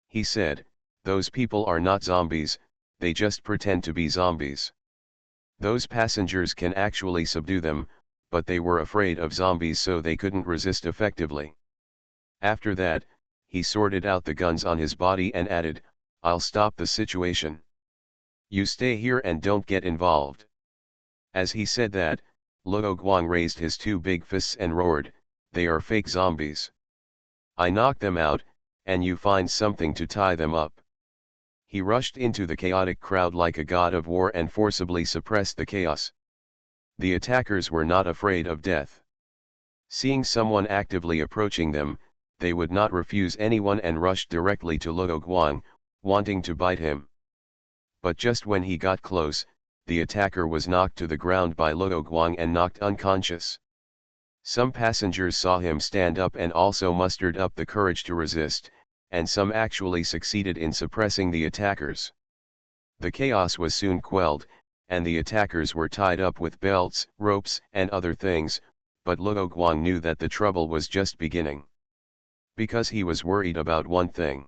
He said, "Those people are not zombies, they just pretend to be zombies. Those passengers can actually subdue them, but they were afraid of zombies so they couldn't resist effectively." After that, he sorted out the guns on his body and added, "I'll stop the situation. You stay here and don't get involved." As he said that, Luo Guang raised his two big fists and roared, "They are fake zombies. I knock them out, and you find something to tie them up." He rushed into the chaotic crowd like a god of war and forcibly suppressed the chaos. The attackers were not afraid of death. Seeing someone actively approaching them, they would not refuse anyone and rushed directly to Luo Guang, wanting to bite him. But just when he got close, the attacker was knocked to the ground by Luo Guang and knocked unconscious. Some passengers saw him stand up and also mustered up the courage to resist, and some actually succeeded in suppressing the attackers. The chaos was soon quelled, and the attackers were tied up with belts, ropes, and other things, but Luo Guang knew that the trouble was just beginning. Because he was worried about one thing.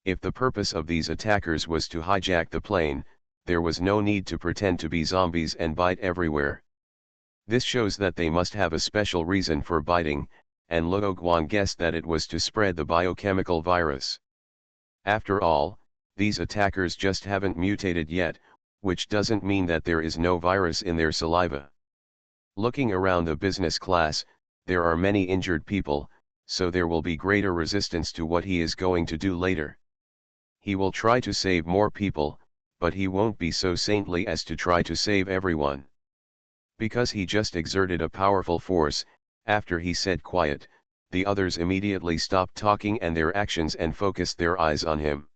If the purpose of these attackers was to hijack the plane, there was no need to pretend to be zombies and bite everywhere. This shows that they must have a special reason for biting, and Luo Guang guessed that it was to spread the biochemical virus. After all, these attackers just haven't mutated yet, which doesn't mean that there is no virus in their saliva. Looking around the business class, there are many injured people, so there will be greater resistance to what he is going to do later. He will try to save more people, but he won't be so saintly as to try to save everyone. Because he just exerted a powerful force, after he said quiet, the others immediately stopped talking and their actions and focused their eyes on him.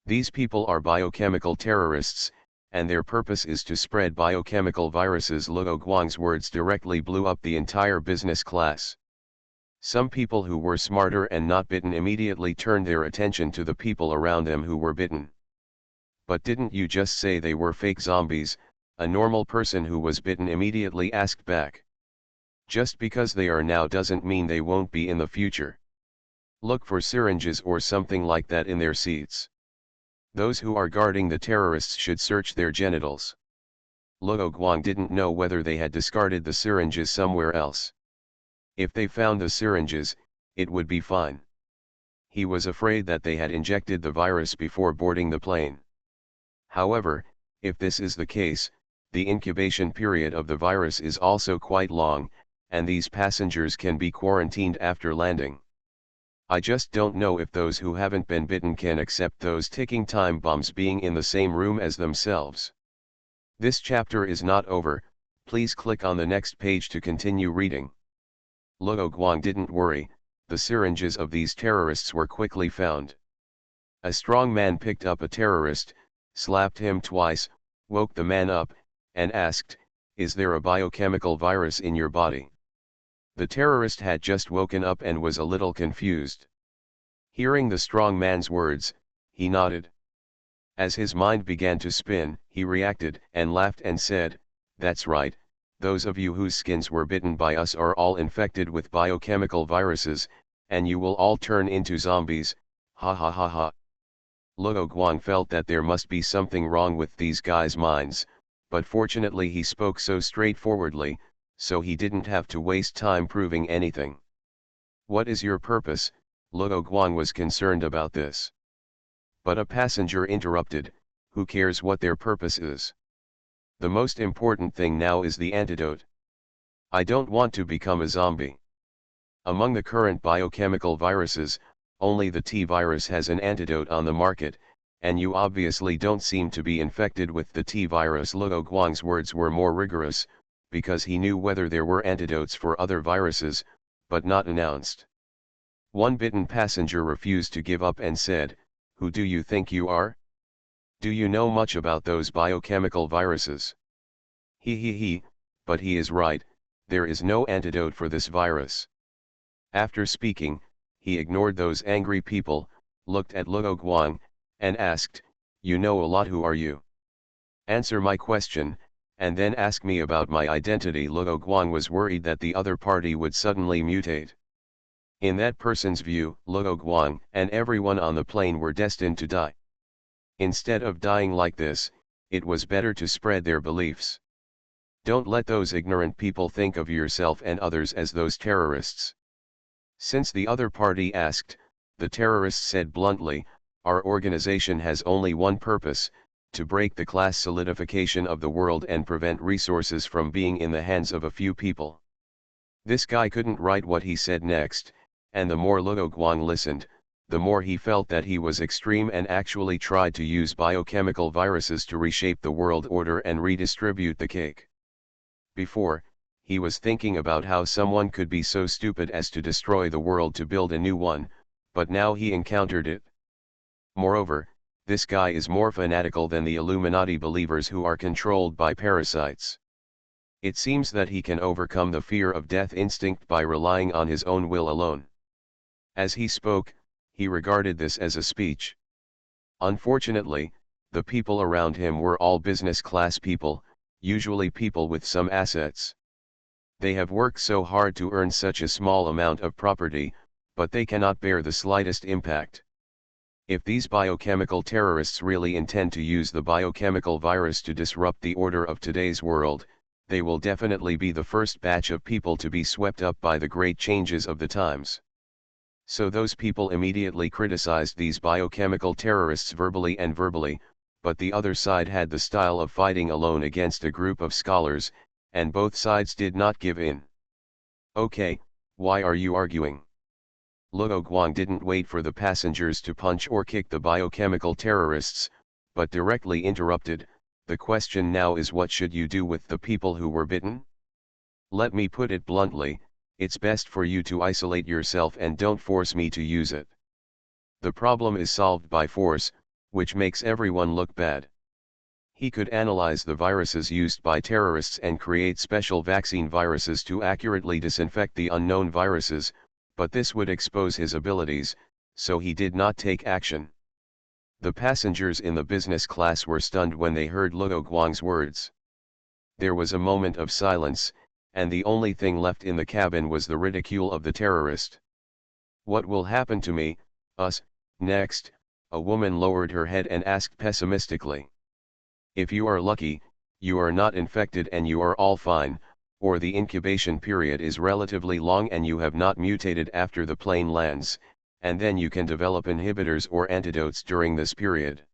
These people are biochemical terrorists, and their purpose is to spread biochemical viruses. Luo Guang's words directly blew up the entire business class. Some people who were smarter and not bitten immediately turned their attention to the people around them who were bitten. "But didn't you just say they were fake zombies?" a normal person who was bitten immediately asked back. "Just because they are now doesn't mean they won't be in the future. Look for syringes or something like that in their seats. Those who are guarding the terrorists should search their genitals." Luo Guang didn't know whether they had discarded the syringes somewhere else. If they found the syringes, it would be fine. He was afraid that they had injected the virus before boarding the plane. However, if this is the case, The incubation period of the virus is also quite long, and these passengers can be quarantined after landing. I just don't know if those who haven't been bitten can accept those ticking time bombs being in the same room as themselves. This chapter is not over, please click on the next page to continue reading. Luo Guang didn't worry, the syringes of these terrorists were quickly found. A strong man picked up a terrorist, slapped him twice, woke the man up, and asked, "Is there a biochemical virus in your body?" The terrorist had just woken up and was a little confused. Hearing the strong man's words, he nodded. As his mind began to spin, he reacted and laughed and said, "That's right, those of you whose skins were bitten by us are all infected with biochemical viruses, and you will all turn into zombies, ha ha ha ha." Luo Guang felt that there must be something wrong with these guys' minds, but fortunately he spoke so straightforwardly, so he didn't have to waste time proving anything. "What is your purpose?" Luo Guang was concerned about this. But a passenger interrupted, "Who cares what their purpose is? The most important thing now is the antidote. I don't want to become a zombie. Among the current biochemical viruses, only the T virus has an antidote on the market, and you obviously don't seem to be infected with the T virus." Luo Guang's words were more rigorous, because he knew whether there were antidotes for other viruses, but not announced. One bitten passenger refused to give up and said, "Who do you think you are? Do you know much about those biochemical viruses?" He, but he is right, there is no antidote for this virus." After speaking, he ignored those angry people, looked at Luo Guang, and asked, "You know a lot, who are you? Answer my question, and then ask me about my identity." Luo Guang was worried that the other party would suddenly mutate. In that person's view, Luo Guang and everyone on the plane were destined to die. Instead of dying like this, it was better to spread their beliefs. Don't let those ignorant people think of yourself and others as those terrorists. Since the other party asked, the terrorists said bluntly, "Our organization has only one purpose, to break the class solidification of the world and prevent resources from being in the hands of a few people." This guy couldn't write what he said next, and the more Luo Guang listened, the more he felt that he was extreme and actually tried to use biochemical viruses to reshape the world order and redistribute the cake. Before, he was thinking about how someone could be so stupid as to destroy the world to build a new one, but now he encountered it. Moreover, this guy is more fanatical than the Illuminati believers who are controlled by parasites. It seems that he can overcome the fear of death instinct by relying on his own will alone. As he spoke, he regarded this as a speech. Unfortunately, the people around him were all business class people, usually people with some assets. They have worked so hard to earn such a small amount of property, but they cannot bear the slightest impact. If these biochemical terrorists really intend to use the biochemical virus to disrupt the order of today's world, they will definitely be the first batch of people to be swept up by the great changes of the times. So those people immediately criticized these biochemical terrorists verbally, but the other side had the style of fighting alone against a group of scholars, and both sides did not give in. "Okay, why are you arguing?" Luo Guang didn't wait for the passengers to punch or kick the biochemical terrorists, but directly interrupted, "The question now is, what should you do with the people who were bitten? Let me put it bluntly, it's best for you to isolate yourself and don't force me to use it. The problem is solved by force, which makes everyone look bad." He could analyze the viruses used by terrorists and create special vaccine viruses to accurately disinfect the unknown viruses, but this would expose his abilities, so he did not take action. The passengers in the business class were stunned when they heard Luo Guang's words. There was a moment of silence, and the only thing left in the cabin was the ridicule of the terrorist. "What will happen to me, us, next?" a woman lowered her head and asked pessimistically. "If you are lucky, you are not infected and you are all fine, or the incubation period is relatively long and you have not mutated after the plane lands, and then you can develop inhibitors or antidotes during this period."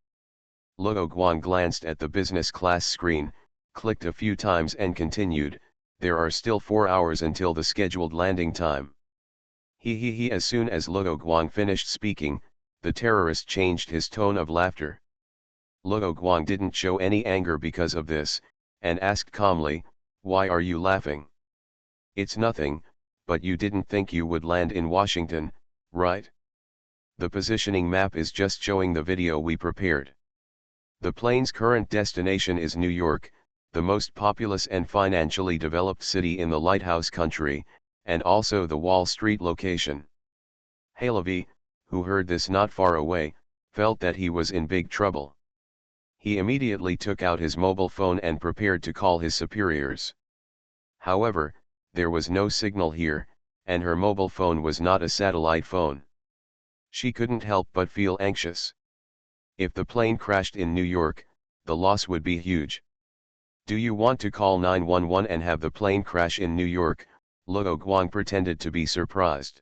Luo Guang glanced at the business class screen, clicked a few times and continued, "There are still 4 hours until the scheduled landing time." He. As soon as Luo Guang finished speaking, the terrorist changed his tone of laughter. Luo Guang didn't show any anger because of this, and asked calmly, "Why are you laughing?" "It's nothing, but you didn't think you would land in Washington, right? The positioning map is just showing the video we prepared. The plane's current destination is New York, the most populous and financially developed city in the Lighthouse country, and also the Wall Street location." Halevi, who heard this not far away, felt that he was in big trouble. He immediately took out his mobile phone and prepared to call his superiors. However, there was no signal here, and her mobile phone was not a satellite phone. She couldn't help but feel anxious. If the plane crashed in New York, the loss would be huge. "Do you want to call 911 and have the plane crash in New York?" Luo Guang pretended to be surprised.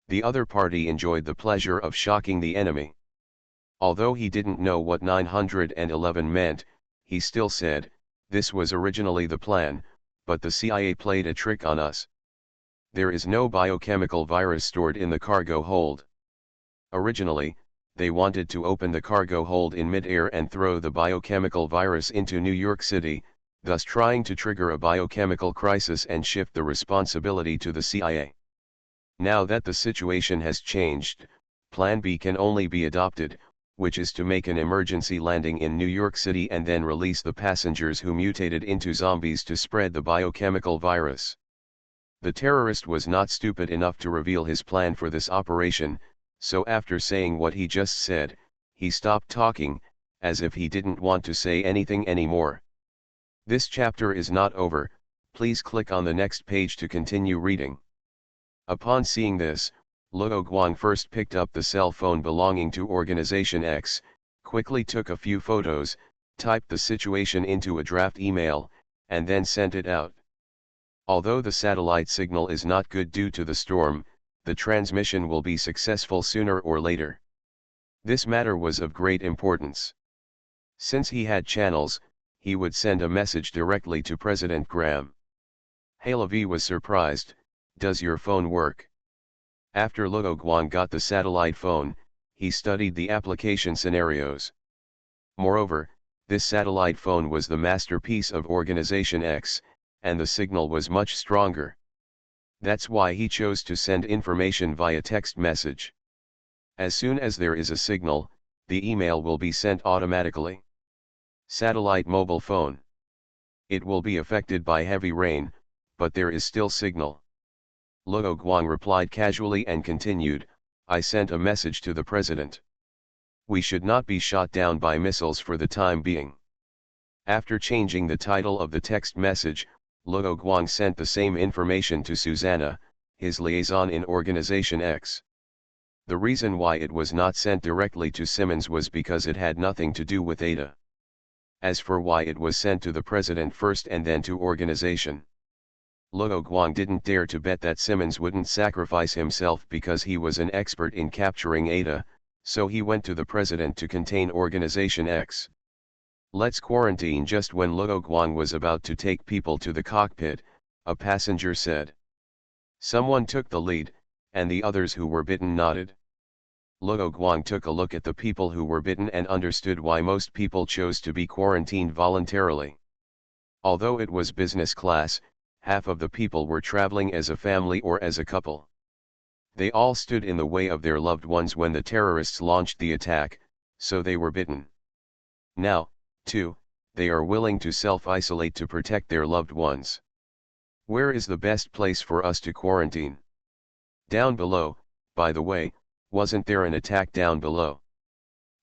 The other party enjoyed the pleasure of shocking the enemy. Although he didn't know what 911 meant, he still said, "This was originally the plan, but the CIA played a trick on us. There is no biochemical virus stored in the cargo hold. Originally, they wanted to open the cargo hold in mid-air and throw the biochemical virus into New York City, thus trying to trigger a biochemical crisis and shift the responsibility to the CIA. Now that the situation has changed, Plan B can only be adopted, which is to make an emergency landing in New York City and then release the passengers who mutated into zombies to spread the biochemical virus." The terrorist was not stupid enough to reveal his plan for this operation, so after saying what he just said, he stopped talking, as if he didn't want to say anything anymore. This chapter is not over, please click on the next page to continue reading. Upon seeing this, Luo Guang first picked up the cell phone belonging to Organization X, quickly took a few photos, typed the situation into a draft email, and then sent it out. Although the satellite signal is not good due to the storm, the transmission will be successful sooner or later. This matter was of great importance. Since he had channels, he would send a message directly to President Graham. Halevi was surprised, "Does your phone work?" After Luo Guang got the satellite phone, he studied the application scenarios. Moreover, this satellite phone was the masterpiece of Organization X, and the signal was much stronger. That's why he chose to send information via text message. As soon as there is a signal, the email will be sent automatically. Satellite mobile phone. It will be affected by heavy rain, but there is still signal. Luo Guang replied casually and continued, "I sent a message to the president. We should not be shot down by missiles for the time being." After changing the title of the text message, Luo Guang sent the same information to Susanna, his liaison in Organization X. The reason why it was not sent directly to Simmons was because it had nothing to do with Ada. As for why it was sent to the president first and then to Organization, Luo Guang didn't dare to bet that Simmons wouldn't sacrifice himself because he was an expert in capturing Ada, so he went to the president to contain Organization X. "Let's quarantine." Just when Luo Guang was about to take people to the cockpit, a passenger said. Someone took the lead, and the others who were bitten nodded. Luo Guang took a look at the people who were bitten and understood why most people chose to be quarantined voluntarily. Although it was business class, half of the people were traveling as a family or as a couple. They all stood in the way of their loved ones when the terrorists launched the attack, so they were bitten. Now, too, they are willing to self-isolate to protect their loved ones. Where is the best place for us to quarantine? Down below, by the way, wasn't there an attack down below?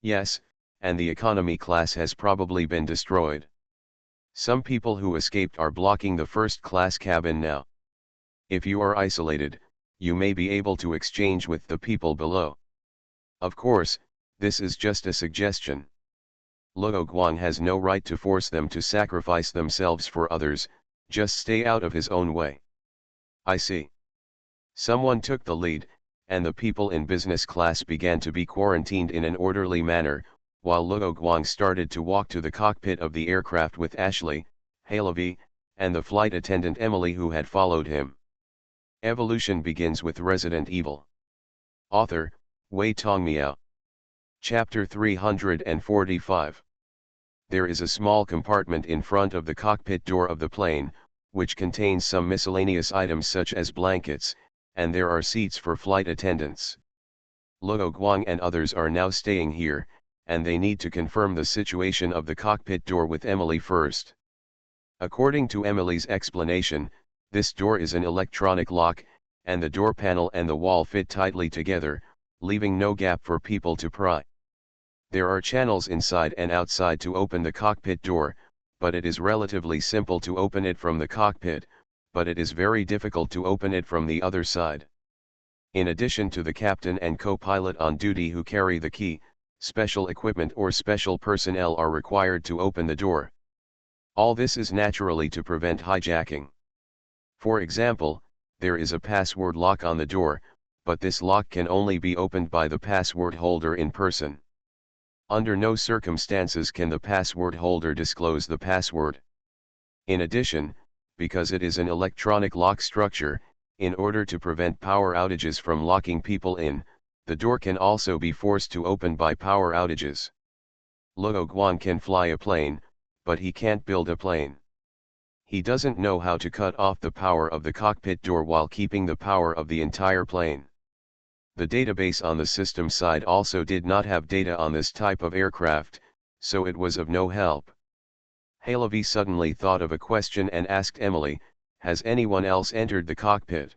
Yes, and the economy class has probably been destroyed. Some people who escaped are blocking the first-class cabin now. If you are isolated, you may be able to exchange with the people below. Of course, this is just a suggestion. Luo Guang has no right to force them to sacrifice themselves for others, just stay out of his own way. I see. Someone took the lead, and the people in business class began to be quarantined in an orderly manner, while Luo Guang started to walk to the cockpit of the aircraft with Ashley, Halevi, and the flight attendant Emily who had followed him. Evolution begins with Resident Evil. Author, Wei Tongmiao. Chapter 345. There is a small compartment in front of the cockpit door of the plane, which contains some miscellaneous items such as blankets, and there are seats for flight attendants. Luo Guang and others are now staying here, and they need to confirm the situation of the cockpit door with Emily first. According to Emily's explanation, this door is an electronic lock, and the door panel and the wall fit tightly together, leaving no gap for people to pry. There are channels inside and outside to open the cockpit door, but it is relatively simple to open it from the cockpit, but it is very difficult to open it from the other side. In addition to the captain and co-pilot on duty who carry the key, special equipment or special personnel are required to open the door. All this is naturally to prevent hijacking. For example, there is a password lock on the door, but this lock can only be opened by the password holder in person. Under no circumstances can the password holder disclose the password. In addition, because it is an electronic lock structure, in order to prevent power outages from locking people in, the door can also be forced to open by power outages. Luo Guang can fly a plane, but he can't build a plane. He doesn't know how to cut off the power of the cockpit door while keeping the power of the entire plane. The database on the system side also did not have data on this type of aircraft, so it was of no help. Halevi suddenly thought of a question and asked Emily, "Has anyone else entered the cockpit?"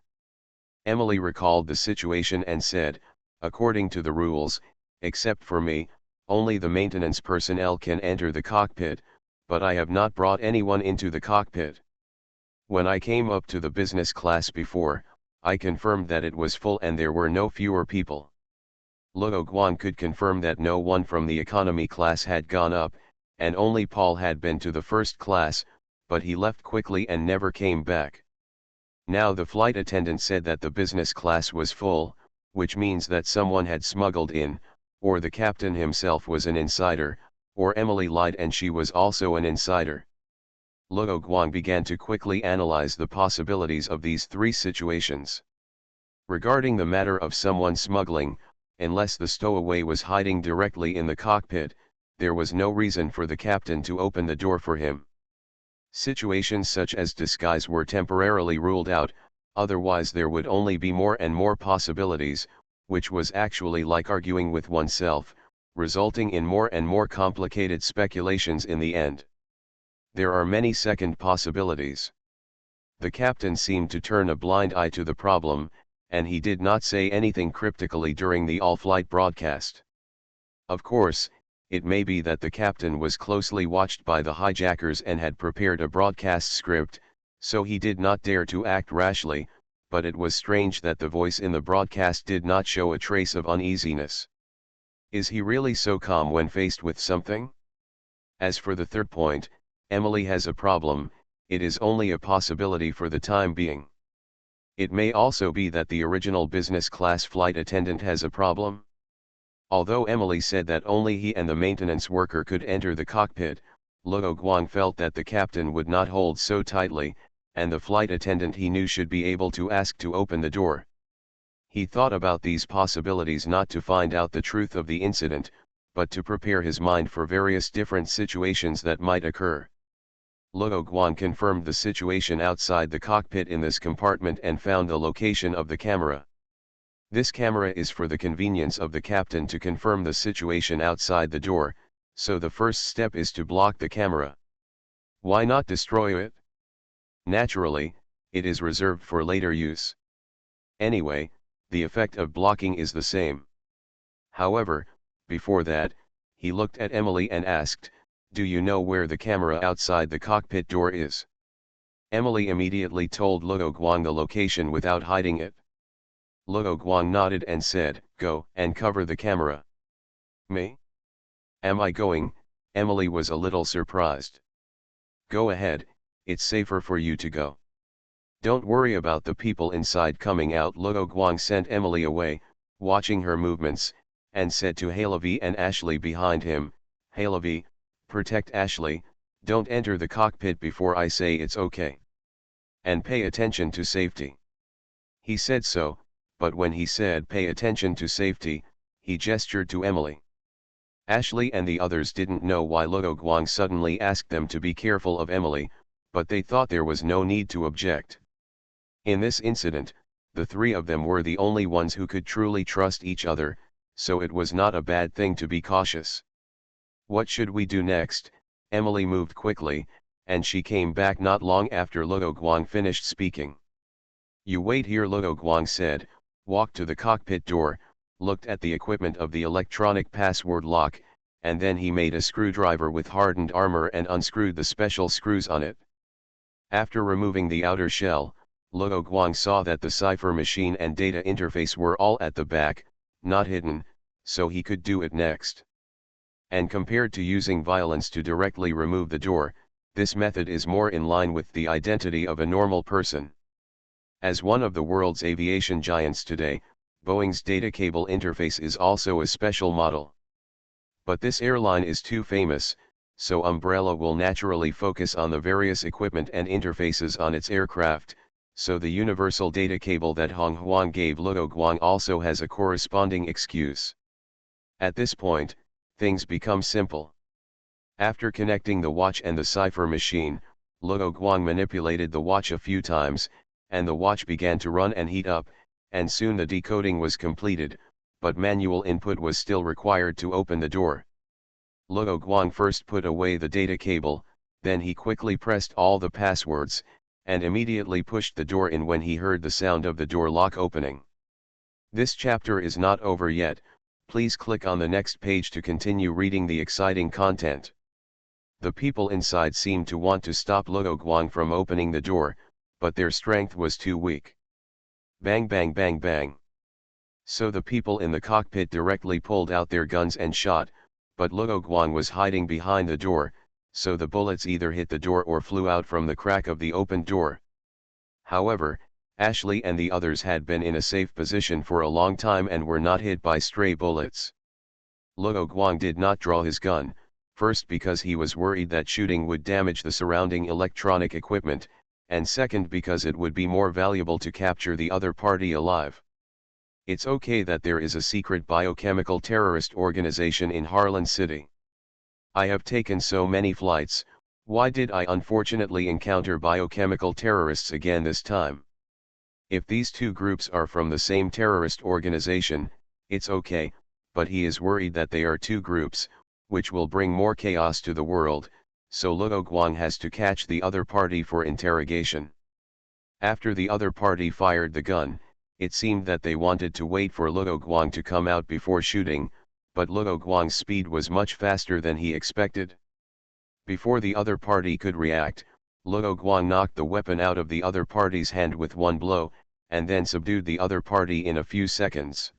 Emily recalled the situation and said, "According to the rules, except for me, only the maintenance personnel can enter the cockpit, but I have not brought anyone into the cockpit. When I came up to the business class before, I confirmed that it was full and there were no fewer people." Luo Guang could confirm that no one from the economy class had gone up, and only Paul had been to the first class, but he left quickly and never came back. Now the flight attendant said that the business class was full, which means that someone had smuggled in, or the captain himself was an insider, or Emily lied and she was also an insider. Luo Guang began to quickly analyze the possibilities of these three situations. Regarding the matter of someone smuggling, unless the stowaway was hiding directly in the cockpit, there was no reason for the captain to open the door for him. Situations such as disguise were temporarily ruled out, otherwise there would only be more and more possibilities, which was actually like arguing with oneself, resulting in more and more complicated speculations in the end. There are many second possibilities. The captain seemed to turn a blind eye to the problem, and he did not say anything cryptically during the all-flight broadcast. Of course, it may be that the captain was closely watched by the hijackers and had prepared a broadcast script, so he did not dare to act rashly, but it was strange that the voice in the broadcast did not show a trace of uneasiness. Is he really so calm when faced with something? As for the third point, Emily has a problem, it is only a possibility for the time being. It may also be that the original business class flight attendant has a problem. Although Emily said that only he and the maintenance worker could enter the cockpit, Luo Guang felt that the captain would not hold so tightly, and the flight attendant he knew should be able to ask to open the door. He thought about these possibilities not to find out the truth of the incident, but to prepare his mind for various different situations that might occur. Luo Guang confirmed the situation outside the cockpit in this compartment and found the location of the camera. This camera is for the convenience of the captain to confirm the situation outside the door, so the first step is to block the camera. Why not destroy it? Naturally, it is reserved for later use. Anyway, the effect of blocking is the same. However, before that, he looked at Emily and asked, "Do you know where the camera outside the cockpit door is?" Emily immediately told Luo Guang the location without hiding it. Luo Guang nodded and said, "Go and cover the camera." "Me? Am I going?" Emily was a little surprised. "Go ahead, it's safer for you to go. Don't worry about the people inside coming out." Luo Guang sent Emily away, watching her movements, and said to Halevi and Ashley behind him, "Halevi, protect Ashley, Don't enter the cockpit before I say it's okay. And pay attention to safety. He said so, but when he said pay attention to safety, he gestured to Emily. Ashley and the others didn't know why Luo Guang suddenly asked them to be careful of Emily, but they thought there was no need to object. In this incident, the three of them were the only ones who could truly trust each other, so it was not a bad thing to be cautious. What should we do next? Emily moved quickly, and she came back not long after Luo Guang finished speaking. You wait here, Luo Guang said, walked to the cockpit door, looked at the equipment of the electronic password lock, and then he made a screwdriver with hardened armor and unscrewed the special screws on it. After removing the outer shell, Luo Guang saw that the cipher machine and data interface were all at the back, not hidden, so he could do it next. And compared to using violence to directly remove the door, this method is more in line with the identity of a normal person. As one of the world's aviation giants today, Boeing's data cable interface is also a special model. But this airline is too famous, so Umbrella will naturally focus on the various equipment and interfaces on its aircraft, so the universal data cable that Hong Huang gave Luo Guang also has a corresponding excuse. At this point, things become simple. After connecting the watch and the cipher machine, Luo Guang manipulated the watch a few times, and the watch began to run and heat up, and soon the decoding was completed, but manual input was still required to open the door. Luo Guang first put away the data cable, then he quickly pressed all the passwords, and immediately pushed the door in when he heard the sound of the door lock opening. This chapter is not over yet. Please click on the next page to continue reading the exciting content. The people inside seemed to want to stop Luo Guang from opening the door, but their strength was too weak. Bang bang bang bang. So the people in the cockpit directly pulled out their guns and shot, but Luo Guang was hiding behind the door, so the bullets either hit the door or flew out from the crack of the opened door. However, Ashley and the others had been in a safe position for a long time and were not hit by stray bullets. Luo Guang did not draw his gun, first because he was worried that shooting would damage the surrounding electronic equipment, and second because it would be more valuable to capture the other party alive. It's okay that there is a secret biochemical terrorist organization in Harlan City. I have taken so many flights, why did I unfortunately encounter biochemical terrorists again this time? If these two groups are from the same terrorist organization, it's okay, but he is worried that they are two groups, which will bring more chaos to the world, so Luo Guang has to catch the other party for interrogation. After the other party fired the gun, it seemed that they wanted to wait for Luo Guang to come out before shooting, but Luo Guang's speed was much faster than he expected. Before the other party could react, Luo Guang knocked the weapon out of the other party's hand with one blow, and then subdued the other party in a few seconds.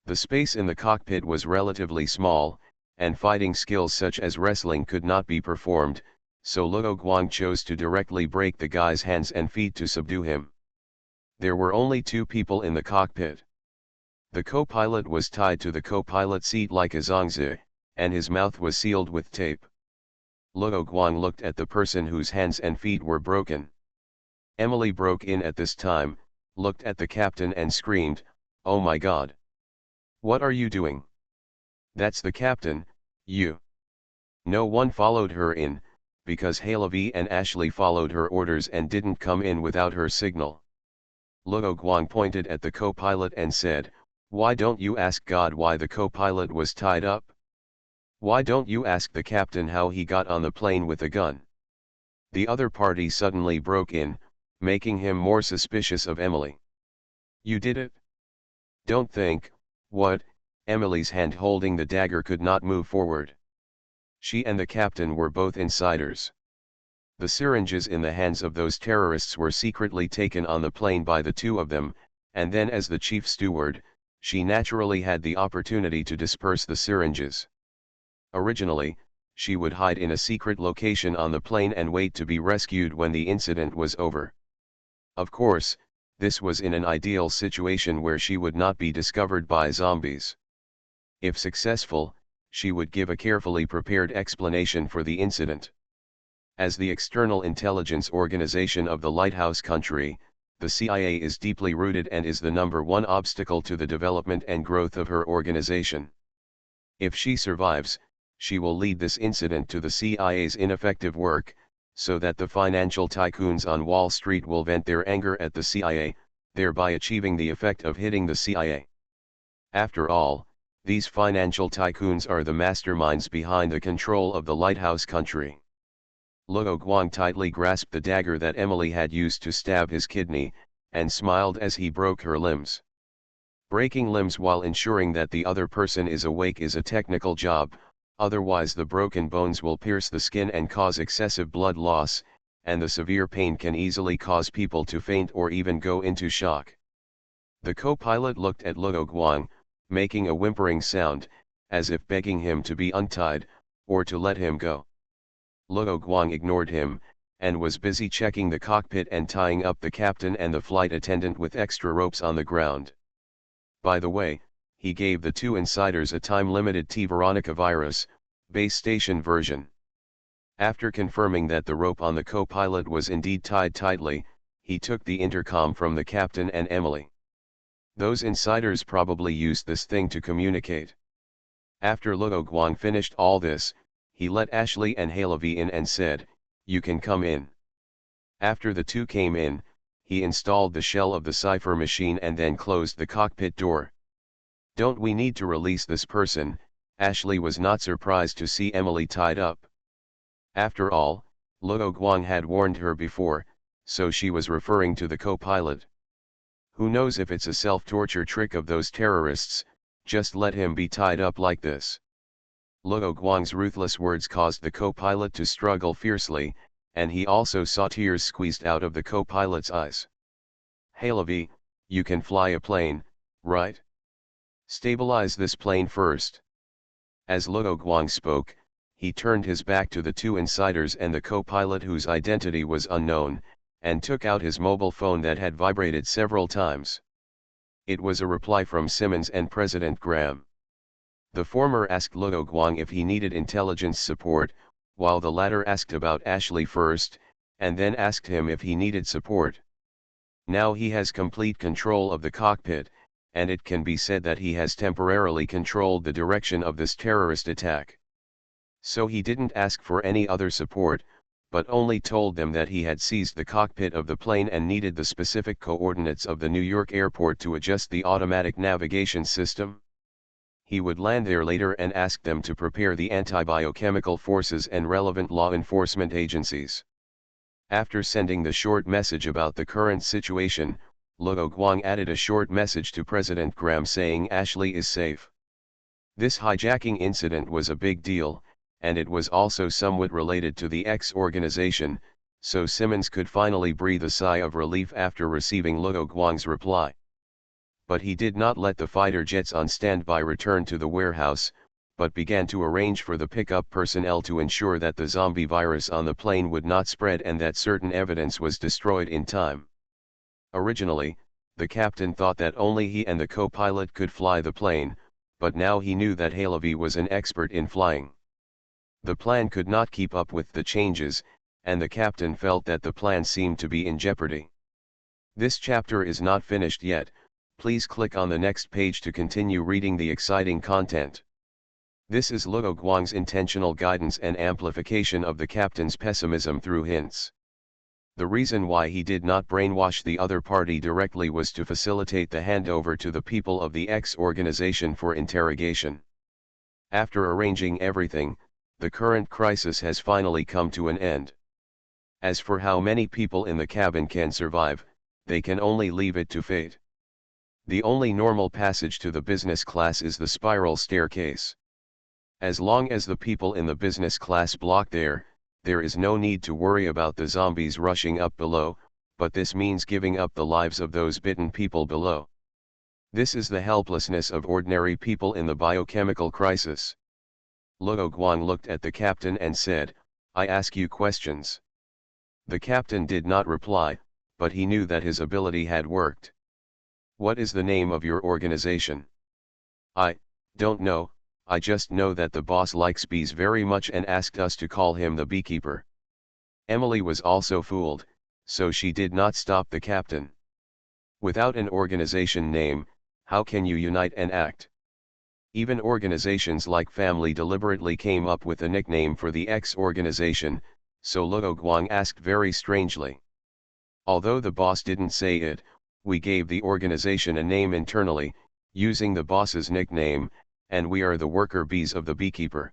The space in the cockpit was relatively small, and fighting skills such as wrestling could not be performed, so Luo Guang chose to directly break the guy's hands and feet to subdue him. There were only two people in the cockpit. The co-pilot was tied to the co-pilot seat like a zongzi, and his mouth was sealed with tape. Luo Guang looked at the person whose hands and feet were broken. Emily broke in at this time, looked at the captain and screamed, "Oh my God! What are you doing? That's the captain, you!" No one followed her in, because Halavi and Ashley followed her orders and didn't come in without her signal. Luo Guang pointed at the co-pilot and said, "Why don't you ask God why the co-pilot was tied up? Why don't you ask the captain how he got on the plane with a gun?" The other party suddenly broke in, making him more suspicious of Emily. "You did it? Don't think, what?" Emily's hand holding the dagger could not move forward. She and the captain were both insiders. The syringes in the hands of those terrorists were secretly taken on the plane by the two of them, and then as the chief steward, she naturally had the opportunity to disperse the syringes. Originally, she would hide in a secret location on the plane and wait to be rescued when the incident was over. Of course, this was in an ideal situation where she would not be discovered by zombies. If successful, she would give a carefully prepared explanation for the incident. As the external intelligence organization of the lighthouse country, the CIA is deeply rooted and is the #1 obstacle to the development and growth of her organization. If she survives, she will lead this incident to the CIA's ineffective work, so that the financial tycoons on Wall Street will vent their anger at the CIA, thereby achieving the effect of hitting the CIA. After all, these financial tycoons are the masterminds behind the control of the lighthouse country. Luo Guang tightly grasped the dagger that Emily had used to stab his kidney, and smiled as he broke her limbs. Breaking limbs while ensuring that the other person is awake is a technical job, otherwise the broken bones will pierce the skin and cause excessive blood loss, and the severe pain can easily cause people to faint or even go into shock. The co-pilot looked at Luo Guang, making a whimpering sound, as if begging him to be untied, or to let him go. Luo Guang ignored him, and was busy checking the cockpit and tying up the captain and the flight attendant with extra ropes on the ground. By the way, he gave the 2 insiders a time-limited T Veronica virus, base station version. After confirming that the rope on the co-pilot was indeed tied tightly, he took the intercom from the captain and Emily. Those insiders probably used this thing to communicate. After Luo Guang finished all this, he let Ashley and Halavi in and said, "You can come in." After the 2 came in, he installed the shell of the cipher machine and then closed the cockpit door. "Don't we need to release this person?" Ashley was not surprised to see Emily tied up. After all, Luo Guang had warned her before, so she was referring to the co-pilot. Who knows if it's a self-torture trick of those terrorists, just let him be tied up like this. Luo Guang's ruthless words caused the co-pilot to struggle fiercely, and he also saw tears squeezed out of the co-pilot's eyes. "Halavi, you can fly a plane, right? Stabilize this plane first." As Luo Guang spoke, he turned his back to the 2 insiders and the co-pilot whose identity was unknown, and took out his mobile phone that had vibrated several times. It was a reply from Simmons and President Graham. The former asked Luo Guang if he needed intelligence support, while the latter asked about Ashley first, and then asked him if he needed support. Now he has complete control of the cockpit, and it can be said that he has temporarily controlled the direction of this terrorist attack. So he didn't ask for any other support, but only told them that he had seized the cockpit of the plane and needed the specific coordinates of the New York airport to adjust the automatic navigation system. He would land there later and ask them to prepare the anti-biochemical forces and relevant law enforcement agencies. After sending the short message about the current situation, Luo Guang added a short message to President Graham saying Ashley is safe. This hijacking incident was a big deal, and it was also somewhat related to the X organization, so Simmons could finally breathe a sigh of relief after receiving Luo Guang's reply. But he did not let the fighter jets on standby return to the warehouse, but began to arrange for the pickup personnel to ensure that the zombie virus on the plane would not spread and that certain evidence was destroyed in time. Originally, the captain thought that only he and the co-pilot could fly the plane, but now he knew that Halavi was an expert in flying. The plan could not keep up with the changes, and the captain felt that the plan seemed to be in jeopardy. This chapter is not finished yet. Please click on the next page to continue reading the exciting content. This is Luo Guang's intentional guidance and amplification of the captain's pessimism through hints. The reason why he did not brainwash the other party directly was to facilitate the handover to the people of the X organization for interrogation. After arranging everything, the current crisis has finally come to an end. As for how many people in the cabin can survive, they can only leave it to fate. The only normal passage to the business class is the spiral staircase. As long as the people in the business class block there is no need to worry about the zombies rushing up below, but this means giving up the lives of those bitten people below. This is the helplessness of ordinary people in the biochemical crisis. Luo Guang looked at the captain and said, "I ask you questions." The captain did not reply, but he knew that his ability had worked. "What is the name of your organization?" "I don't know, I just know that the boss likes bees very much and asked us to call him the beekeeper." Emily was also fooled, so she did not stop the captain. Without an organization name, how can you unite and act? Even organizations like Family deliberately came up with a nickname for the X organization, so Luo Guang asked very strangely. Although the boss didn't say it, we gave the organization a name internally, using the boss's nickname, and we are the worker bees of the beekeeper.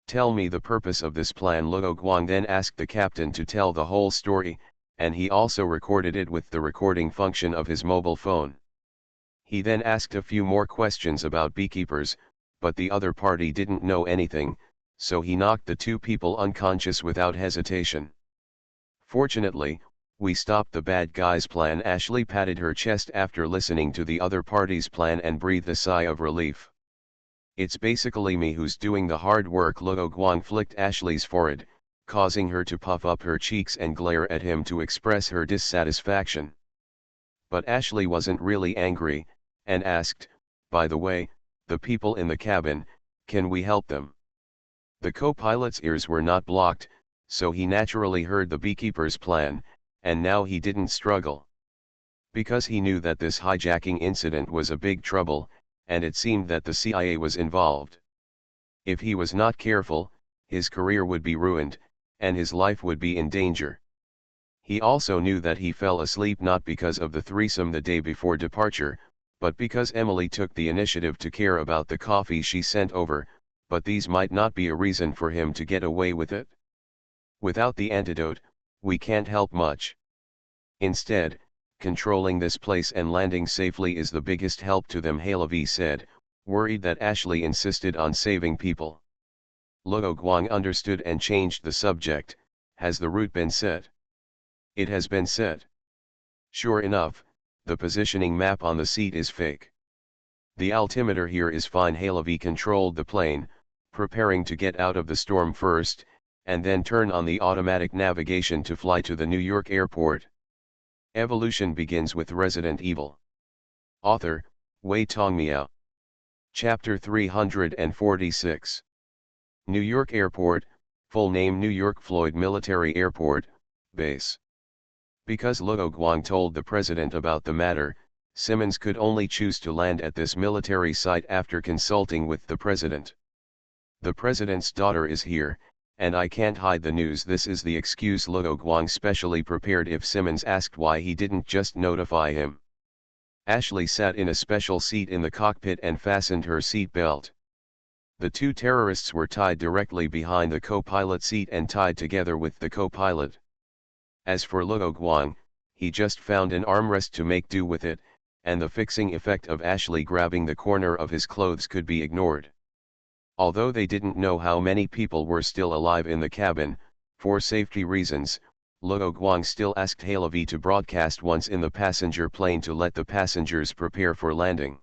Tell me the purpose of this plan. Luo Guang then asked the captain to tell the whole story, and he also recorded it with the recording function of his mobile phone. He then asked a few more questions about beekeepers, but the other party didn't know anything, so he knocked the two people unconscious without hesitation. Fortunately, we stopped the bad guy's plan. Ashley patted her chest after listening to the other party's plan and breathed a sigh of relief. It's basically me who's doing the hard work. Luo Guang flicked Ashley's forehead, causing her to puff up her cheeks and glare at him to express her dissatisfaction. But Ashley wasn't really angry, and asked, by the way, the people in the cabin, can we help them? The co-pilot's ears were not blocked, so he naturally heard the beekeeper's plan, and now he didn't struggle. Because he knew that this hijacking incident was a big trouble, and it seemed that the CIA was involved. If he was not careful, his career would be ruined, and his life would be in danger. He also knew that he fell asleep not because of the threesome the day before departure, but because Emily took the initiative to care about the coffee she sent over, but these might not be a reason for him to get away with it. Without the antidote, we can't help much. Instead, controlling this place and landing safely is the biggest help to them, Halavi said, worried that Ashley insisted on saving people. Luo Guang understood and changed the subject. Has the route been set? It has been set. Sure enough, the positioning map on the seat is fake. The altimeter here is fine. Halavi controlled the plane, preparing to get out of the storm first, and then turn on the automatic navigation to fly to the New York airport. Evolution begins with Resident Evil. Author, Wei Tongmiao. Chapter 346. New York Airport, full name New York Floyd Military Airport, Base. Because Luo Guang told the president about the matter, Simmons could only choose to land at this military site after consulting with the president. The president's daughter is here, and I can't hide the news. This is the excuse Luo Guang specially prepared if Simmons asked why he didn't just notify him. Ashley sat in a special seat in the cockpit and fastened her seat belt. The two terrorists were tied directly behind the co-pilot seat and tied together with the co-pilot. As for Luo Guang, he just found an armrest to make do with it, and the fixing effect of Ashley grabbing the corner of his clothes could be ignored. Although they didn't know how many people were still alive in the cabin, for safety reasons, Luo Guang still asked Halavi to broadcast once in the passenger plane to let the passengers prepare for landing.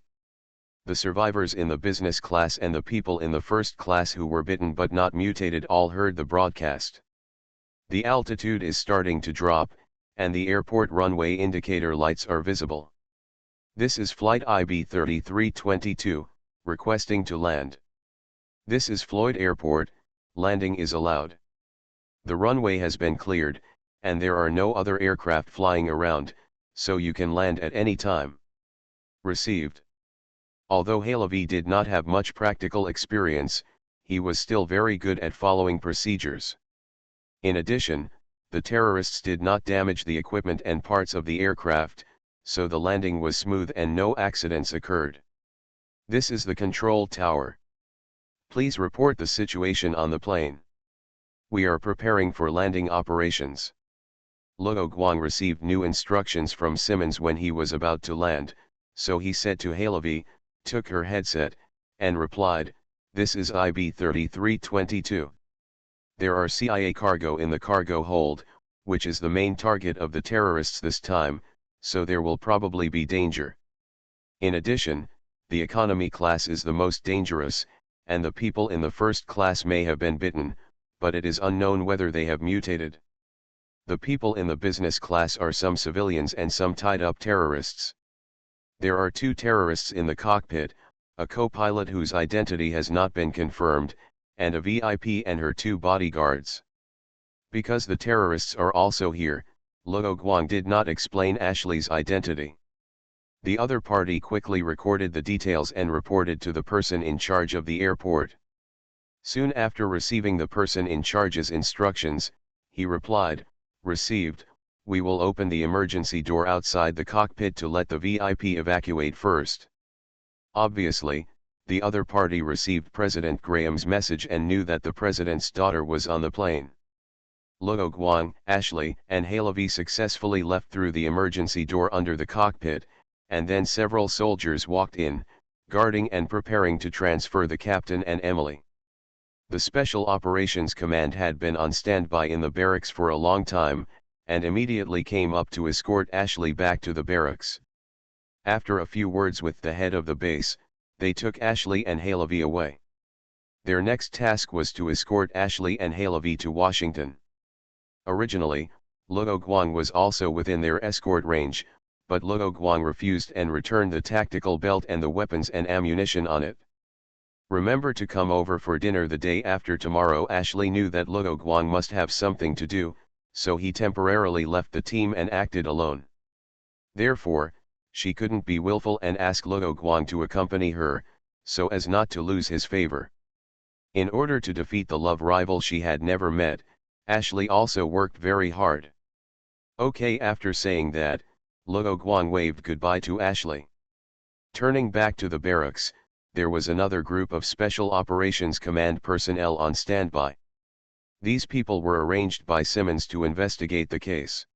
The survivors in the business class and the people in the first class who were bitten but not mutated all heard the broadcast. The altitude is starting to drop, and the airport runway indicator lights are visible. This is flight IB 3322, requesting to land. This is Floyd Airport, landing is allowed. The runway has been cleared, and there are no other aircraft flying around, so you can land at any time. Received. Although Halavi did not have much practical experience, he was still very good at following procedures. In addition, the terrorists did not damage the equipment and parts of the aircraft, so the landing was smooth and no accidents occurred. This is the control tower. Please report the situation on the plane. We are preparing for landing operations. Luo Guang received new instructions from Simmons when he was about to land, so he said to Halavi, took her headset, and replied, "This is IB 3322. There are CIA cargo in the cargo hold, which is the main target of the terrorists this time, so there will probably be danger. In addition, the economy class is the most dangerous, and the people in the first class may have been bitten, but it is unknown whether they have mutated. The people in the business class are some civilians and some tied-up terrorists. There are two terrorists in the cockpit, a co-pilot whose identity has not been confirmed, and a VIP and her two bodyguards. Because the terrorists are also here, Luo Guang did not explain Ashley's identity. The other party quickly recorded the details and reported to the person in charge of the airport. Soon after receiving the person in charge's instructions, he replied, "Received, we will open the emergency door outside the cockpit to let the VIP evacuate first." Obviously, the other party received President Graham's message and knew that the president's daughter was on the plane. Luo Guang, Ashley, and Halavi successfully left through the emergency door under the cockpit, and then several soldiers walked in, guarding and preparing to transfer the captain and Emily. The Special Operations Command had been on standby in the barracks for a long time, and immediately came up to escort Ashley back to the barracks. After a few words with the head of the base, they took Ashley and Halavi away. Their next task was to escort Ashley and Halavi to Washington. Originally, Luo Guang was also within their escort range, but Luo Guang refused and returned the tactical belt and the weapons and ammunition on it. "Remember to come over for dinner the day after tomorrow." Ashley knew that Luo Guang must have something to do, so he temporarily left the team and acted alone. Therefore, she couldn't be willful and ask Luo Guang to accompany her, so as not to lose his favor. In order to defeat the love rival she had never met, Ashley also worked very hard. Okay, after saying that, Luo Guang waved goodbye to Ashley. Turning back to the barracks, there was another group of Special Operations Command personnel on standby. These people were arranged by Simmons to investigate the case.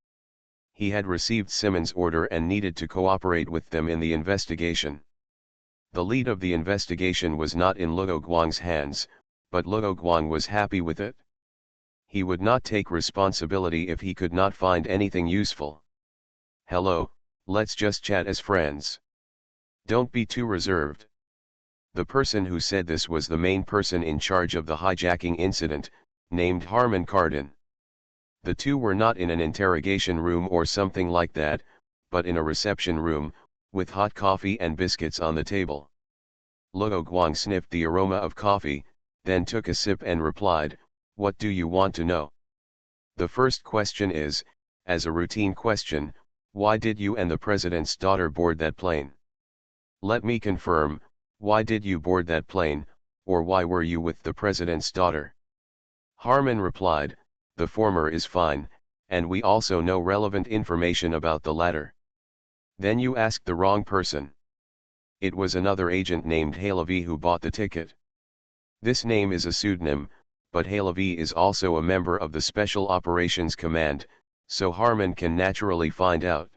He had received Simmons' order and needed to cooperate with them in the investigation. The lead of the investigation was not in Luo Guang's hands, but Luo Guang was happy with it. He would not take responsibility if he could not find anything useful. "Hello, let's just chat as friends. Don't be too reserved." The person who said this was the main person in charge of the hijacking incident, named Harman Kardon. The two were not in an interrogation room or something like that, but in a reception room, with hot coffee and biscuits on the table. Luo Guang sniffed the aroma of coffee, then took a sip and replied, "What do you want to know?" "The first question is, as a routine question, why did you and the president's daughter board that plane?" "Let me confirm, why did you board that plane, or why were you with the president's daughter?" Harman replied, "The former is fine, and we also know relevant information about the latter." "Then you asked the wrong person. It was another agent named Halavi who bought the ticket." This name is a pseudonym, but Halavi is also a member of the Special Operations Command, so Harman can naturally find out.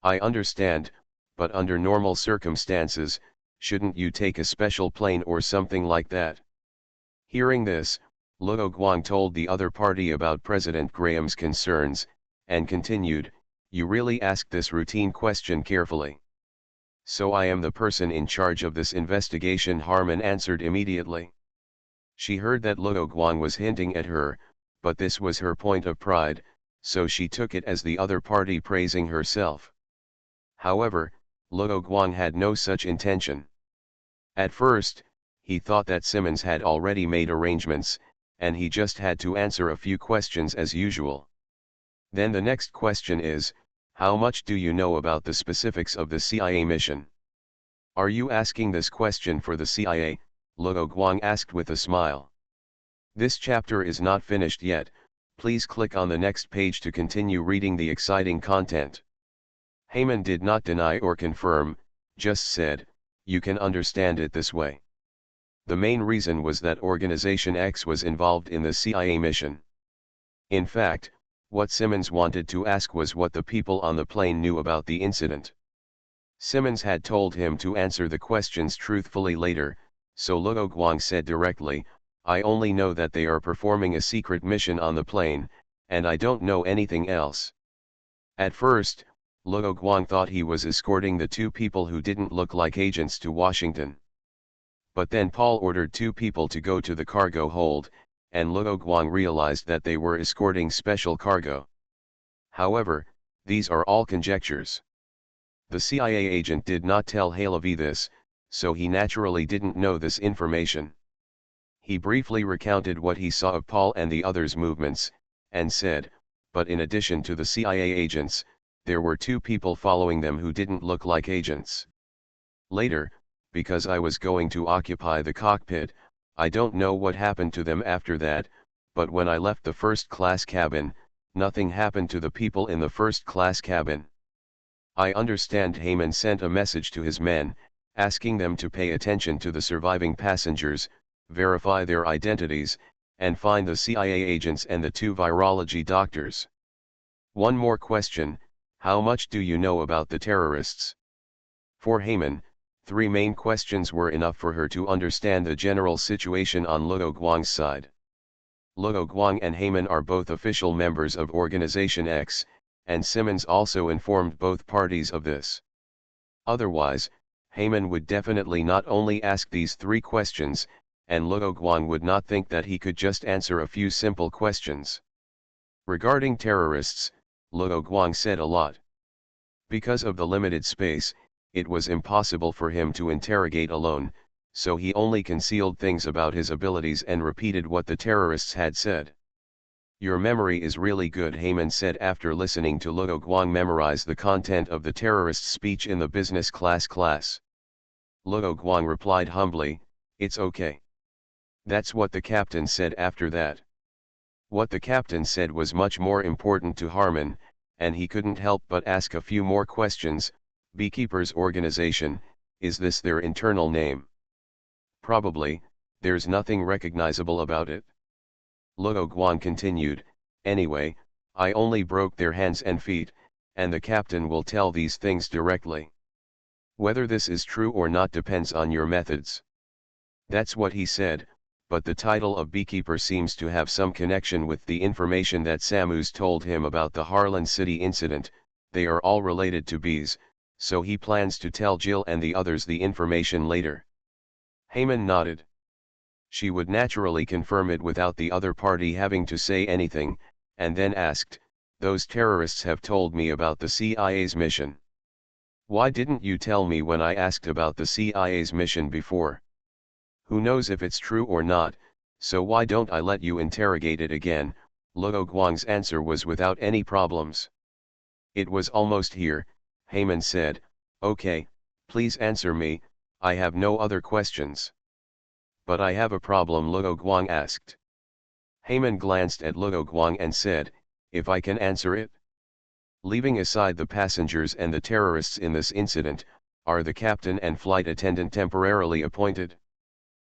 "I understand, but under normal circumstances, shouldn't you take a special plane or something like that?" Hearing this, Luo Guang told the other party about President Graham's concerns, and continued, "You really asked this routine question carefully." "So I am the person in charge of this investigation," Harman answered immediately. She heard that Luo Guang was hinting at her, but this was her point of pride, so she took it as the other party praising herself. However, Luo Guang had no such intention. At first, he thought that Simmons had already made arrangements, and he just had to answer a few questions as usual. Then the next question is, how much do you know about the specifics of the CIA mission? "Are you asking this question for the CIA?" Luo Guang asked with a smile. This chapter is not finished yet, please click on the next page to continue reading the exciting content. Heyman did not deny or confirm, just said, "You can understand it this way." The main reason was that Organization X was involved in the CIA mission. In fact, what Simmons wanted to ask was what the people on the plane knew about the incident. Simmons had told him to answer the questions truthfully later, so Luo Guang said directly, "I only know that they are performing a secret mission on the plane, and I don't know anything else." At first, Luo Guang thought he was escorting the two people who didn't look like agents to Washington. But then Paul ordered two people to go to the cargo hold, and Luo Guang realized that they were escorting special cargo. However, these are all conjectures. The CIA agent did not tell Halavi this, so he naturally didn't know this information. He briefly recounted what he saw of Paul and the others' movements, and said, but in addition to the CIA agents, there were 2 people following them who didn't look like agents. Later, because I was going to occupy the cockpit, I don't know what happened to them after that, but when I left the first-class cabin, nothing happened to the people in the first-class cabin. I understand Heyman sent a message to his men, asking them to pay attention to the surviving passengers, verify their identities, and find the CIA agents and the 2 virology doctors. One more question, how much do you know about the terrorists? For Heyman, 3 main questions were enough for her to understand the general situation on Luo Guang's side. Luo Guang and Heyman are both official members of Organization X, and Simmons also informed both parties of this. Otherwise, Heyman would definitely not only ask these 3 questions, and Luo Guang would not think that he could just answer a few simple questions. Regarding terrorists, Luo Guang said a lot. Because of the limited space, it was impossible for him to interrogate alone, so he only concealed things about his abilities and repeated what the terrorists had said. Your memory is really good, Heyman said after listening to Luo Guang memorize the content of the terrorist's speech in the business class. Luo Guang replied humbly, it's okay. That's what the captain said after that. What the captain said was much more important to Harmon, and he couldn't help but ask a few more questions. Beekeepers Organization, is this their internal name? Probably, there's nothing recognizable about it. Luo Guang continued, anyway, I only broke their hands and feet, and the captain will tell these things directly. Whether this is true or not depends on your methods. That's what he said, but the title of beekeeper seems to have some connection with the information that Samus told him about the Harlan City incident. They are all related to bees, so he plans to tell Jill and the others the information later. Heyman nodded. She would naturally confirm it without the other party having to say anything, and then asked, those terrorists have told me about the CIA's mission. Why didn't you tell me when I asked about the CIA's mission before? Who knows if it's true or not, so why don't I let you interrogate it again? Luo Guang's answer was without any problems. It was almost here, Heyman said, okay, please answer me, I have no other questions. But I have a problem, Luo Guang asked. Heyman glanced at Luo Guang and said, if I can answer it? Leaving aside the passengers and the terrorists in this incident, are the captain and flight attendant temporarily appointed?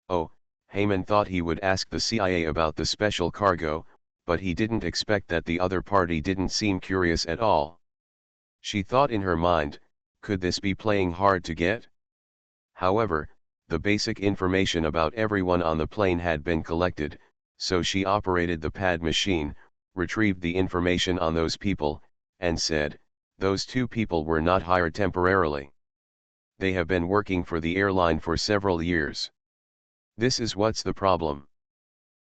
Oh, Heyman thought he would ask the CIA about the special cargo, but he didn't expect that the other party didn't seem curious at all. She thought in her mind, could this be playing hard to get? However, the basic information about everyone on the plane had been collected, so she operated the pad machine, retrieved the information on those people, and said, those 2 people were not hired temporarily. They have been working for the airline for several years. This is what's the problem.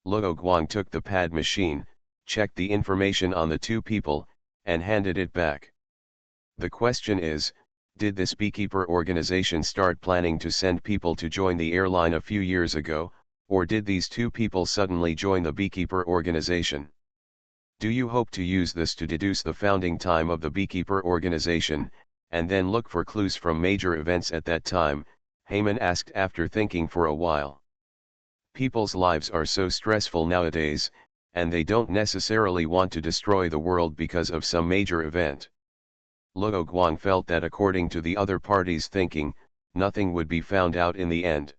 Luo Guang took the pad machine, checked the information on the 2 people, and handed it back. The question is, did this beekeeper organization start planning to send people to join the airline a few years ago, or did these 2 people suddenly join the beekeeper organization? Do you hope to use this to deduce the founding time of the beekeeper organization, and then look for clues from major events at that time? Heyman asked after thinking for a while. People's lives are so stressful nowadays, and they don't necessarily want to destroy the world because of some major event. Luo Guang felt that according to the other party's thinking, nothing would be found out in the end.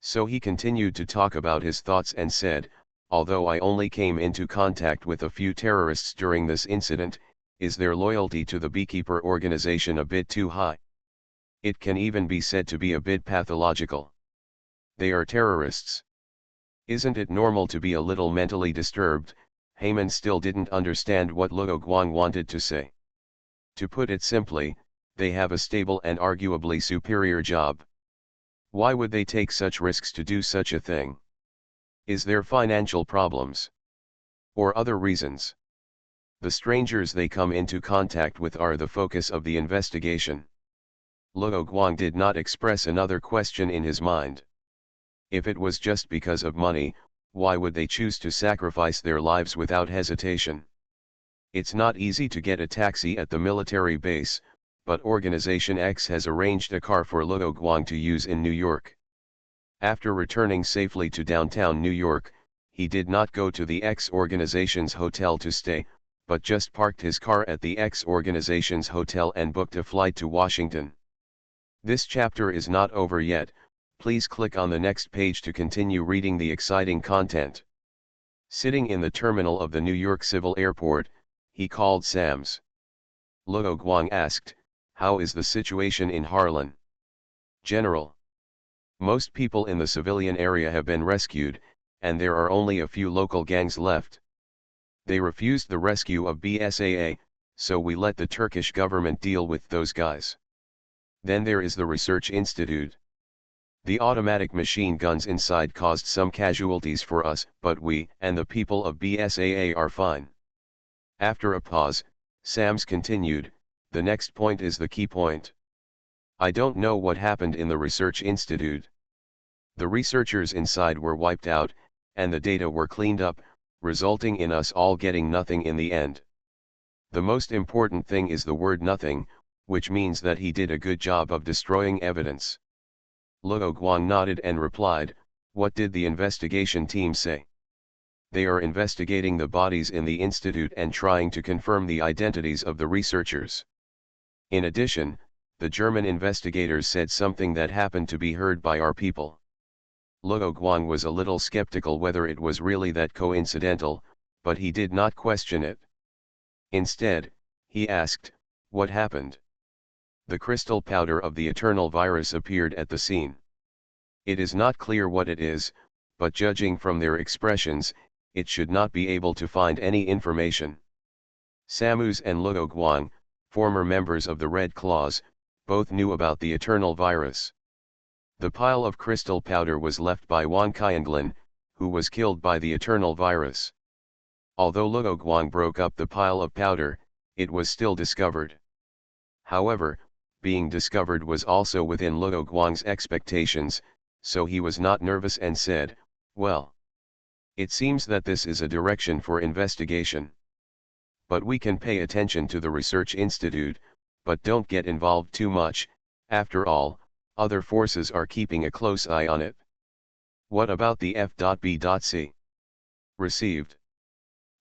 So he continued to talk about his thoughts and said, although I only came into contact with a few terrorists during this incident, is their loyalty to the beekeeper organization a bit too high? It can even be said to be a bit pathological. They are terrorists. Isn't it normal to be a little mentally disturbed? Heyman still didn't understand what Luo Guang wanted to say. To put it simply, they have a stable and arguably superior job. Why would they take such risks to do such a thing? Is there financial problems? Or other reasons? The strangers they come into contact with are the focus of the investigation. Luo Guang did not express another question in his mind. If it was just because of money, why would they choose to sacrifice their lives without hesitation? It's not easy to get a taxi at the military base, but Organization X has arranged a car for Luo Guang to use in New York. After returning safely to downtown New York, he did not go to the X organization's hotel to stay, but just parked his car at the X organization's hotel and booked a flight to Washington. This chapter is not over yet. Please click on the next page to continue reading the exciting content. Sitting in the terminal of the New York Civil Airport, he called Sams. Luo Guang asked, "How is the situation in Harlan?" "General. Most people in the civilian area have been rescued, and there are only a few local gangs left. They refused the rescue of BSAA, so we let the Turkish government deal with those guys. Then there is the Research Institute. The automatic machine guns inside caused some casualties for us, but we and the people of BSAA are fine." After a pause, Sams continued, "The next point is the key point. I don't know what happened in the Research Institute. The researchers inside were wiped out, and the data were cleaned up, resulting in us all getting nothing in the end. The most important thing is the word nothing, which means that he did a good job of destroying evidence." Luo Guang nodded and replied, "What did the investigation team say?" "They are investigating the bodies in the institute and trying to confirm the identities of the researchers. In addition, the German investigators said something that happened to be heard by our people." Luo Guang was a little skeptical whether it was really that coincidental, but he did not question it. Instead, he asked, "What happened?" "The crystal powder of the eternal virus appeared at the scene. It is not clear what it is, but judging from their expressions, it should not be able to find any information." Samus and Luo Guang, former members of the Red Claws, both knew about the eternal virus. The pile of crystal powder was left by Wang Qianglin, who was killed by the eternal virus. Although Luo Guang broke up the pile of powder, it was still discovered. However, being discovered was also within Luo Guang's expectations, so he was not nervous and said, "Well, it seems that this is a direction for investigation. But we can pay attention to the Research Institute, but don't get involved too much. After all, other forces are keeping a close eye on it." "What about the F.B.C.?" "Received.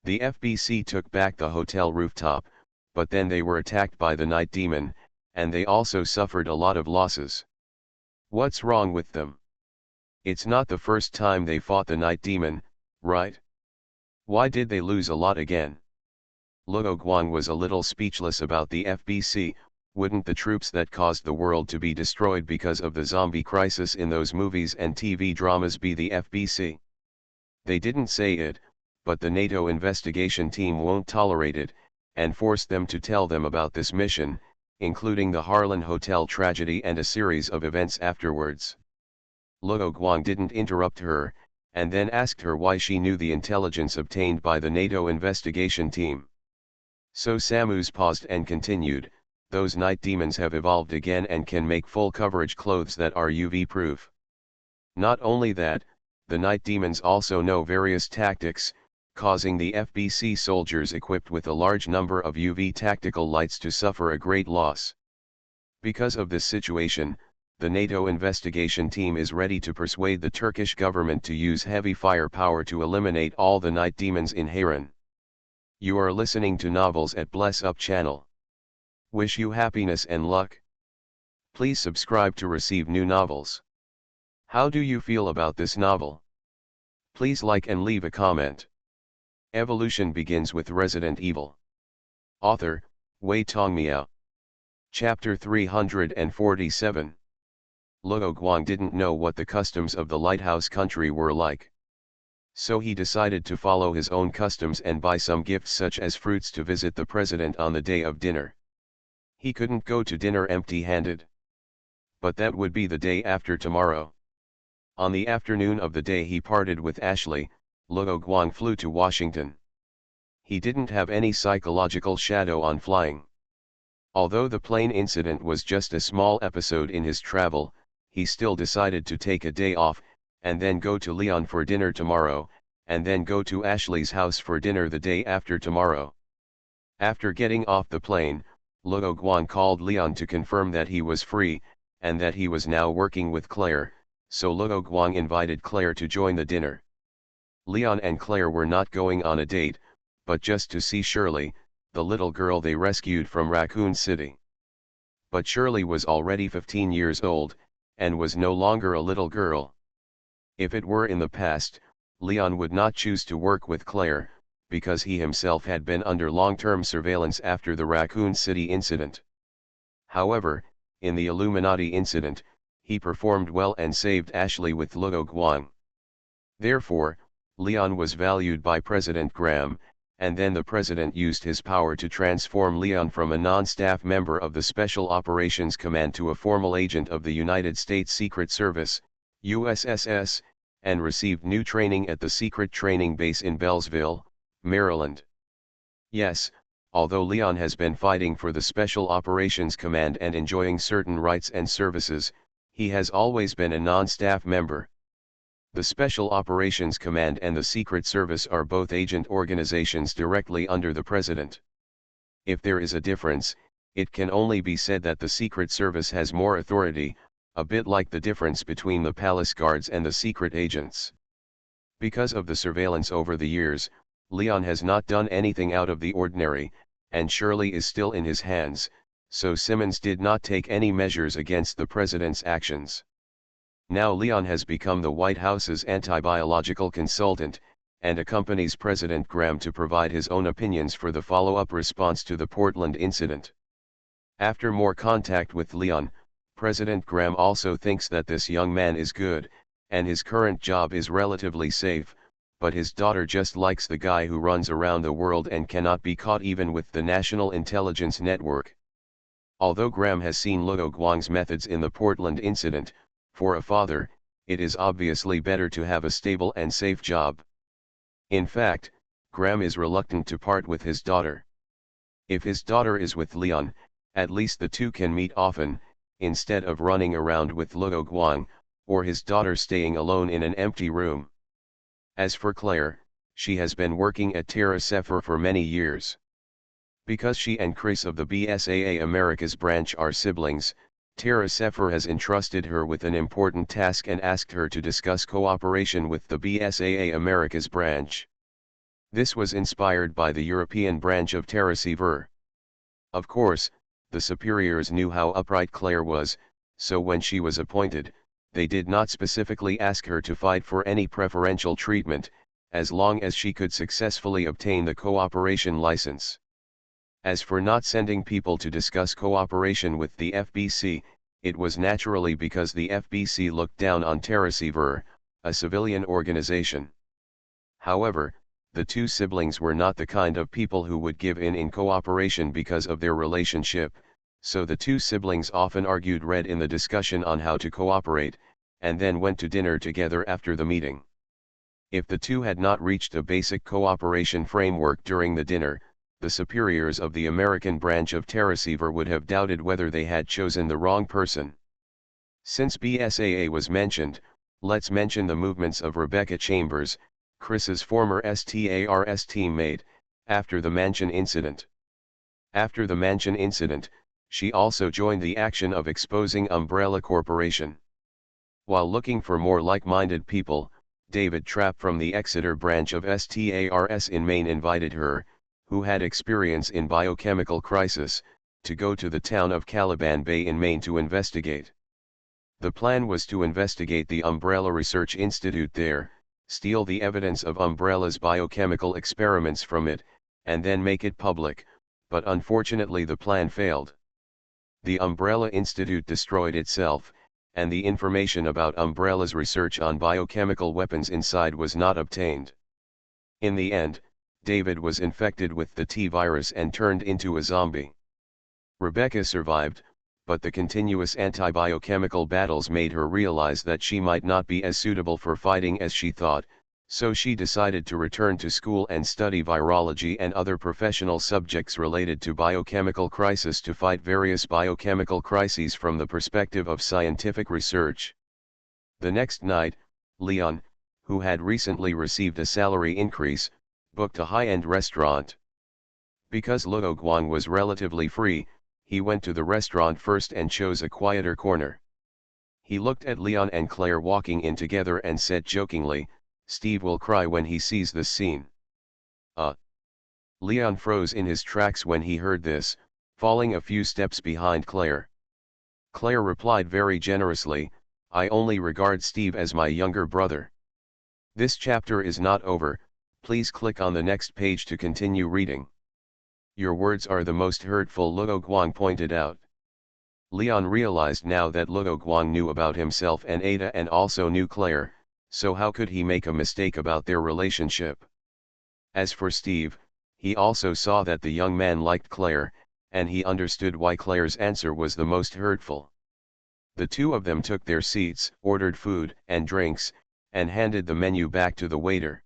The FBC took back the hotel rooftop, but then they were attacked by the Night Demon, and they also suffered a lot of losses." "What's wrong with them?" "It's not the first time they fought the Night Demon, right? Why did they lose a lot again?" Luo Guang was a little speechless about the FBC. Wouldn't the troops that caused the world to be destroyed because of the zombie crisis in those movies and TV dramas be the FBC? They didn't say it, but the NATO investigation team won't tolerate it, and force them to tell them about this mission, including the Harlan Hotel tragedy and a series of events afterwards. Luo Guang didn't interrupt her, and then asked her why she knew the intelligence obtained by the NATO investigation team. So Samus paused and continued, "Those night demons have evolved again and can make full coverage clothes that are UV-proof. Not only that, the night demons also know various tactics, causing the FBC soldiers equipped with a large number of UV tactical lights to suffer a great loss. Because of this situation, the NATO investigation team is ready to persuade the Turkish government to use heavy firepower to eliminate all the night demons in Harran." You are listening to Novels at Bless Up channel. Wish you happiness and luck. Please subscribe to receive new novels. How do you feel about this novel? Please like and leave a comment. Evolution begins with Resident Evil. Author, Wei Tongmiao. Chapter 347. Luo Guang didn't know what the customs of the lighthouse country were like. So he decided to follow his own customs and buy some gifts such as fruits to visit the president on the day of dinner. He couldn't go to dinner empty-handed. But that would be the day after tomorrow. On the afternoon of the day he parted with Ashley, Luo Guang flew to Washington. He didn't have any psychological shadow on flying. Although the plane incident was just a small episode in his travel, he still decided to take a day off, and then go to Lyon for dinner tomorrow, and then go to Ashley's house for dinner the day after tomorrow. After getting off the plane, Luo Guang called Leon to confirm that he was free, and that he was now working with Claire, so Luo Guang invited Claire to join the dinner. Leon and Claire were not going on a date, but just to see Shirley, the little girl they rescued from Raccoon City. But Shirley was already 15 years old, and was no longer a little girl. If it were in the past, Leon would not choose to work with Claire, because he himself had been under long-term surveillance after the Raccoon City incident. However, in the Illuminati incident, he performed well and saved Ashley with Luo Guang. Therefore, Leon was valued by President Graham, and then the president used his power to transform Leon from a non-staff member of the Special Operations Command to a formal agent of the United States Secret Service, USSS, and received new training at the Secret Training Base in Bellsville, Maryland. Yes, although Leon has been fighting for the Special Operations Command and enjoying certain rights and services, he has always been a non-staff member. The Special Operations Command and the Secret Service are both agent organizations directly under the President. If there is a difference, it can only be said that the Secret Service has more authority, a bit like the difference between the palace guards and the secret agents. Because of the surveillance over the years, Leon has not done anything out of the ordinary, and Shirley is still in his hands, so Simmons did not take any measures against the President's actions. Now Leon has become the White House's anti-biological consultant, and accompanies President Graham to provide his own opinions for the follow-up response to the Portland incident. After more contact with Leon, President Graham also thinks that this young man is good, and his current job is relatively safe, but his daughter just likes the guy who runs around the world and cannot be caught even with the National Intelligence Network. Although Graham has seen Luo Guang's methods in the Portland incident, for a father, it is obviously better to have a stable and safe job. In fact, Graham is reluctant to part with his daughter. If his daughter is with Leon, at least the two can meet often, instead of running around with Luo Guang, or his daughter staying alone in an empty room. As for Claire, she has been working at Terra Sephir for many years. Because she and Chris of the BSAA Americas branch are siblings, Terra Sephir has entrusted her with an important task and asked her to discuss cooperation with the BSAA Americas branch. This was inspired by the European branch of Terra Sephir. Of course, the superiors knew how upright Claire was, so when she was appointed, they did not specifically ask her to fight for any preferential treatment, as long as she could successfully obtain the cooperation license. As for not sending people to discuss cooperation with the FBC, it was naturally because the FBC looked down on Terra Sephir, a civilian organization. However, the two siblings were not the kind of people who would give in cooperation because of their relationship, so the two siblings often argued red in the discussion on how to cooperate, and then went to dinner together after the meeting. If the two had not reached a basic cooperation framework during the dinner, the superiors of the American branch of Terra Sephir would have doubted whether they had chosen the wrong person. Since BSAA was mentioned, let's mention the movements of Rebecca Chambers, Chris's former STARS teammate, after the Mansion incident. After the Mansion incident, she also joined the action of exposing Umbrella Corporation. While looking for more like-minded people, David Trapp from the Exeter branch of STARS in Maine invited her, who had experience in biochemical crisis, to go to the town of Caliban Bay in Maine to investigate. The plan was to investigate the Umbrella Research Institute there, steal the evidence of Umbrella's biochemical experiments from it, and then make it public, but unfortunately the plan failed. The Umbrella Institute destroyed itself, and the information about Umbrella's research on biochemical weapons inside was not obtained. In the end, David was infected with the T-virus and turned into a zombie. Rebecca survived, but the continuous anti-biochemical battles made her realize that she might not be as suitable for fighting as she thought, so she decided to return to school and study virology and other professional subjects related to biochemical crisis to fight various biochemical crises from the perspective of scientific research. The next night, Leon, who had recently received a salary increase, booked a high-end restaurant. Because Luo Guang was relatively free, he went to the restaurant first and chose a quieter corner. He looked at Leon and Claire walking in together and said jokingly, "Steve will cry when he sees this scene." Leon froze in his tracks when he heard this, falling a few steps behind Claire. Claire replied very generously, "I only regard Steve as my younger brother." This chapter is not over, please click on the next page to continue reading. "Your words are the most hurtful," Luo Guang pointed out. Leon realized now that Luo Guang knew about himself and Ada and also knew Claire, so how could he make a mistake about their relationship? As for Steve, he also saw that the young man liked Claire, and he understood why Claire's answer was the most hurtful. The two of them took their seats, ordered food and drinks, and handed the menu back to the waiter.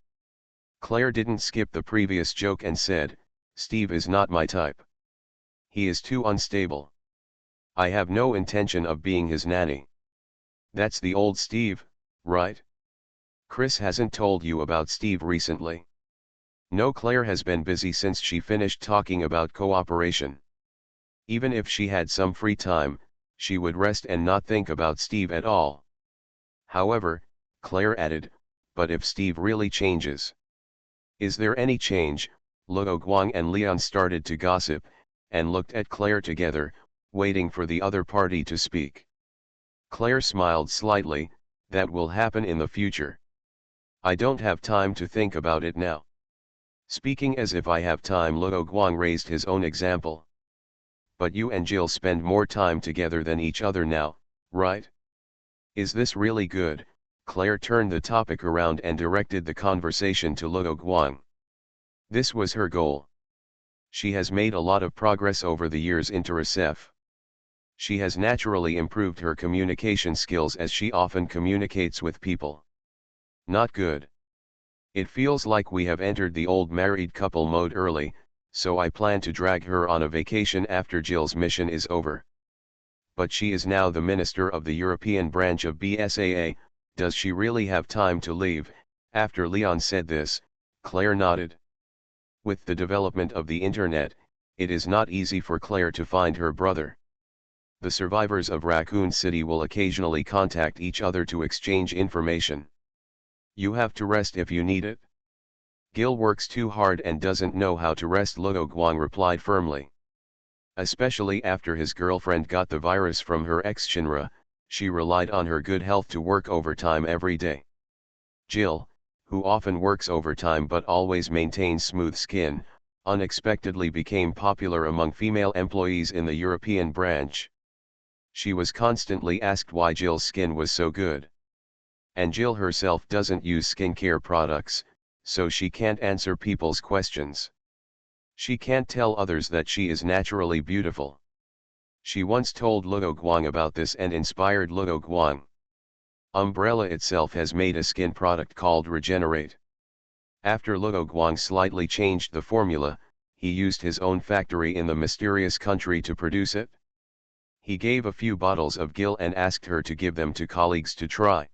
Claire didn't skip the previous joke and said, "Steve is not my type. He is too unstable. I have no intention of being his nanny." "That's the old Steve, right? Chris hasn't told you about Steve recently?" "No, Claire has been busy since she finished talking about cooperation. Even if she had some free time, she would rest and not think about Steve at all." However, Claire added, "But if Steve really changes?" "Is there any change?" Luo Guang and Leon started to gossip, and looked at Claire together, waiting for the other party to speak. Claire smiled slightly, "That will happen in the future. I don't have time to think about it now." "Speaking as if I have time," Luo Guang raised his own example. "But you and Jill spend more time together than each other now, right? Is this really good?" Claire turned the topic around and directed the conversation to Luo Guang. This was her goal. She has made a lot of progress over the years into RSF. She has naturally improved her communication skills as she often communicates with people. Not good. It feels like we have entered the old married couple mode early, so I plan to drag her on a vacation after Jill's mission is over. But she is now the minister of the European branch of BSAA, does she really have time to leave? After Leon said this, Claire nodded. With the development of the internet, it is not easy for Claire to find her brother. The survivors of Raccoon City will occasionally contact each other to exchange information. You have to rest if you need it. Gil works too hard and doesn't know how to rest, Luo Guang replied firmly. Especially after his girlfriend got the virus from her ex Shinra, she relied on her good health to work overtime every day. Jill, who often works overtime but always maintains smooth skin, unexpectedly became popular among female employees in the European branch. She was constantly asked why Jill's skin was so good. And Jill herself doesn't use skincare products, so she can't answer people's questions. She can't tell others that she is naturally beautiful. She once told Luo Guang about this and inspired Luo Guang. Umbrella itself has made a skin product called Regenerate. After Luo Guang slightly changed the formula, he used his own factory in the mysterious country to produce it. He gave a few bottles of Gil and asked her to give them to colleagues to try.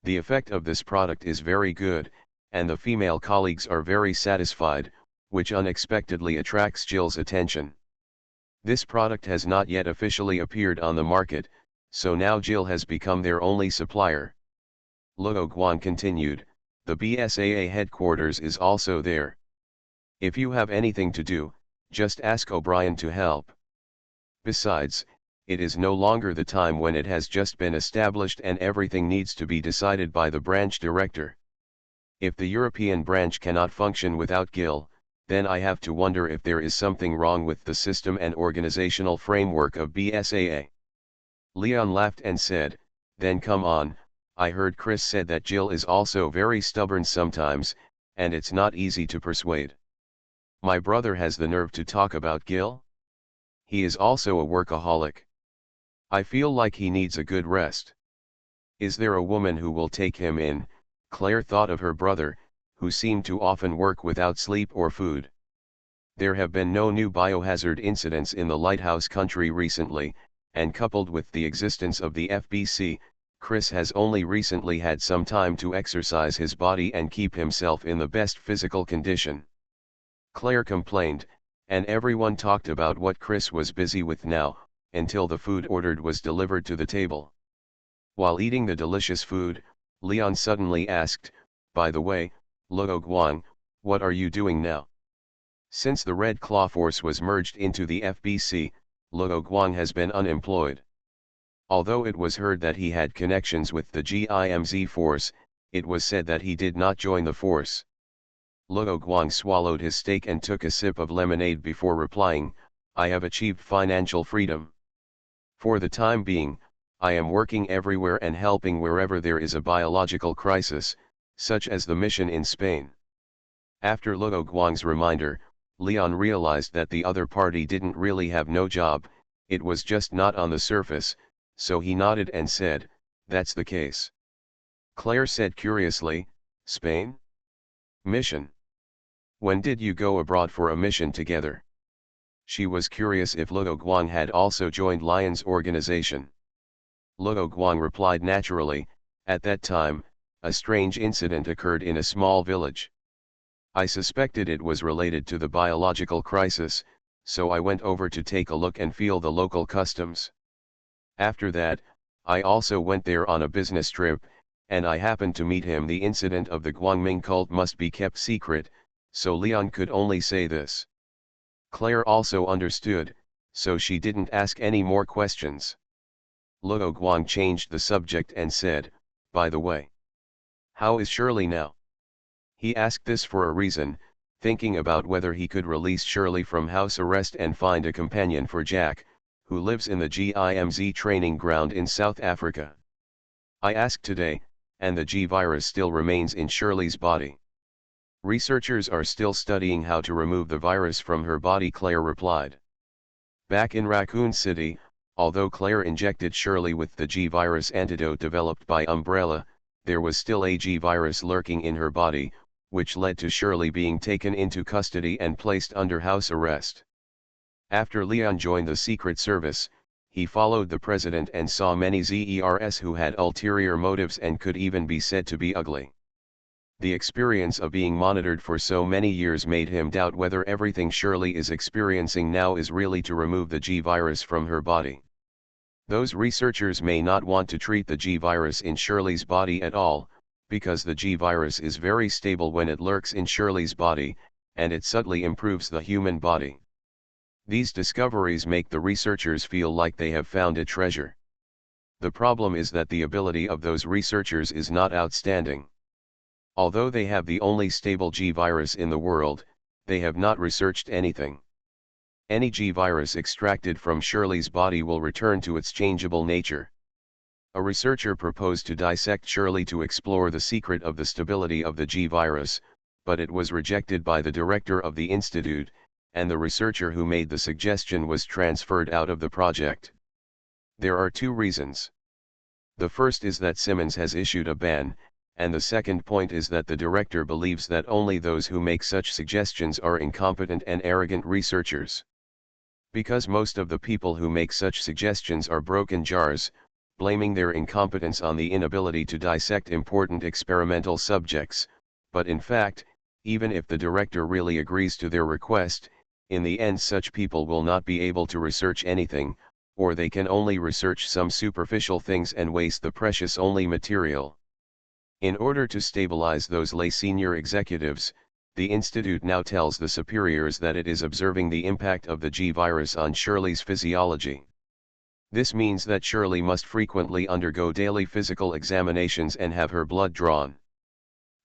The effect of this product is very good, and the female colleagues are very satisfied, which unexpectedly attracts Jill's attention. This product has not yet officially appeared on the market, so now Jill has become their only supplier. Luo Guang continued, the BSAA headquarters is also there. If you have anything to do, just ask O'Brien to help. Besides, it is no longer the time when it has just been established and everything needs to be decided by the branch director. If the European branch cannot function without Gil, then I have to wonder if there is something wrong with the system and organizational framework of BSAA. Leon laughed and said, then come on, I heard Chris said that Jill is also very stubborn sometimes, and it's not easy to persuade. My brother has the nerve to talk about Gil? He is also a workaholic. I feel like he needs a good rest. Is there a woman who will take him in? Claire thought of her brother, who seemed to often work without sleep or food. There have been no new biohazard incidents in the Lighthouse country recently, and coupled with the existence of the FBC, Chris has only recently had some time to exercise his body and keep himself in the best physical condition. Claire complained, and everyone talked about what Chris was busy with now, until the food ordered was delivered to the table. While eating the delicious food, Leon suddenly asked, "By the way, Luo Guang, what are you doing now?" Since the Red Claw Force was merged into the FBC, Luo Guang has been unemployed. Although it was heard that he had connections with the GIMZ Force, it was said that he did not join the force. Luo Guang swallowed his steak and took a sip of lemonade before replying, "I have achieved financial freedom. For the time being, I am working everywhere and helping wherever there is a biological crisis, such as the mission in Spain." After Luo Guang's reminder, Leon realized that the other party didn't really have no job, it was just not on the surface, so he nodded and said, "That's the case." Claire said curiously, "Spain? Mission? When did you go abroad for a mission together?" She was curious if Luo Guang had also joined Lion's organization. Luo Guang replied naturally, "At that time, a strange incident occurred in a small village. I suspected it was related to the biological crisis, so I went over to take a look and feel the local customs. After that, I also went there on a business trip, and I happened to meet him. The incident of the Guangming cult must be kept secret, so Leon could only say this." Claire also understood, so she didn't ask any more questions. Luo Guang changed the subject and said, "By the way, how is Shirley now?" He asked this for a reason, thinking about whether he could release Shirley from house arrest and find a companion for Jack, who lives in the GIMZ training ground in South Africa. "I asked today, and the G virus still remains in Shirley's body. Researchers are still studying how to remove the virus from her body," Claire replied. Back in Raccoon City, although Claire injected Shirley with the G virus antidote developed by Umbrella, there was still a G virus lurking in her body, which led to Shirley being taken into custody and placed under house arrest. After Leon joined the Secret Service, he followed the president and saw many ZERs who had ulterior motives and could even be said to be ugly. The experience of being monitored for so many years made him doubt whether everything Shirley is experiencing now is really to remove the G virus from her body. Those researchers may not want to treat the G virus in Shirley's body at all, because the G virus is very stable when it lurks in Shirley's body, and it subtly improves the human body. These discoveries make the researchers feel like they have found a treasure. The problem is that the ability of those researchers is not outstanding. Although they have the only stable G virus in the world, they have not researched anything. Any G virus extracted from Shirley's body will return to its changeable nature. A researcher proposed to dissect Shirley to explore the secret of the stability of the G virus, but it was rejected by the director of the institute, and the researcher who made the suggestion was transferred out of the project. There are two reasons. The first is that Simmons has issued a ban, and the second point is that the director believes that only those who make such suggestions are incompetent and arrogant researchers. Because most of the people who make such suggestions are broken jars, blaming their incompetence on the inability to dissect important experimental subjects, but in fact, even if the director really agrees to their request, in the end such people will not be able to research anything, or they can only research some superficial things and waste the precious only material. In order to stabilize those lay senior executives, the Institute now tells the superiors that it is observing the impact of the G virus on Shirley's physiology. This means that Shirley must frequently undergo daily physical examinations and have her blood drawn.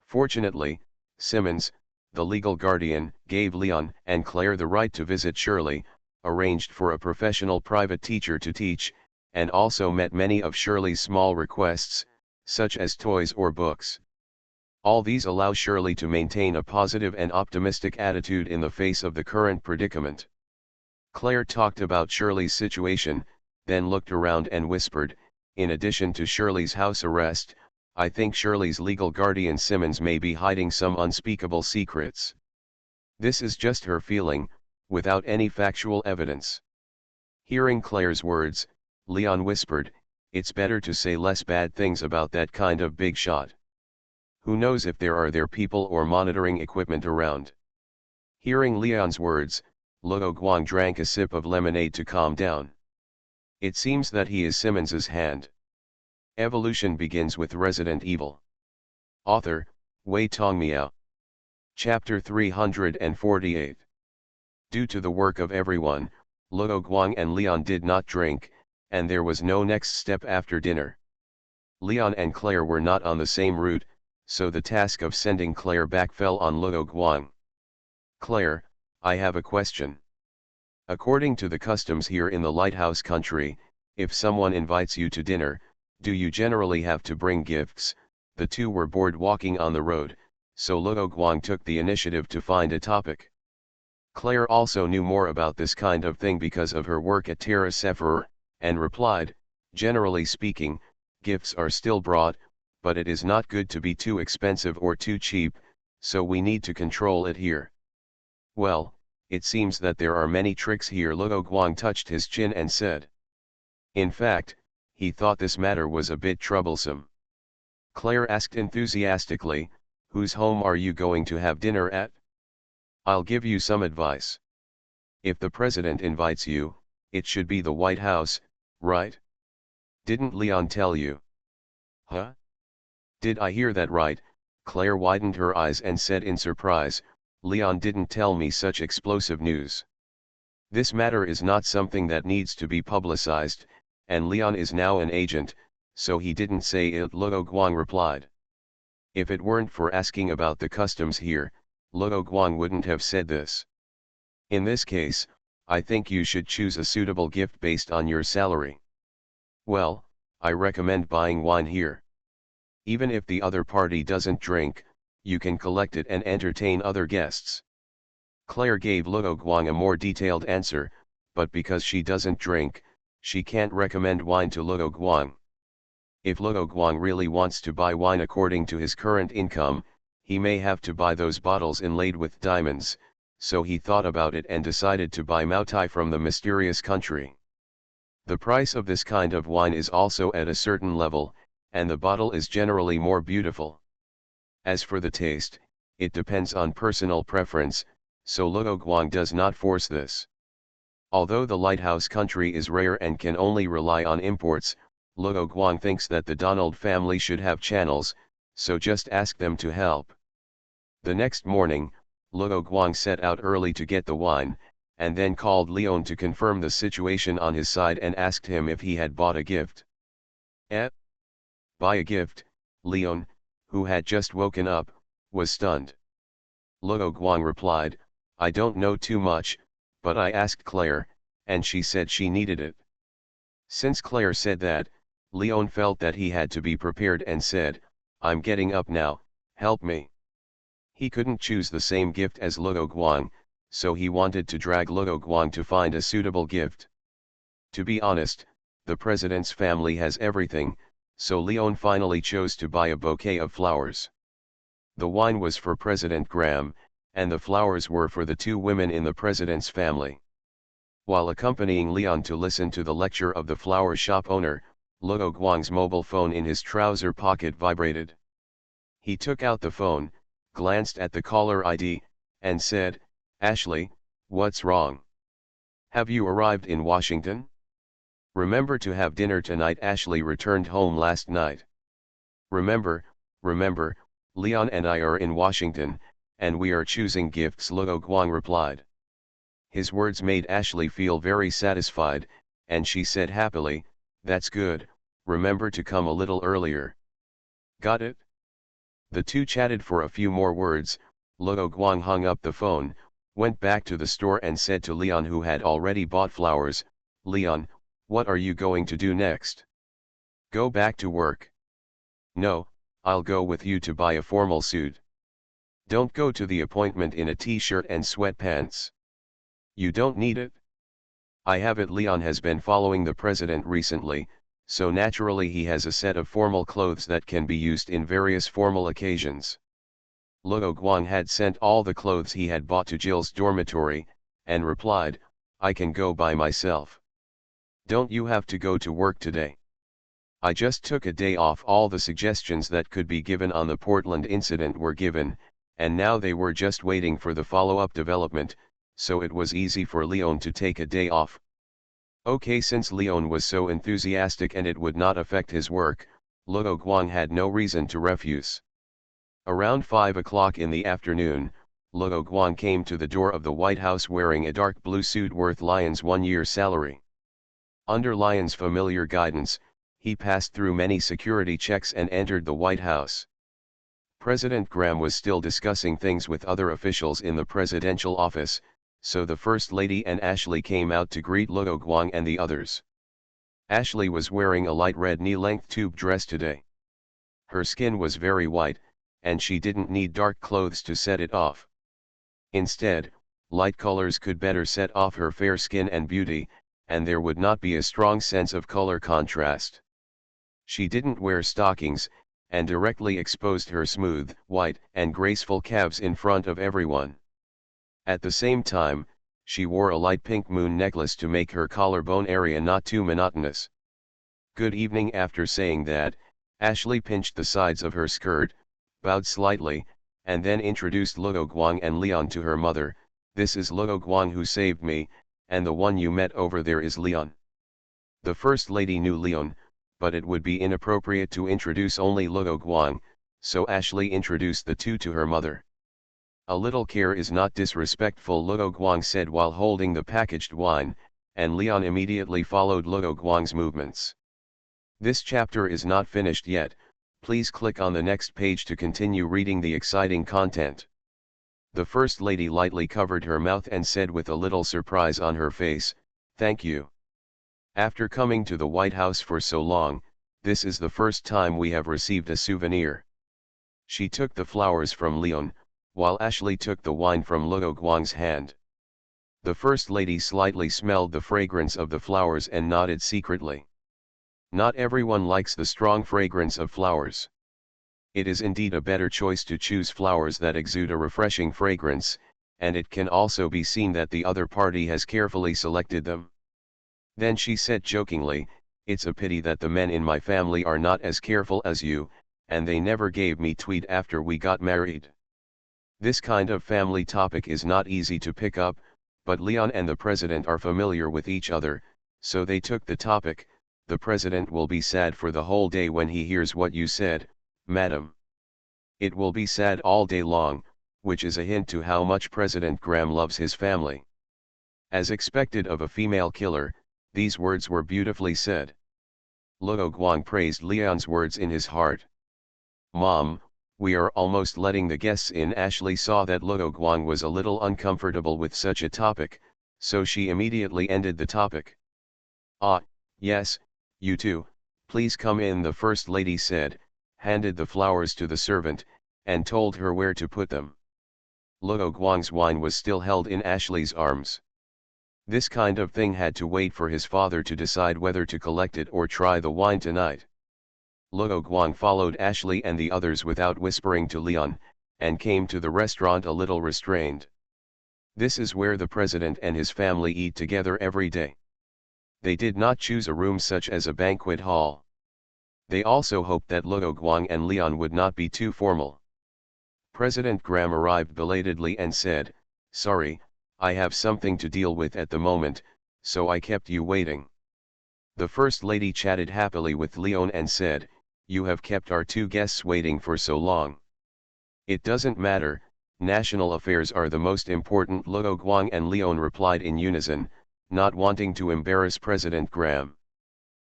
Fortunately, Simmons, the legal guardian, gave Leon and Claire the right to visit Shirley, arranged for a professional private teacher to teach, and also met many of Shirley's small requests, such as toys or books. All these allow Shirley to maintain a positive and optimistic attitude in the face of the current predicament. Claire talked about Shirley's situation, then looked around and whispered, "In addition to Shirley's house arrest, I think Shirley's legal guardian Simmons may be hiding some unspeakable secrets." This is just her feeling, without any factual evidence. Hearing Claire's words, Leon whispered, It's better to say less bad things about that kind of big shot. Who knows if there are people or monitoring equipment around. Hearing Leon's words, Luo Guang drank a sip of lemonade to calm down. It seems that he is Simmons's hand. Evolution begins with Resident Evil. Author, Wei Tongmiao. Chapter 348. Due to the work of everyone, Luo Guang and Leon did not drink, and there was no next step after dinner. Leon and Claire were not on the same route, so the task of sending Claire back fell on Luo Guang. Claire, I have a question. According to the customs here in the Lighthouse country, if someone invites you to dinner, do you generally have to bring gifts? The two were bored walking on the road, so Luo Guang took the initiative to find a topic. Claire also knew more about this kind of thing because of her work at Terra Sephir, and replied, generally speaking, gifts are still brought, but it is not good to be too expensive or too cheap, so we need to control it here. Well, it seems that there are many tricks here. Luo Guang touched his chin and said. In fact, he thought this matter was a bit troublesome. Claire asked enthusiastically, whose home are you going to have dinner at? I'll give you some advice. If the president invites you, it should be the White House, right? Didn't Leon tell you? Huh? Did I hear that right? Claire widened her eyes and said in surprise, Leon didn't tell me such explosive news. This matter is not something that needs to be publicized, and Leon is now an agent, so he didn't say it. Luo Guang replied. If it weren't for asking about the customs here, Luo Guang wouldn't have said this. In this case, I think you should choose a suitable gift based on your salary. Well, I recommend buying wine here. Even if the other party doesn't drink, you can collect it and entertain other guests. Claire gave Luo Guang a more detailed answer, but because she doesn't drink, she can't recommend wine to Luo Guang. If Luo Guang really wants to buy wine according to his current income, he may have to buy those bottles inlaid with diamonds, so he thought about it and decided to buy Maotai from the mysterious country. The price of this kind of wine is also at a certain level, and the bottle is generally more beautiful. As for the taste, it depends on personal preference, so Luo Guang does not force this. Although the Lighthouse country is rare and can only rely on imports, Luo Guang thinks that the Donald family should have channels, so just ask them to help. The next morning, Luo Guang set out early to get the wine, and then called Leon to confirm the situation on his side and asked him if he had bought a gift. Buy a gift? Leon, who had just woken up, was stunned. Luo Guang replied, I don't know too much, but I asked Claire, and she said she needed it. Since Claire said that, Leon felt that he had to be prepared and said, I'm getting up now, help me. He couldn't choose the same gift as Luo Guang, so he wanted to drag Luo Guang to find a suitable gift. To be honest, the president's family has everything, so Leon finally chose to buy a bouquet of flowers. The wine was for President Graham, and the flowers were for the two women in the president's family. While accompanying Leon to listen to the lecture of the flower shop owner, Luo Guang's mobile phone in his trouser pocket vibrated. He took out the phone, glanced at the caller ID, and said, Ashley, what's wrong? Have you arrived in Washington? Remember to have dinner tonight. Ashley returned home last night. Remember, Leon and I are in Washington, and we are choosing gifts, Luo Guang replied. His words made Ashley feel very satisfied, and she said happily, that's good, remember to come a little earlier. Got it? The two chatted for a few more words. Luo Guang hung up the phone, went back to the store and said to Leon, who had already bought flowers, Leon, what are you going to do next? Go back to work? No, I'll go with you to buy a formal suit. Don't go to the appointment in a t-shirt and sweatpants. You don't need it. I have it. Leon has been following the president recently, so naturally he has a set of formal clothes that can be used in various formal occasions. Luo Guang had sent all the clothes he had bought to Jill's dormitory, and replied, I can go by myself. Don't you have to go to work today? I just took a day off. All the suggestions that could be given on the Portland incident were given, and now they were just waiting for the follow-up development, so it was easy for Leon to take a day off. Okay, since Leon was so enthusiastic and it would not affect his work, Luo Guang had no reason to refuse. Around 5 o'clock in the afternoon, Luo Guang came to the door of the White House wearing a dark blue suit worth Lyon's 1-year salary. Under Lyon's familiar guidance, he passed through many security checks and entered the White House. President Graham was still discussing things with other officials in the presidential office, so the First Lady and Ashley came out to greet Luo Guang and the others. Ashley was wearing a light red knee-length tube dress today. Her skin was very white, and she didn't need dark clothes to set it off. Instead, light colors could better set off her fair skin and beauty, and there would not be a strong sense of color contrast. She didn't wear stockings, and directly exposed her smooth, white, and graceful calves in front of everyone. At the same time, she wore a light pink moon necklace to make her collarbone area not too monotonous. Good evening. After saying that, Ashley pinched the sides of her skirt, bowed slightly, and then introduced Luo Guang and Leon to her mother. This is Luo Guang who saved me, and the one you met over there is Leon. The First Lady knew Leon, but it would be inappropriate to introduce only Luo Guang, so Ashley introduced the two to her mother. A little care is not disrespectful, Luo Guang said while holding the packaged wine, and Leon immediately followed Luo Guang's movements. This chapter is not finished yet. Please click on the next page to continue reading the exciting content. The First Lady lightly covered her mouth and said with a little surprise on her face, "Thank you. After coming to the White House for so long, this is the first time we have received a souvenir." She took the flowers from Leon, while Ashley took the wine from Luo Guang's hand. The First Lady slightly smelled the fragrance of the flowers and nodded secretly. Not everyone likes the strong fragrance of flowers. It is indeed a better choice to choose flowers that exude a refreshing fragrance, and it can also be seen that the other party has carefully selected them. Then she said jokingly, "It's a pity that the men in my family are not as careful as you, and they never gave me tweed after we got married." This kind of family topic is not easy to pick up, but Leon and the president are familiar with each other, so they took the topic. "The president will be sad for the whole day when he hears what you said, madam. It will be sad all day long," which is a hint to how much President Graham loves his family. As expected of a female killer, these words were beautifully said. Luo Guang praised Leon's words in his heart. "Mom, we are almost letting the guests in." Ashley saw that Luo Guang was a little uncomfortable with such a topic, so she immediately ended the topic. "Ah, yes, you two, please come in," the First Lady said, handed the flowers to the servant, and told her where to put them. Luo Guang's wine was still held in Ashley's arms. This kind of thing had to wait for his father to decide whether to collect it or try the wine tonight. Luo Guang followed Ashley and the others without whispering to Leon, and came to the restaurant a little restrained. This is where the president and his family eat together every day. They did not choose a room such as a banquet hall. They also hoped that Luo Guang and Leon would not be too formal. President Graham arrived belatedly and said, "Sorry, I have something to deal with at the moment, so I kept you waiting." The First Lady chatted happily with Leon and said, "You have kept our two guests waiting for so long." "It doesn't matter, national affairs are the most important," Luo Guang and Leon replied in unison, not wanting to embarrass President Graham.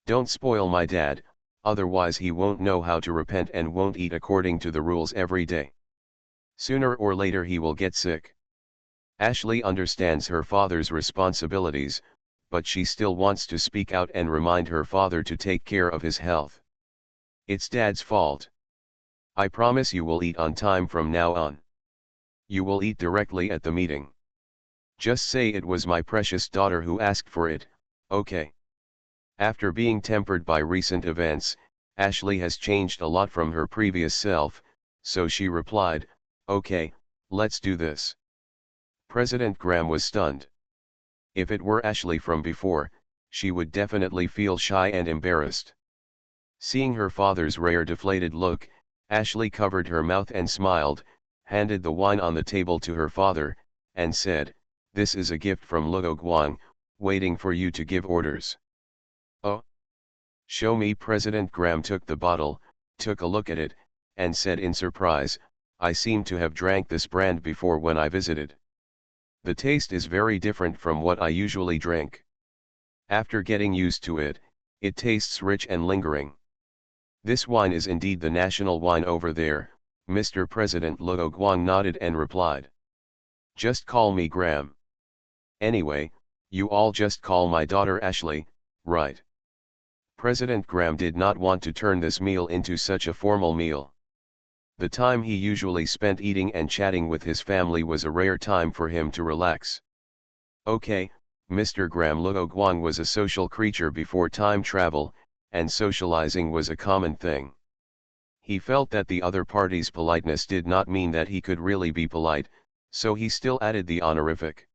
"Don't spoil my dad, otherwise he won't know how to repent and won't eat according to the rules every day. Sooner or later he will get sick." Ashley understands her father's responsibilities, but she still wants to speak out and remind her father to take care of his health. "It's Dad's fault. I promise you will eat on time from now on. You will eat directly at the meeting. Just say it was my precious daughter who asked for it, okay?" After being tempered by recent events, Ashley has changed a lot from her previous self, so she replied, "Okay, let's do this." President Graham was stunned. If it were Ashley from before, she would definitely feel shy and embarrassed. Seeing her father's rare deflated look, Ashley covered her mouth and smiled, handed the wine on the table to her father, and said, "This is a gift from Luo Guang, waiting for you to give orders." "Oh? Show me." President Graham took the bottle, took a look at it, and said in surprise, "I seem to have drank this brand before when I visited. The taste is very different from what I usually drink. After getting used to it, it tastes rich and lingering. This wine is indeed the national wine over there." Mr. President Luo Guang nodded and replied, "Just call me Graham. Anyway, you all just call my daughter Ashley, right?" President Graham did not want to turn this meal into such a formal meal. The time he usually spent eating and chatting with his family was a rare time for him to relax. Okay, Mr. Graham. Luo Guang was a social creature before time travel, and socializing was a common thing. He felt that the other party's politeness did not mean that he could really be polite, so he still added the honorific.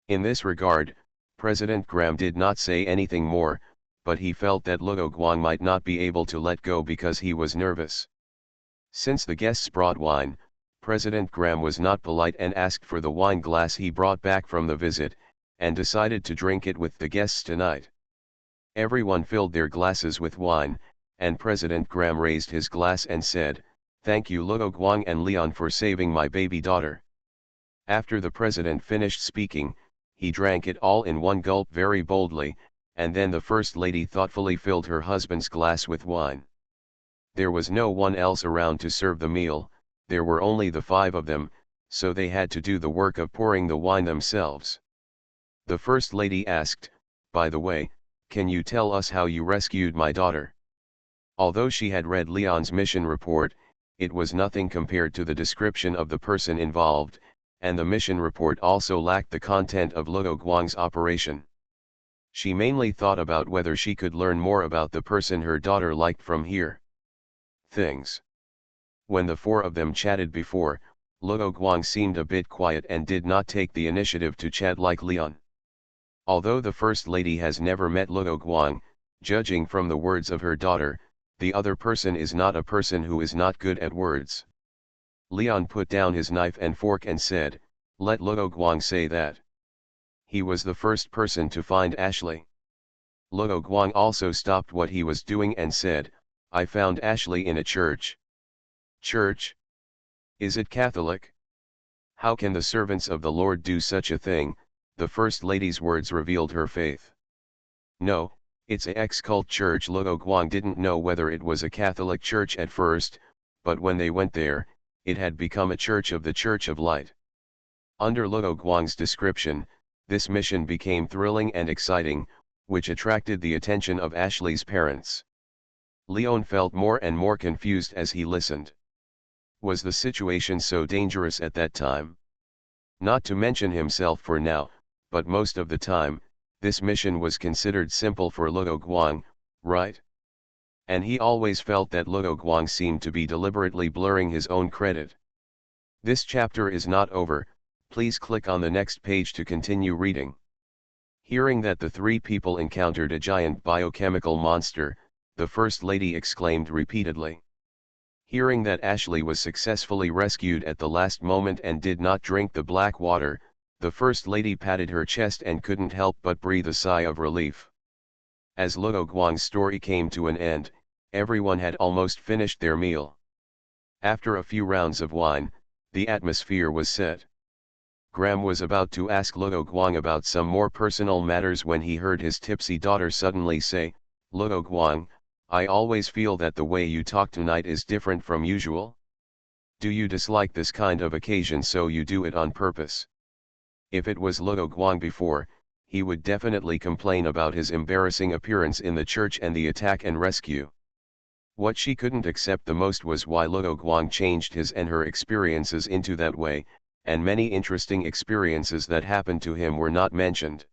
In this regard, President Graham did not say anything more, but he felt that Luo Guang might not be able to let go because he was nervous. Since the guests brought wine, President Graham was not polite and asked for the wine glass he brought back from the visit, and decided to drink it with the guests tonight. Everyone filled their glasses with wine, and President Graham raised his glass and said, "Thank you Luo Guang and Leon for saving my baby daughter." After the president finished speaking, he drank it all in one gulp very boldly, and then the First Lady thoughtfully filled her husband's glass with wine. There was no one else around to serve the meal, there were only the 5 of them, so they had to do the work of pouring the wine themselves. The First Lady asked, "By the way, can you tell us how you rescued my daughter?" Although she had read Leon's mission report, it was nothing compared to the description of the person involved, and the mission report also lacked the content of Luo Guang's operation. She mainly thought about whether she could learn more about the person her daughter liked from here. Things. When the 4 of them chatted before, Luo Guang seemed a bit quiet and did not take the initiative to chat like Leon. Although the First Lady has never met Luo Guang, judging from the words of her daughter, the other person is not a person who is not good at words. Leon put down his knife and fork and said, "Let Luo Guang say that. He was the first person to find Ashley." Luo Guang also stopped what he was doing and said, "I found Ashley in a church." "Church? Is it Catholic? How can the servants of the Lord do such a thing?" The First Lady's words revealed her faith. "No, it's a ex-cult church." Luo Guang didn't know whether it was a Catholic church at first, but when they went there, it had become a church of the Church of Light. Under Luo Guang's description, this mission became thrilling and exciting, which attracted the attention of Ashley's parents. Leon felt more and more confused as he listened. Was the situation so dangerous at that time? Not to mention himself for now, but most of the time, this mission was considered simple for Luo Guang, right? And he always felt that Luo Guang seemed to be deliberately blurring his own credit. This chapter is not over, please click on the next page to continue reading. Hearing that the 3 people encountered a giant biochemical monster, the First Lady exclaimed repeatedly. Hearing that Ashley was successfully rescued at the last moment and did not drink the black water, the First Lady patted her chest and couldn't help but breathe a sigh of relief. As Luo Guang's story came to an end, everyone had almost finished their meal. After a few rounds of wine, the atmosphere was set. Graham was about to ask Luo Guang about some more personal matters when he heard his tipsy daughter suddenly say, "Luo Guang, I always feel that the way you talk tonight is different from usual. Do you dislike this kind of occasion so you do it on purpose?" If it was Luo Guang before, he would definitely complain about his embarrassing appearance in the church and the attack and rescue. What she couldn't accept the most was why Luo Guang changed his and her experiences into that way, and many interesting experiences that happened to him were not mentioned.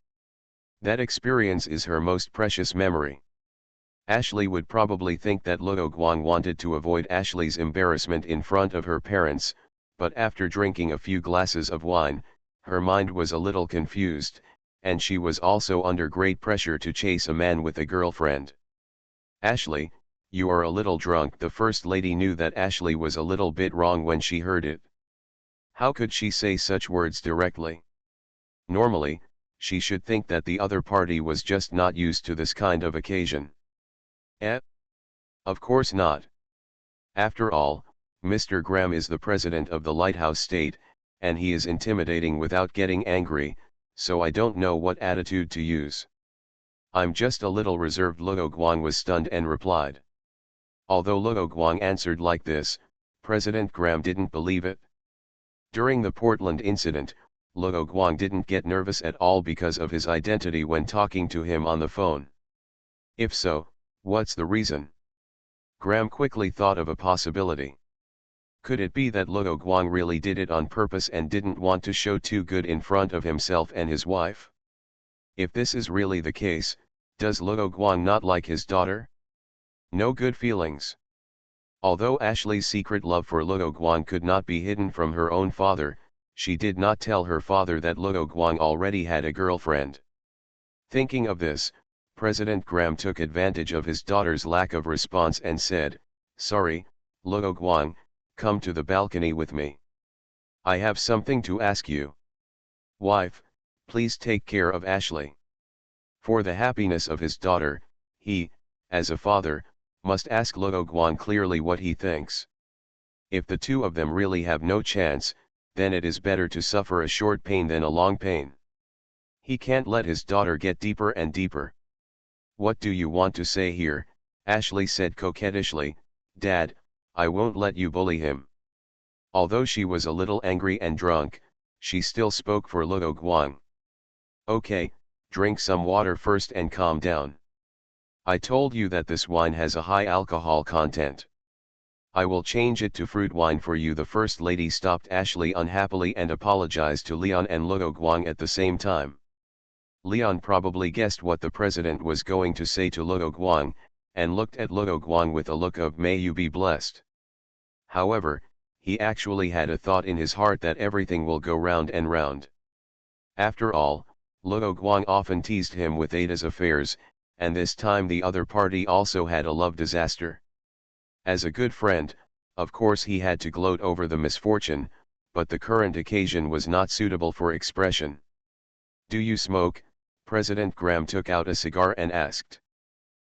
That experience is her most precious memory. Ashley would probably think that Luo Guang wanted to avoid Ashley's embarrassment in front of her parents, but after drinking a few glasses of wine, her mind was a little confused, and she was also under great pressure to chase a man with a girlfriend. "Ashley, "You are a little drunk." The First Lady knew that Ashley was a little bit wrong when she heard it. How could she say such words directly? Normally, she should think that the other party was just not used to this kind of occasion. Eh? Of course not. After all, Mr. Graham is the president of the Lighthouse State, and he is intimidating without getting angry, so I don't know what attitude to use. I'm just a little reserved. Luo Guang was stunned and replied. Although Luo Guang answered like this, President Graham didn't believe it. During the Portland incident, Luo Guang didn't get nervous at all because of his identity when talking to him on the phone. If so, what's the reason? Graham quickly thought of a possibility. Could it be that Luo Guang really did it on purpose and didn't want to show too good in front of himself and his wife? If this is really the case, does Luo Guang not like his daughter? No good feelings. Although Ashley's secret love for Luo Guang could not be hidden from her own father, she did not tell her father that Luo Guang already had a girlfriend. Thinking of this, President Graham took advantage of his daughter's lack of response and said, "Sorry, Luo Guang, come to the balcony with me. I have something to ask you. Wife, please take care of Ashley." For the happiness of his daughter, he, as a father, must ask Luo Guang clearly what he thinks. If the two of them really have no chance, then it is better to suffer a short pain than a long pain. He can't let his daughter get deeper and deeper. "What do you want to say here?" Ashley said coquettishly. "Dad, I won't let you bully him." Although she was a little angry and drunk, she still spoke for Luo Guang. "Okay, drink some water first and calm down. I told you that this wine has a high alcohol content. I will change it to fruit wine for you." The First Lady stopped Ashley unhappily and apologized to Leon and Luo Guang at the same time. Leon probably guessed what the president was going to say to Luo Guang, and looked at Luo Guang with a look of "May you be blessed." However, he actually had a thought in his heart that everything will go round and round. After all, Luo Guang often teased him with Ada's affairs, and this time the other party also had a love disaster. As a good friend, of course he had to gloat over the misfortune, but the current occasion was not suitable for expression. "Do you smoke?" President Graham took out a cigar and asked.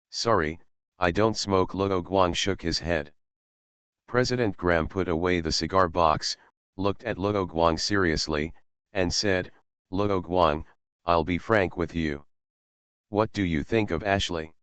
"Sorry, I don't smoke." Luo Guang shook his head. President Graham put away the cigar box, looked at Luo Guang seriously, and said, "Luo Guang, I'll be frank with you. What do you think of Ashley?"